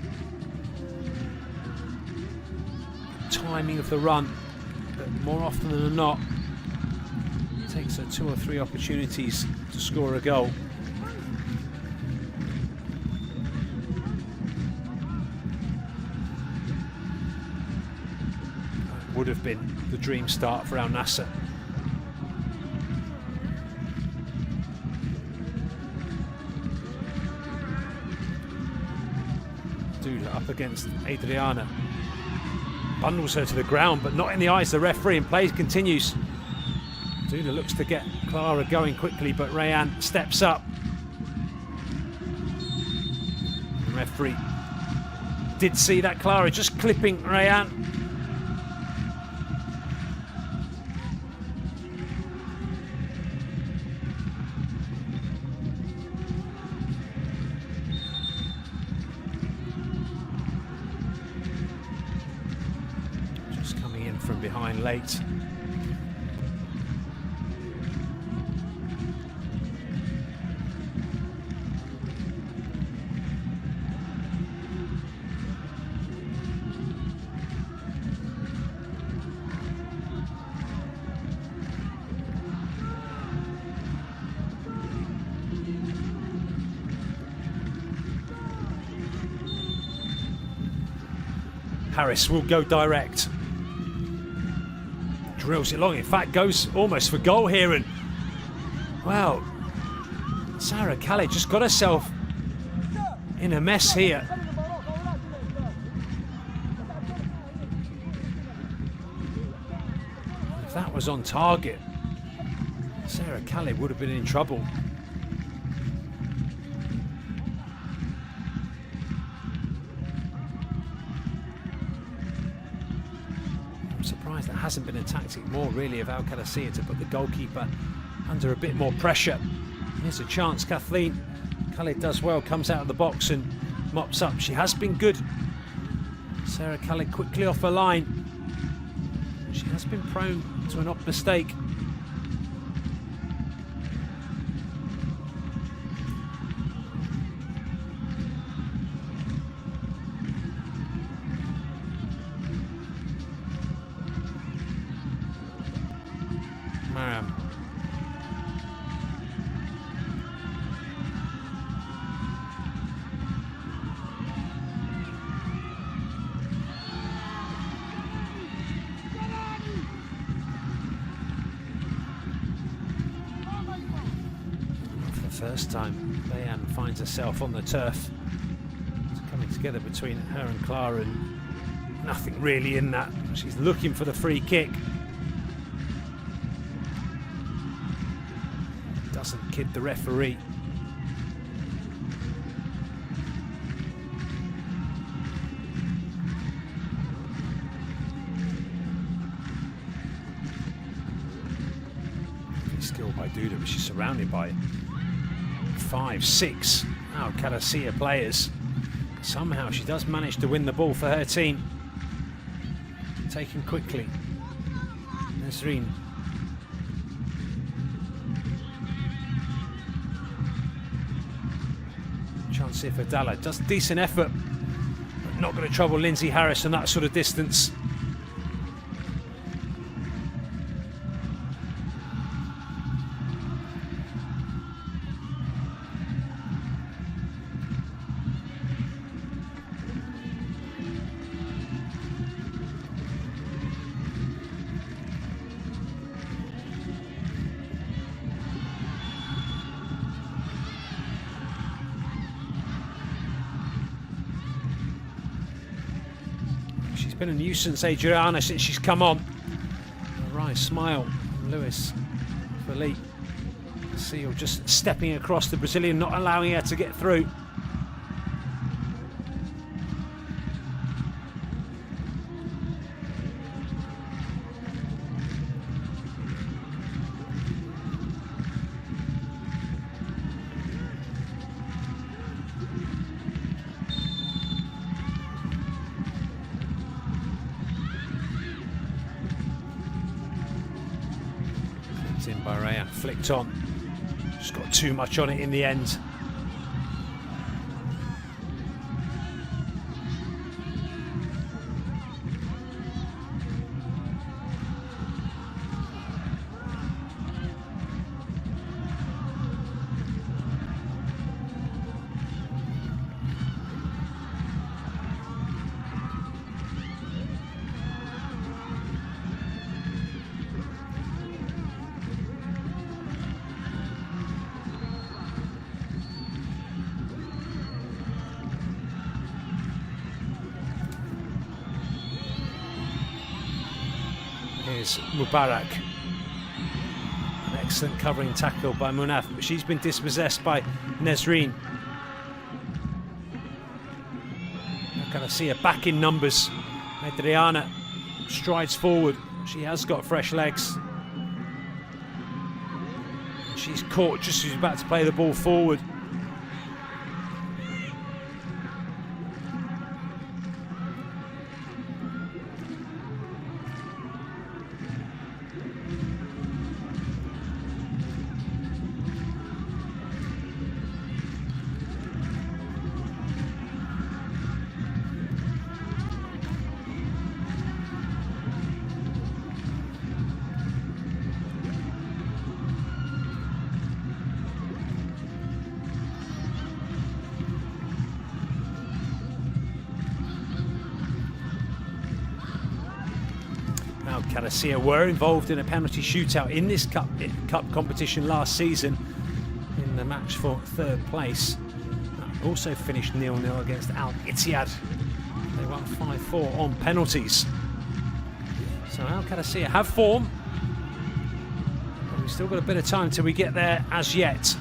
S3: Timing of the run, but more often than not, it takes her 2 or 3 opportunities to score a goal. That would have been the dream start for Al Nassr. Duda up against Adriana. Bundles her to the ground, but not in the eyes of the referee, and play continues. Duda looks to get Clara going quickly, but Rayan steps up. The referee did see that Clara just clipping Rayan. From behind late. Harris will go direct. Drills it long, in fact goes almost for goal here, and well, Sarah Khaled just got herself in a mess here. If that was on target, Sarah Khaled would have been in trouble. Surprised that hasn't been a tactic more really of Al Qadsiah to put the goalkeeper under a bit more pressure. Here's a chance, Kathleen. Khaled does well, comes out of the box and mops up. She has been good. Sarah Khaled quickly off her line. She has been prone to an odd mistake. Mariam. For the first time, Bayan finds herself on the turf. It's coming together between her and Clara, and nothing really in that. She's looking for the free kick. Doesn't kid the referee. Skill by Duda, but she's surrounded by 5, 6 Al Qadsiah players. Somehow she does manage to win the ball for her team. Taken quickly. Nasreen. Chance here for Dalla. Does decent effort, but not going to trouble Lindsay Harris from that sort of distance. been a nuisance, Adriana, since she's come on. A wry smile from Lewis. Philippe. Seal just stepping across the Brazilian, not allowing her to get through. In by Raya, flicked on. Just got too much on it in the end. Here's Mubarak. An excellent covering tackle by Munaf, but she's been dispossessed by Nazreen. I kind of see her back in numbers. Adriana strides forward. She has got fresh legs. She's caught just as she's about to play the ball forward. Qadsiah were involved in a penalty shootout in this cup competition last season in the match for third place. That also finished 0-0 against Al Ittihad. They won 5-4 on penalties. So Al Qadsiah have form, but we've still got a bit of time till we get there as yet.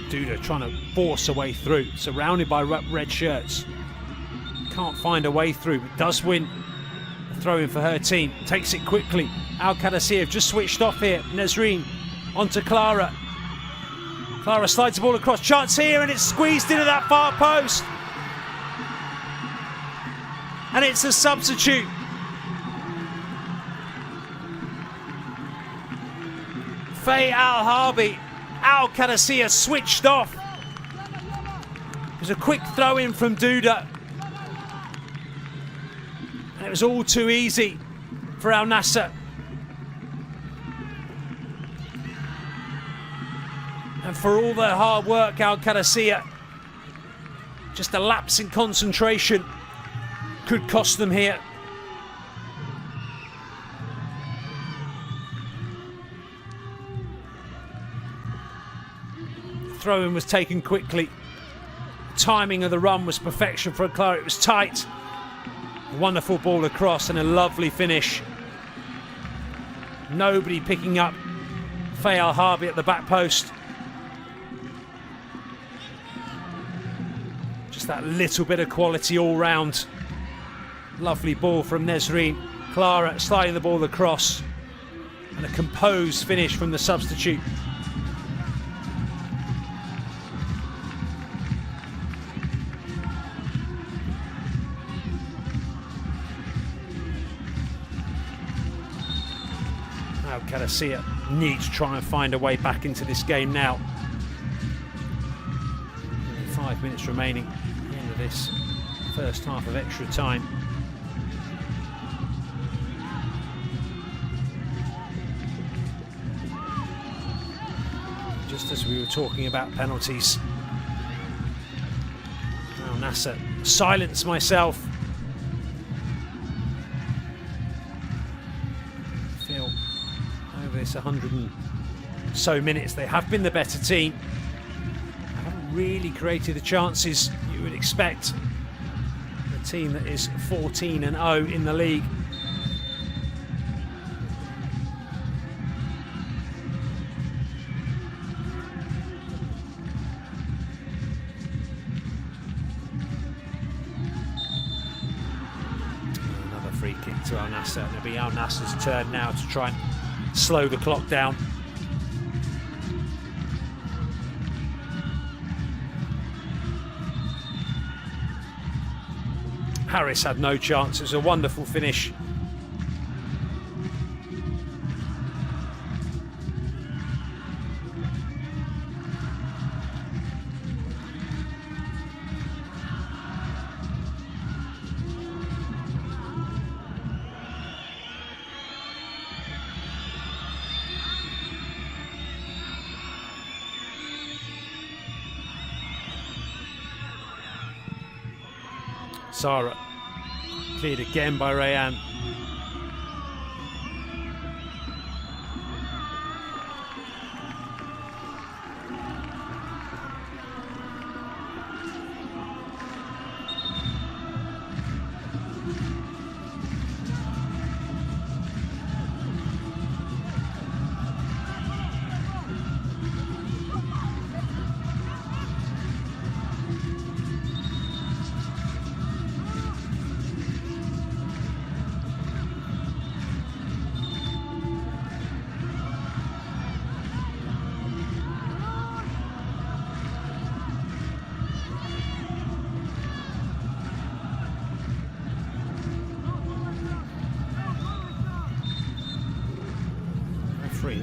S3: Duda trying to force a way through, surrounded by red shirts. Can't find a way through, but does win. A throw in for her team. Takes it quickly. Al Qadsiah have just switched off here. Nazreen onto Clara. Clara slides the ball across. Chance here, and it's squeezed into that far post. And it's a substitute. Faye Al-Harbi. Al Qadsiah switched off. It was a quick throw in from Duda. And it was all too easy for Al Nassr. And for all their hard work, Al Qadsiah, just a lapse in concentration could cost them here. Throw-in was taken quickly. The timing of the run was perfection for Clara. It was tight. A wonderful ball across and a lovely finish. Nobody picking up Faye Al-Harbi at the back post. Just that little bit of quality all round. Lovely ball from Nazreen. Clara sliding the ball across. And a composed finish from the substitute. Now Qadsiah need to try and find a way back into this game now. Only 5 minutes remaining at the end of this first half of extra time. just as we were talking about penalties. Now Nassr, silence myself. I feel over this 100 and so minutes they have been the better team. They haven't really created the chances you would expect. A team that is 14-0 in the league. Another free kick to Al Nassr, and it'll be Al Nassr's turn now to try and slow the clock down. Harris had no chance. It was a wonderful finish. Sarah cleared again by Rayan.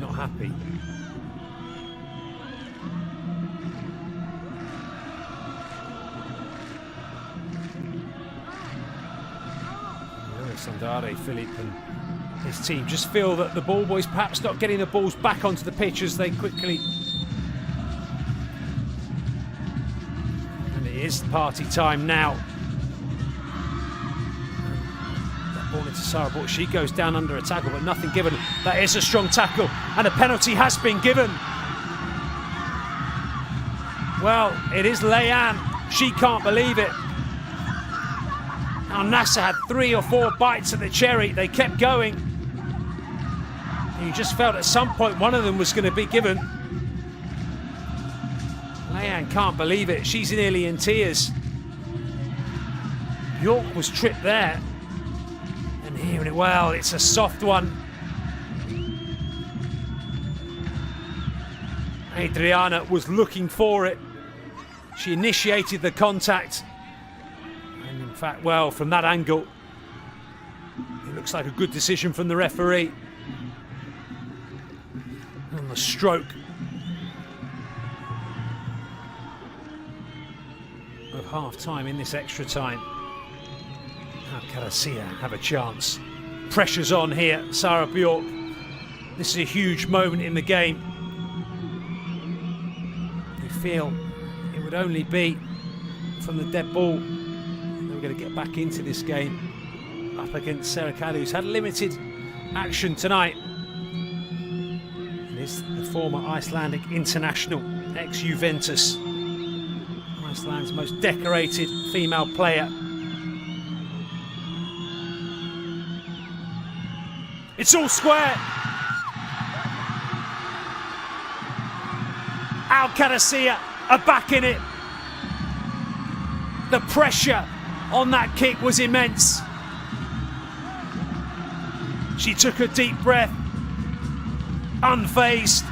S3: Not happy. Sandare, Philippe and his team just feel that the ball boys perhaps not getting the balls back onto the pitch as they quickly. And it is party time now. Ball into Sarah, but she goes down under a tackle, but nothing given. That is a strong tackle, and a penalty has been given. Well, it is Layan. She can't believe it. Now Nassr had 3 or 4 bites at the cherry. They kept going. And you just felt at some point one of them was going to be given. Layan can't believe it. She's nearly in tears. York was tripped there. And hearing it, well, it's a soft one. Adriana was looking for it. She initiated the contact. And in fact, well, from that angle, it looks like a good decision from the referee. On the stroke of half-time in this extra time. Now Qadsiah have a chance. Pressure's on here, Sarah Bjork. This is a huge moment in the game. They feel it would only be from the dead ball they were going to get back into this game up against Sarah Kadu, who's had limited action tonight. It is the former Icelandic international, ex-Juventus, Iceland's most decorated female player. It's all square. Al Qadsiah are back in it. The pressure on that kick was immense. She took a deep breath, unfazed.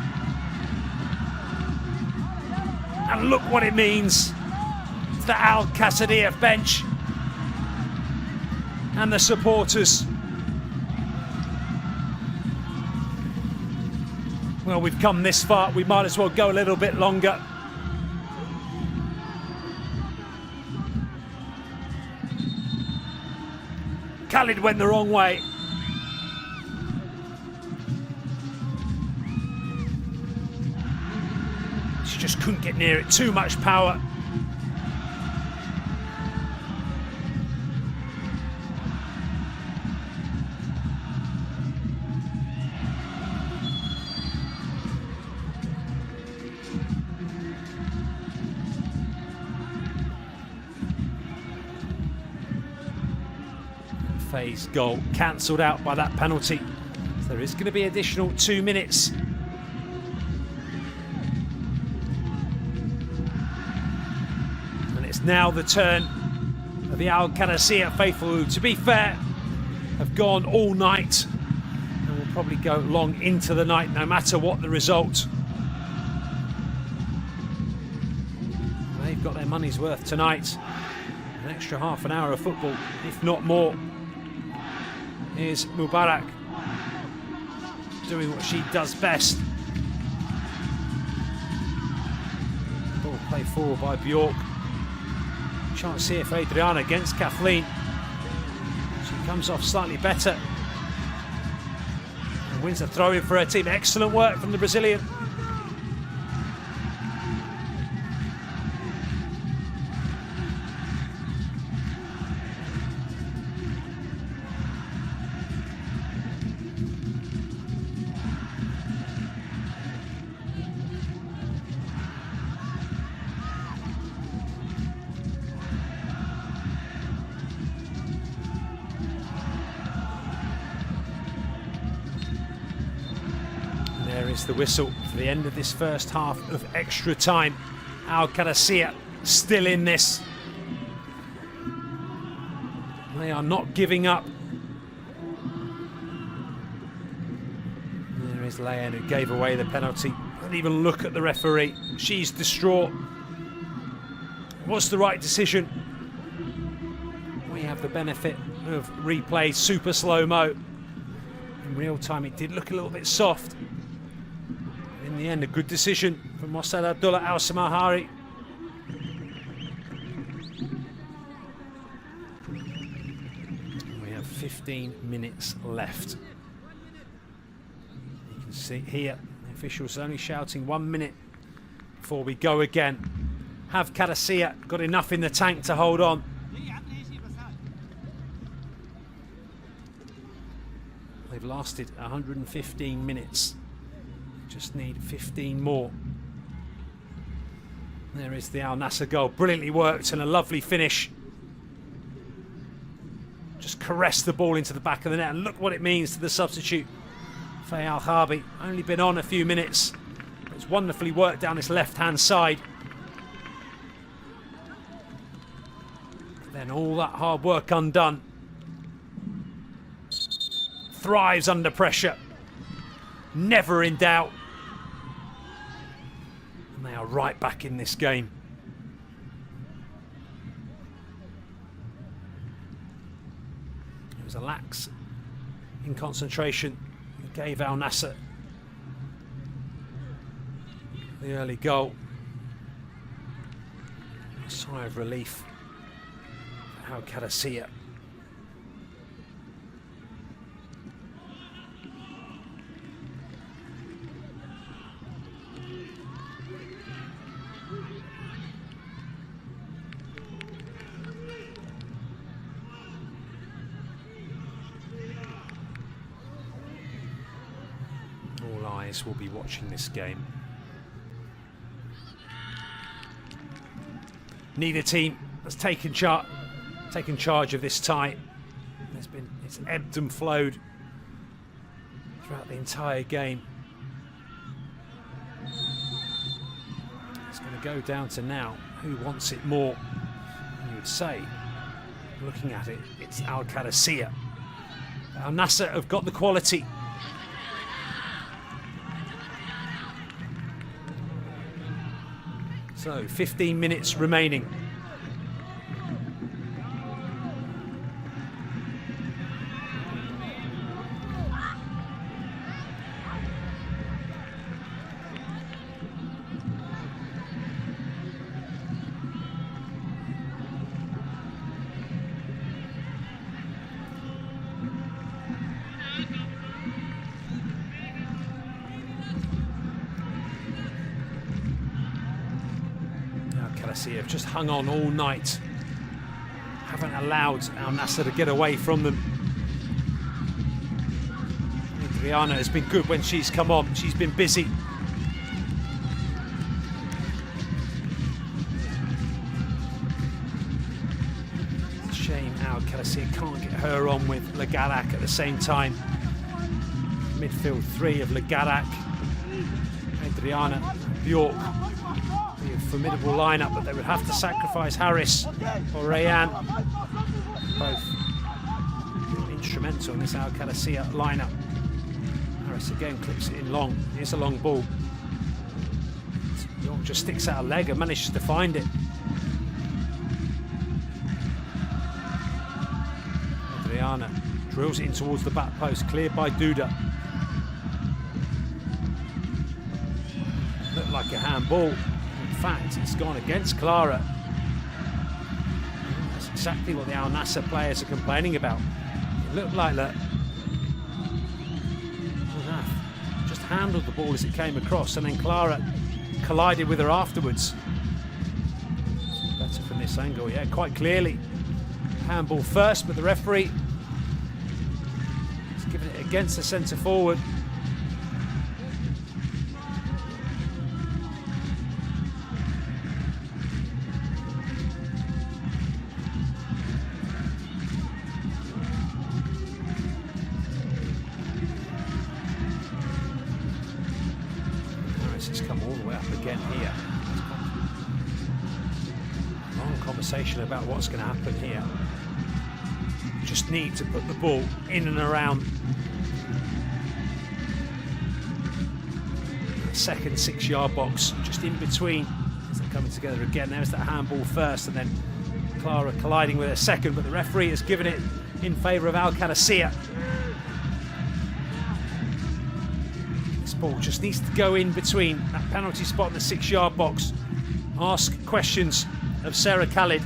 S3: And look what it means to the Al Qadsiah bench and the supporters. Well, we've come this far, we might as well go a little bit longer. Khalid went the wrong way. just couldn't get near it. Too much power. Faye's goal cancelled out by that penalty. So there is going to be additional 2 minutes. And it's now the turn of the Al Qadsiah faithful, who, to be fair, have gone all night and will probably go long into the night no matter what the result. They've got their money's worth tonight. An extra half an hour of football, if not more. Here's Mubarak doing what she does best. Ball played forward by Bjork. Chance here for Adriana against Kathleen. She comes off slightly better and wins the throw-in for her team. Excellent work from the Brazilian. There is the whistle for the end of this first half of extra time. Al Qadsiah still in this. They are not giving up. There is Leyen, who gave away the penalty. Don't even look at the referee. She's distraught. What's the right decision? We have the benefit of replay, super slow-mo. In real time, it did look a little bit soft. In the end, a good decision from Mossad Abdullah Al Samahari. We have 15 minutes left. You can see here, the officials only shouting 1 minute before we go again. Have Qadsiah got enough in the tank to hold on? They've lasted 115 minutes. Just need 15 more. There is the Al Nassr goal. Brilliantly worked and a lovely finish. Just caressed the ball into the back of the net, and look what it means to the substitute. Faye Al-Khabi, only been on a few minutes. It's wonderfully worked down this left-hand side. Then all that hard work undone. Thrives under pressure. Never in doubt. And they are right back in this game. It was a lax in concentration that gave Al Nassr the early goal. A sigh of relief for Al Qadsiah. Will be watching this game. Neither team has taken charge of this tie. It's ebbed and flowed throughout the entire game. It's going to go down to now who wants it more. And you would say, looking at it, it's Al Qadsiah. Al Nassr have got the quality. So, 15 minutes remaining. Qadsiah have just hung on all night. Haven't allowed Al Nassr to get away from them. Adriana has been good when she's come on. She's been busy. It's a shame Al Qadsiah can't get her on with Lagarak at the same time. Midfield three of Lagarak, Adriana, Bjork. Be a formidable lineup, but they would have to sacrifice Harris or Rayan. Both instrumental in this Al Qadsiah lineup. Harris again clips it in long. Here's a long ball. Bjork just sticks out a leg and manages to find it. Adriana drills it in towards the back post, cleared by Duda. Looked like a handball. In fact, it's gone against Clara. That's exactly what the Al Nassr players are complaining about. It looked like that just handled the ball as it came across, and then Clara collided with her afterwards. Better from this angle, yeah, quite clearly. Handball first, but the referee is giving it against the centre forward. Harris has come all the way up again here. Long conversation about what's going to happen here. Just need to put the ball in and around the second 6-yard box, just in between as they're coming together again. There's that handball first, and then Clara colliding with a second, but the referee has given it in favour of Al Qadsiah. This ball just needs to go in between that penalty spot in the 6-yard box. Ask questions of Sarah Khalid.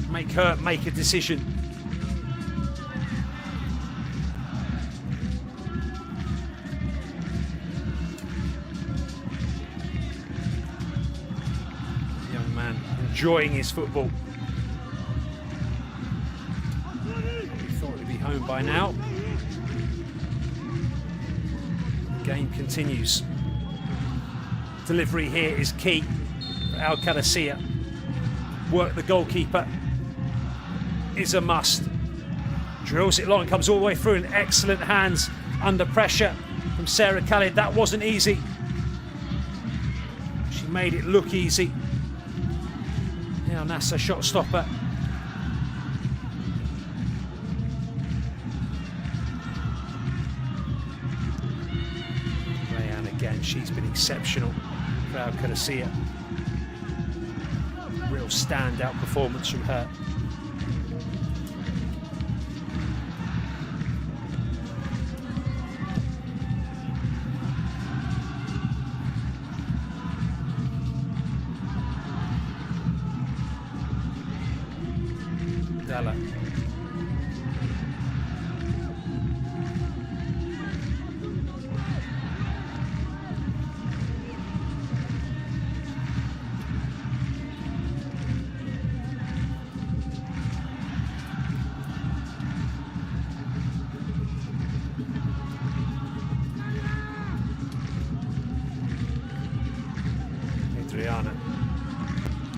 S3: Make her make a decision. Young man enjoying his football. We thought he'd be home by now. The game continues. Delivery here is key for Al Qadsiah. Work the goalkeeper is a must. Drills it long, comes all the way through in excellent hands under pressure from Sarah Khalid. That wasn't easy. She made it look easy. Now Nassr shot stopper. Rayan again, she's been exceptional for Al Qadsiah. Real standout performance from her. Della. Adriana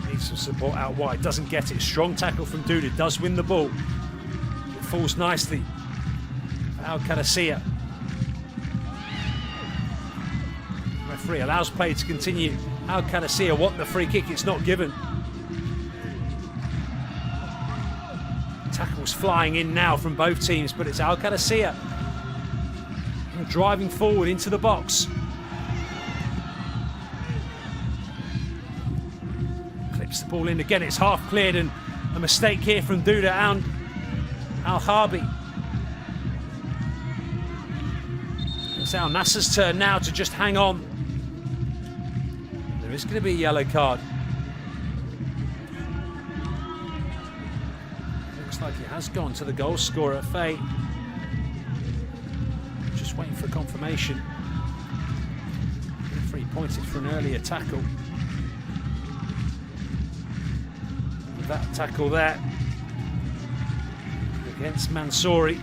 S3: needs some support out wide, doesn't get it. Strong tackle from Duda, does win the ball. It falls nicely for Al Qadsiah. Referee allows play to continue. Al Qadsiah want the free kick, it's not given. Tackles flying in now from both teams, but it's Al Qadsiah driving forward into the box. The ball in again, it's half cleared, and a mistake here from Duda and Al-Harbi. It's Al Nassr's turn now to just hang on. There is going to be a yellow card. Looks like it has gone to the goal scorer, Faye. Just waiting for confirmation. Referee pointed for an earlier tackle. That tackle there against Mansouri.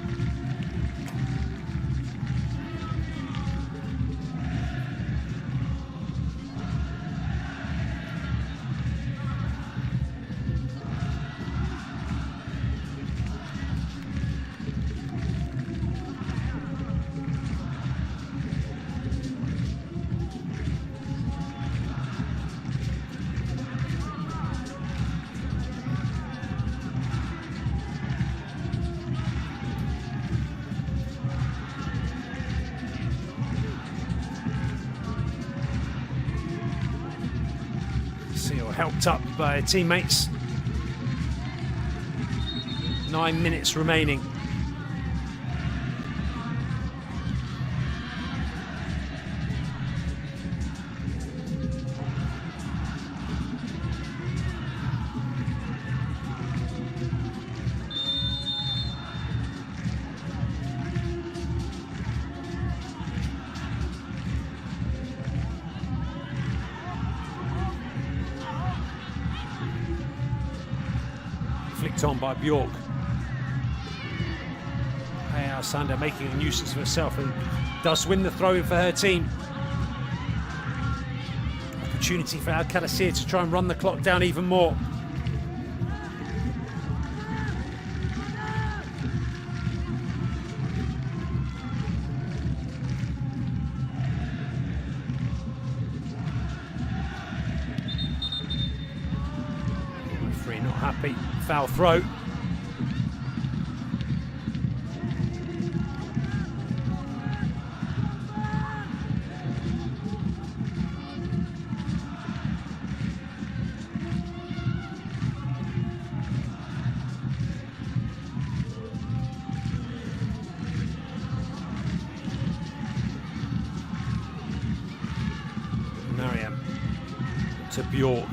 S3: Helped up by teammates. 9 minutes remaining. Flicked on by Bjork. Hey, Alsander making a nuisance of herself and does win the throw-in for her team. Opportunity for Al Qadsiah to try and run the clock down even more. Referee not happy. Foul throw. Mariam to Bjork.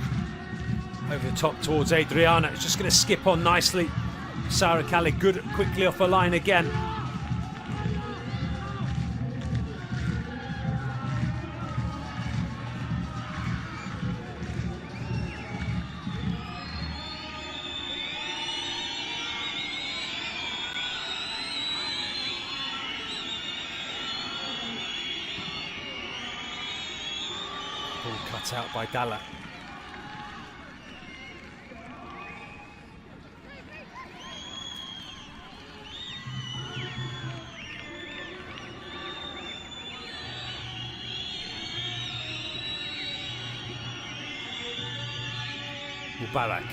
S3: Over the top towards Adriana. It's just going to skip on nicely. Sarah Khalid good quickly off the line again. Ball cut out by Dalla. Mubarak.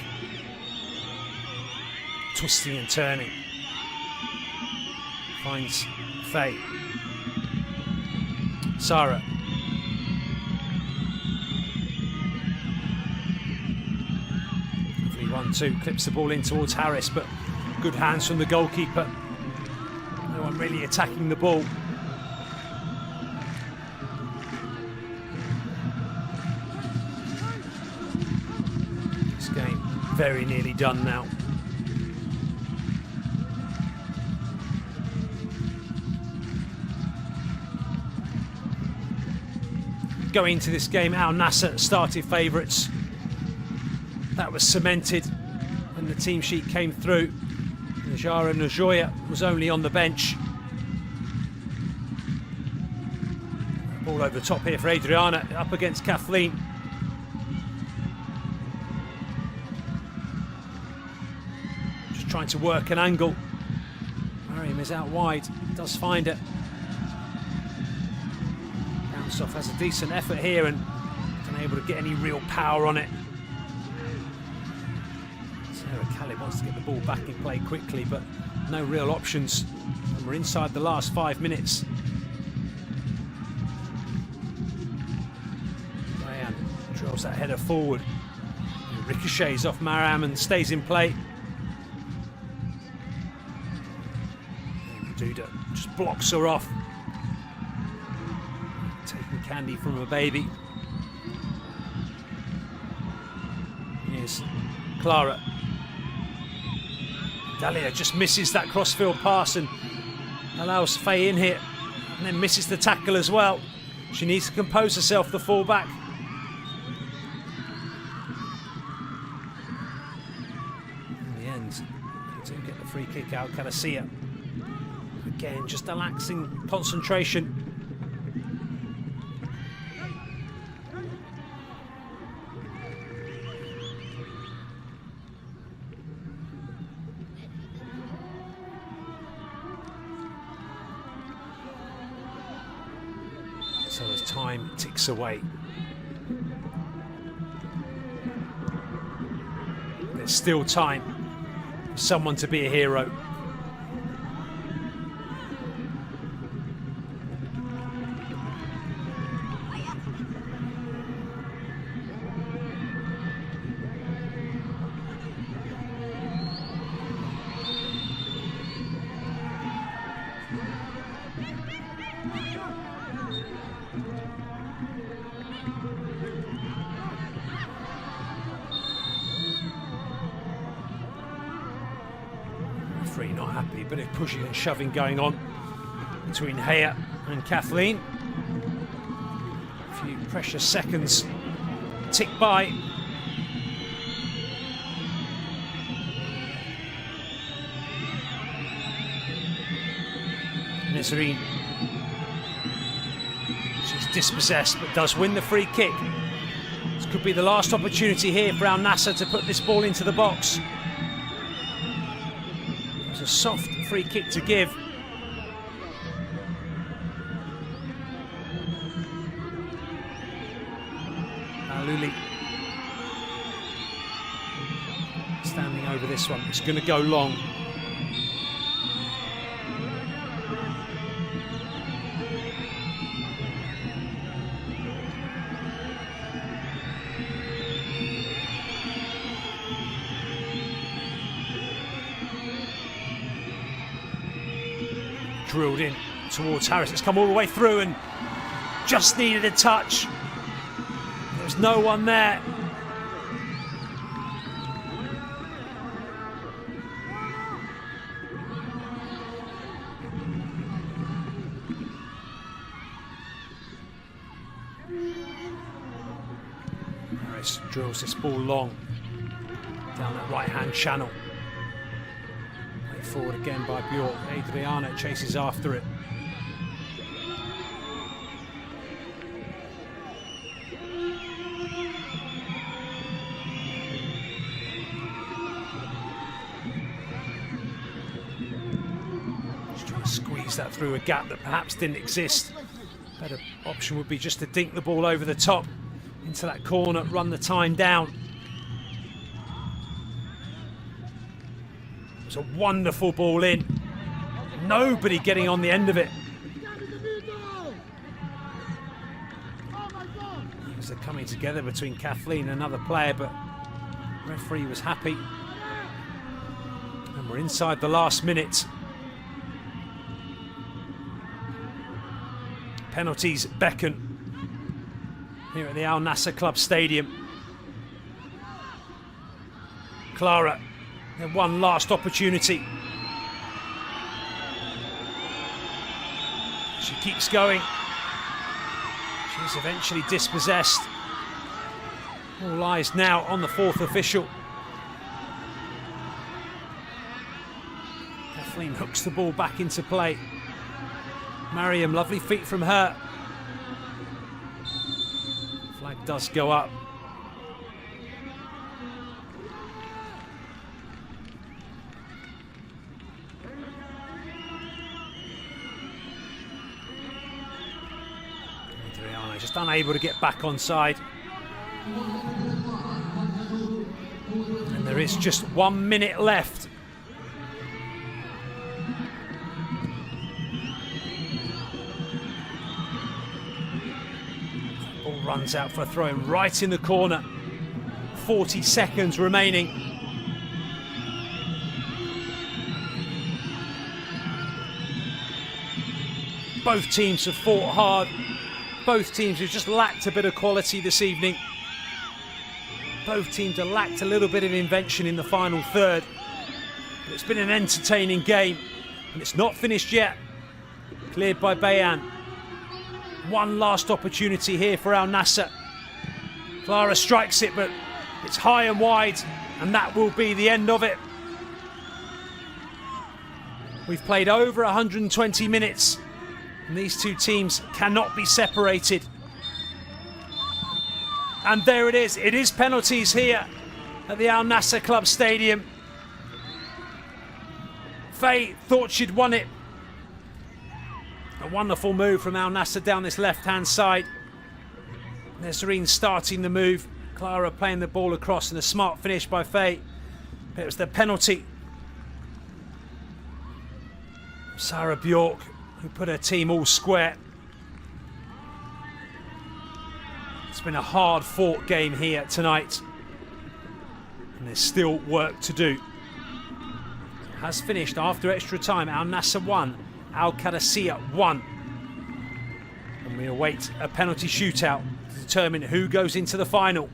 S3: Twisting and turning. Finds Faye. Sarah. Lovely 1-2. Clips the ball in towards Harris, but good hands from the goalkeeper. No one really attacking the ball. Game very nearly done now. Going into this game, Al Nassr started favourites. That was cemented when the team sheet came through. Najara Najoya was only on the bench. Ball over the top here for Adriana, up against Kathleen. Trying to work an angle. Mariam is out wide, does find it. Downsoff has a decent effort here and unable to get any real power on it. Sarah Khalid wants to get the ball back in play quickly, but no real options. And we're inside the last 5 minutes. Diane drills that header forward. It ricochets off Mariam and stays in play. Duda just blocks her off. Taking candy from a baby. Here's Clara. Dalia just misses that crossfield pass and allows Faye in here, and then misses the tackle as well. She needs to compose herself, the fullback. In the end, they do get the free kick out. Qadsiah. Again, just a laxing concentration. So as time ticks away, there's still time for someone to be a hero. Referee not happy, but a pushing and shoving going on between Haya and Kathleen. A few precious seconds tick by. Nassr, she's dispossessed but does win the free kick. This could be the last opportunity here for Al Nassr to put this ball into the box. It's a soft free kick to give. Luli standing over this one. It's going to go long. Drilled in towards Harris. It's come all the way through and just needed a touch. There's no one there. Harris drills this ball long down that right-hand channel. Forward again by Bjork. Adriana chases after it. Just trying to squeeze that through a gap that perhaps didn't exist. Better option would be just to dink the ball over the top into that corner, run the time down. A wonderful ball in. Nobody getting on the end of it. As they're coming together between Kathleen and another player, but the referee was happy. And we're inside the last minute. Penalties beckon here at the Al Nassr Club Stadium. Clara. And one last opportunity. She keeps going. She's eventually dispossessed. All eyes now on the fourth official. Kathleen hooks the ball back into play. Mariam, lovely feet from her. Flag does go up. Just unable to get back on side. And there is just 1 minute left. Ball runs out for a throw in right in the corner. 40 seconds remaining. Both teams have fought hard. Both teams have just lacked a bit of quality this evening. Both teams have lacked a little bit of invention in the final third. But it's been an entertaining game, and it's not finished yet. Cleared by Bayan. One last opportunity here for Al Nassr. Clara strikes it, but it's high and wide, and that will be the end of it. We've played over 120 minutes, and these two teams cannot be separated. And there it is. It is penalties here at the Al Nassr Club Stadium. Faye thought she'd won it. A wonderful move from Al Nassr down this left-hand side. Nazreen starting the move. Clara playing the ball across, and a smart finish by Faye. It was the penalty. Sarah Bjork, who put her team all square. It's been a hard-fought game here tonight, and there's still work to do. It has finished after extra time. Al Nassr 1, Al Qadsiah 1. And we await a penalty shootout to determine who goes into the final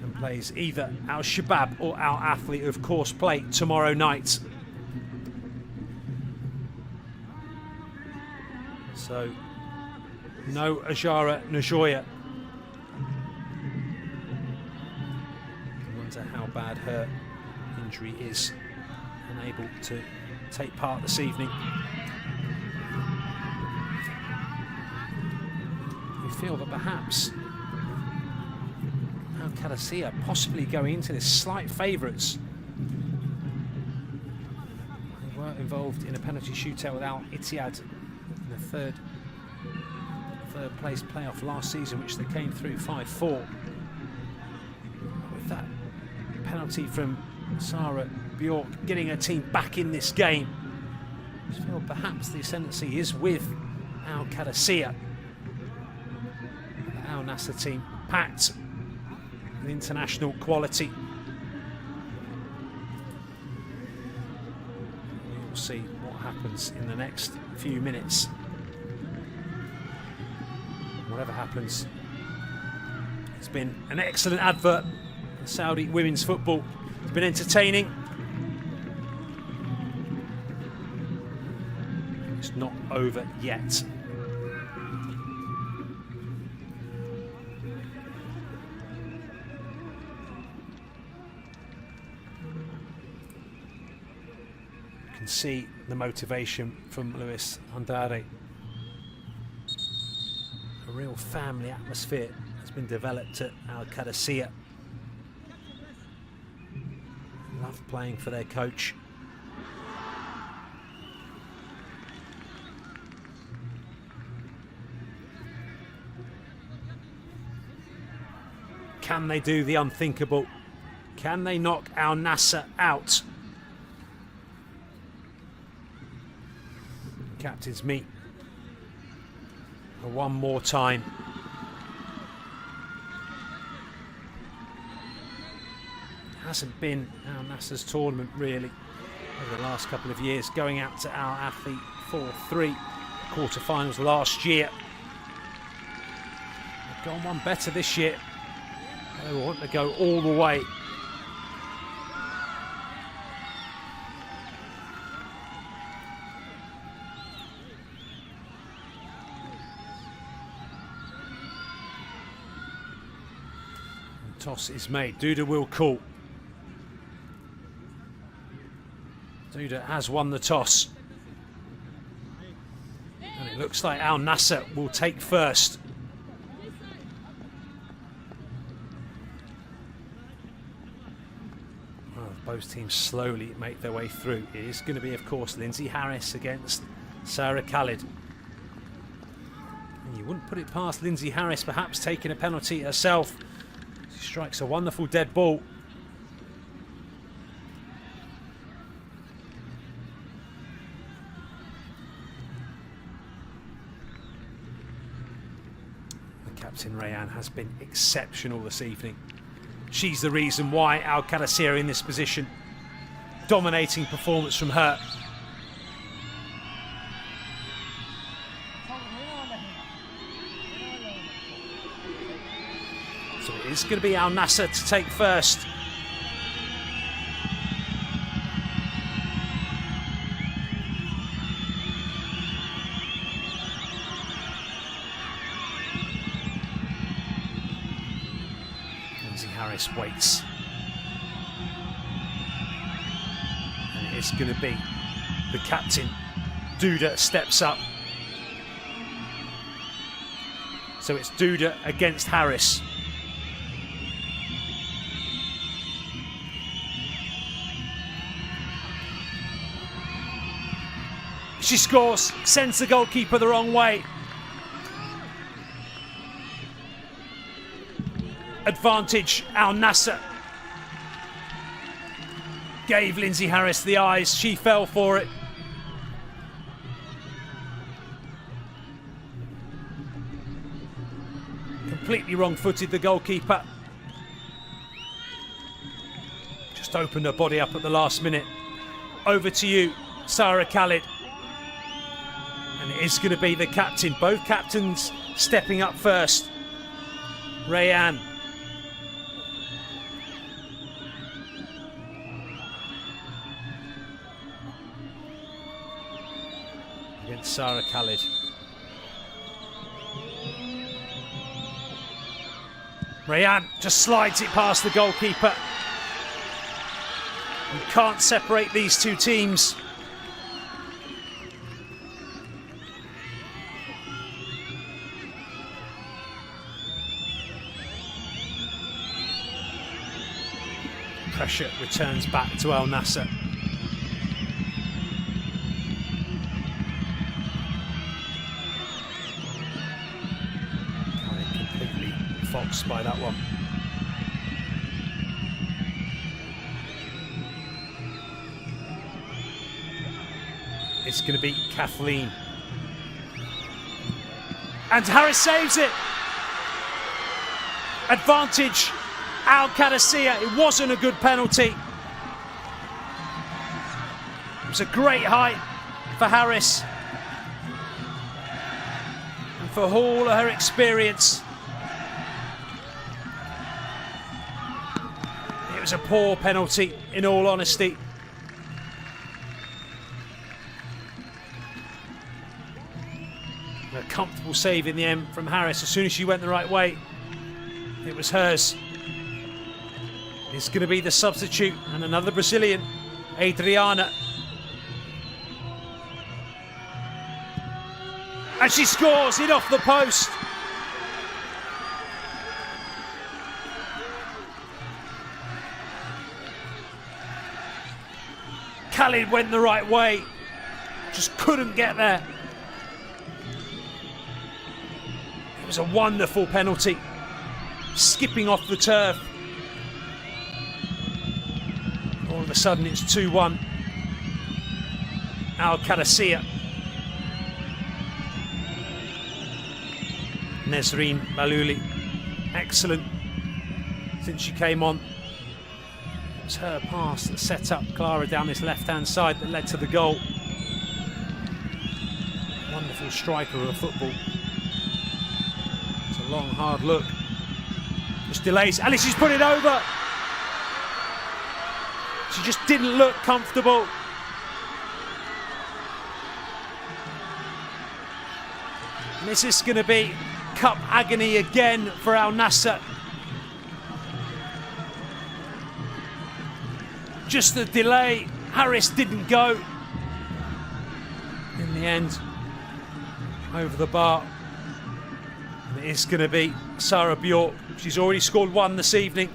S3: and plays either Al Shabab or Al Athlete, who of course play tomorrow night. So, no Ajara Najoya. I wonder how bad her injury is, unable to take part this evening. We feel that perhaps Al Qadsiah possibly going into this slight favourites. They were involved in a penalty shootout with Al Ittihad in the third place playoff last season, which they came through 5-4. With that penalty from Sarah Bjork getting her team back in this game, I feel perhaps the ascendancy is with Al Qadsiah. The Al Nassr team packed with international quality. We will see what happens in the next few minutes. Whatever happens, it's been an excellent advert for Saudi women's football. It's been entertaining. It's not over yet. You can see the motivation from Luis Handare. A real family atmosphere has been developed at Al Qadsiah. Love playing for their coach. Can they do the unthinkable? Can they knock Al Nassr out? Captains meet one more time. It hasn't been Al Nassr's tournament really over the last couple of years, going out to Al Athlete 4-3 quarterfinals last year. They've gone one better this year. They want to go all the way. Toss is made. Duda will call. Duda has won the toss. And it looks like Al Nassr will take first. Well, both teams slowly make their way through. It is going to be, of course, Lindsay Harris against Sarah Khalid. And you wouldn't put it past Lindsay Harris perhaps taking a penalty herself. She strikes a wonderful dead ball. The captain Rayan has been exceptional this evening. She's the reason why Al Qadsiah are in this position. Dominating performance from her. So it is going to be Al Nassr to take first. Harris waits. And it's going to be the captain. Duda steps up. So it's Duda against Harris. She scores, sends the goalkeeper the wrong way. Advantage, Al Nassr. Gave Lindsay Harris the eyes, she fell for it. Completely wrong-footed, the goalkeeper. Just opened her body up at the last minute. Over to you, Sarah Khalid. And it is going to be the captain. Both captains stepping up first. Rayanne. Against Sarah Khalid. Rayanne just slides it past the goalkeeper. You can't separate these two teams. Pressure returns back to Al Nassr. Completely foxed by that one. It's going to be Kathleen. And Harris saves it. Advantage. Qadsiah, it wasn't a good penalty. It was a great height for Harris. And for all of her experience. It was a poor penalty, in all honesty. A comfortable save in the end from Harris. As soon as she went the right way, it was hers. It's going to be the substitute and another Brazilian, Adriana. And she scores it off the post. Khalid went the right way, just couldn't get there. It was a wonderful penalty, skipping off the turf. All of a sudden it's 2-1. Qadsiah. Nesreen Malouli, excellent since she came on. It was her pass that set up Clara down this left-hand side that led to the goal. Wonderful striker of football. It's a long, hard look. Just delays. Alice, she's put it over. She just didn't look comfortable. And this is going to be cup agony again for Al Nassr. Just the delay. Harris didn't go. In the end, over the bar. And it is going to be Sarah Bjork. She's already scored one this evening.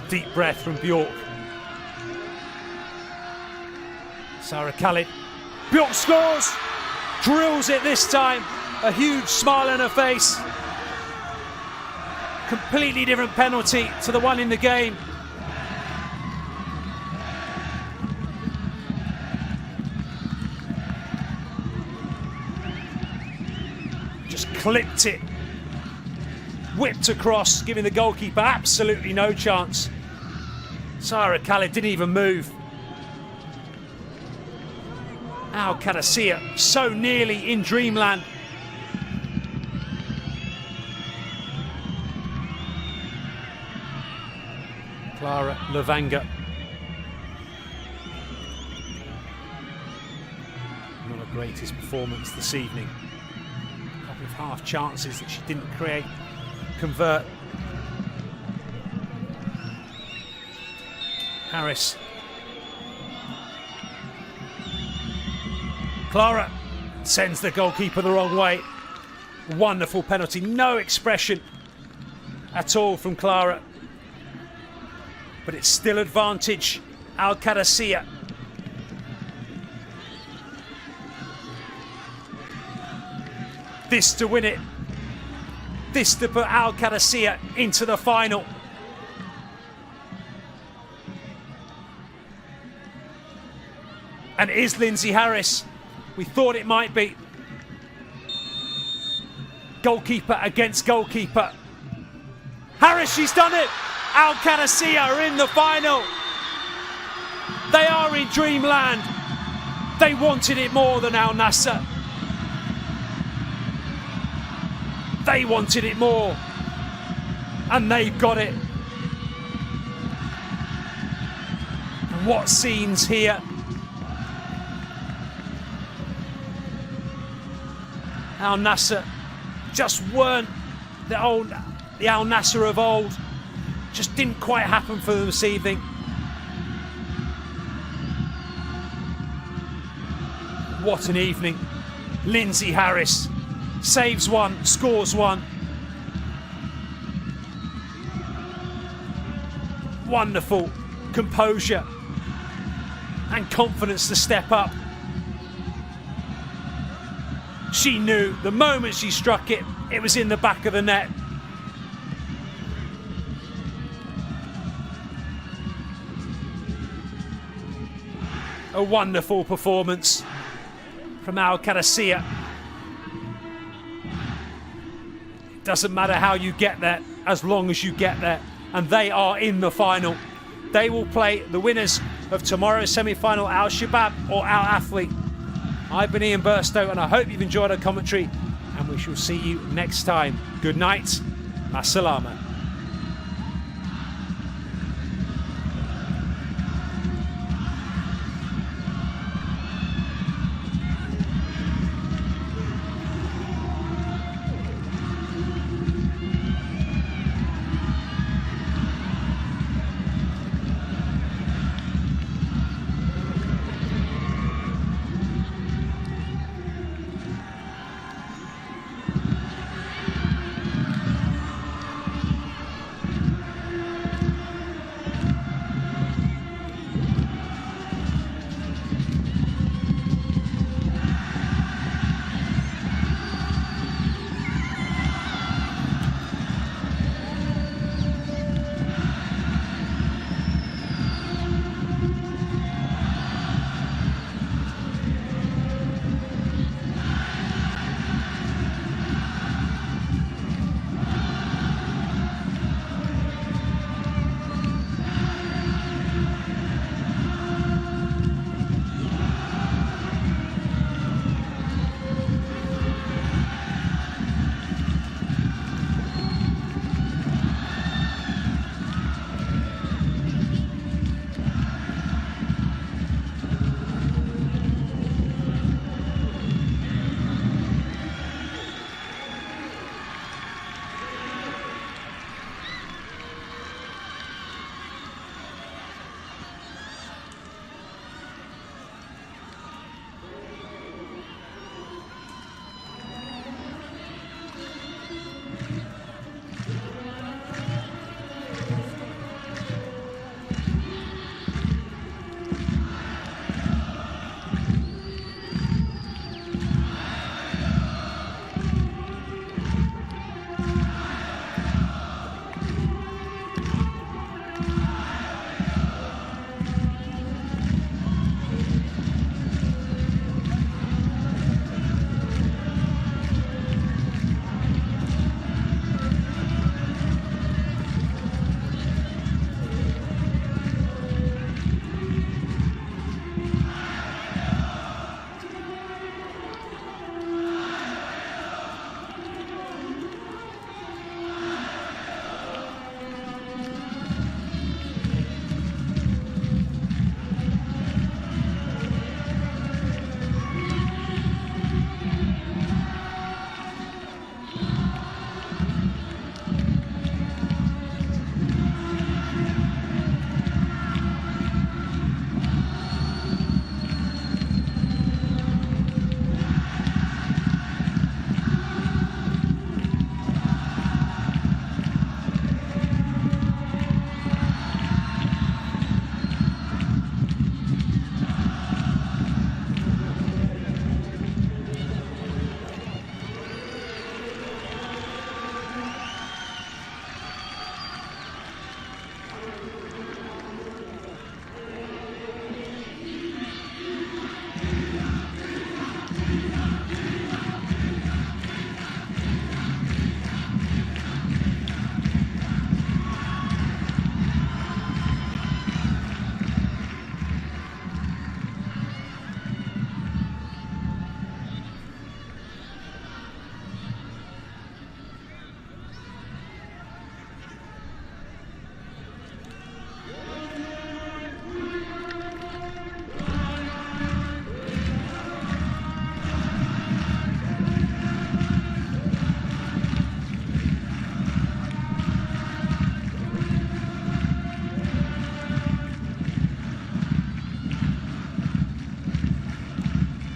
S3: Deep breath from Bjork. Sarah Khalid. Bjork scores! Drills it this time. A huge smile on her face. Completely different penalty to the one in the game. Just clipped it. Whipped across, giving the goalkeeper absolutely no chance. Sarah Khalid didn't even move. Qadsiah so nearly in dreamland. Clara Lavanga. Not her greatest performance this evening. A couple of half chances that she didn't convert. Harris. Clara sends the goalkeeper the wrong way. Wonderful penalty. No expression at all from Clara. But it's still advantage Al Qadsiah. This to win it. This to put Al Qadsiah into the final. And is Lindsay Harris. We thought it might be. Goalkeeper against goalkeeper. Harris, she's done it! Al Qadsiah are in the final. They are in dreamland. They wanted it more than Al Nassr. They wanted it more. And they've got it. And what scenes here. Al Nassr just weren't the Al Nassr of old. Just didn't quite happen for them this evening. What an evening. Lindsay Harris saves one, scores one. Wonderful composure and confidence to step up. She knew the moment she struck it, it was in the back of the net. A wonderful performance from Al Qadsiah. It doesn't matter how you get there, as long as you get there. And they are in the final. They will play the winners of tomorrow's semi-final, Al Shabab or Al Athlete. I've been Ian Burstow, and I hope you've enjoyed our commentary, and we shall see you next time. Good night. Masalama.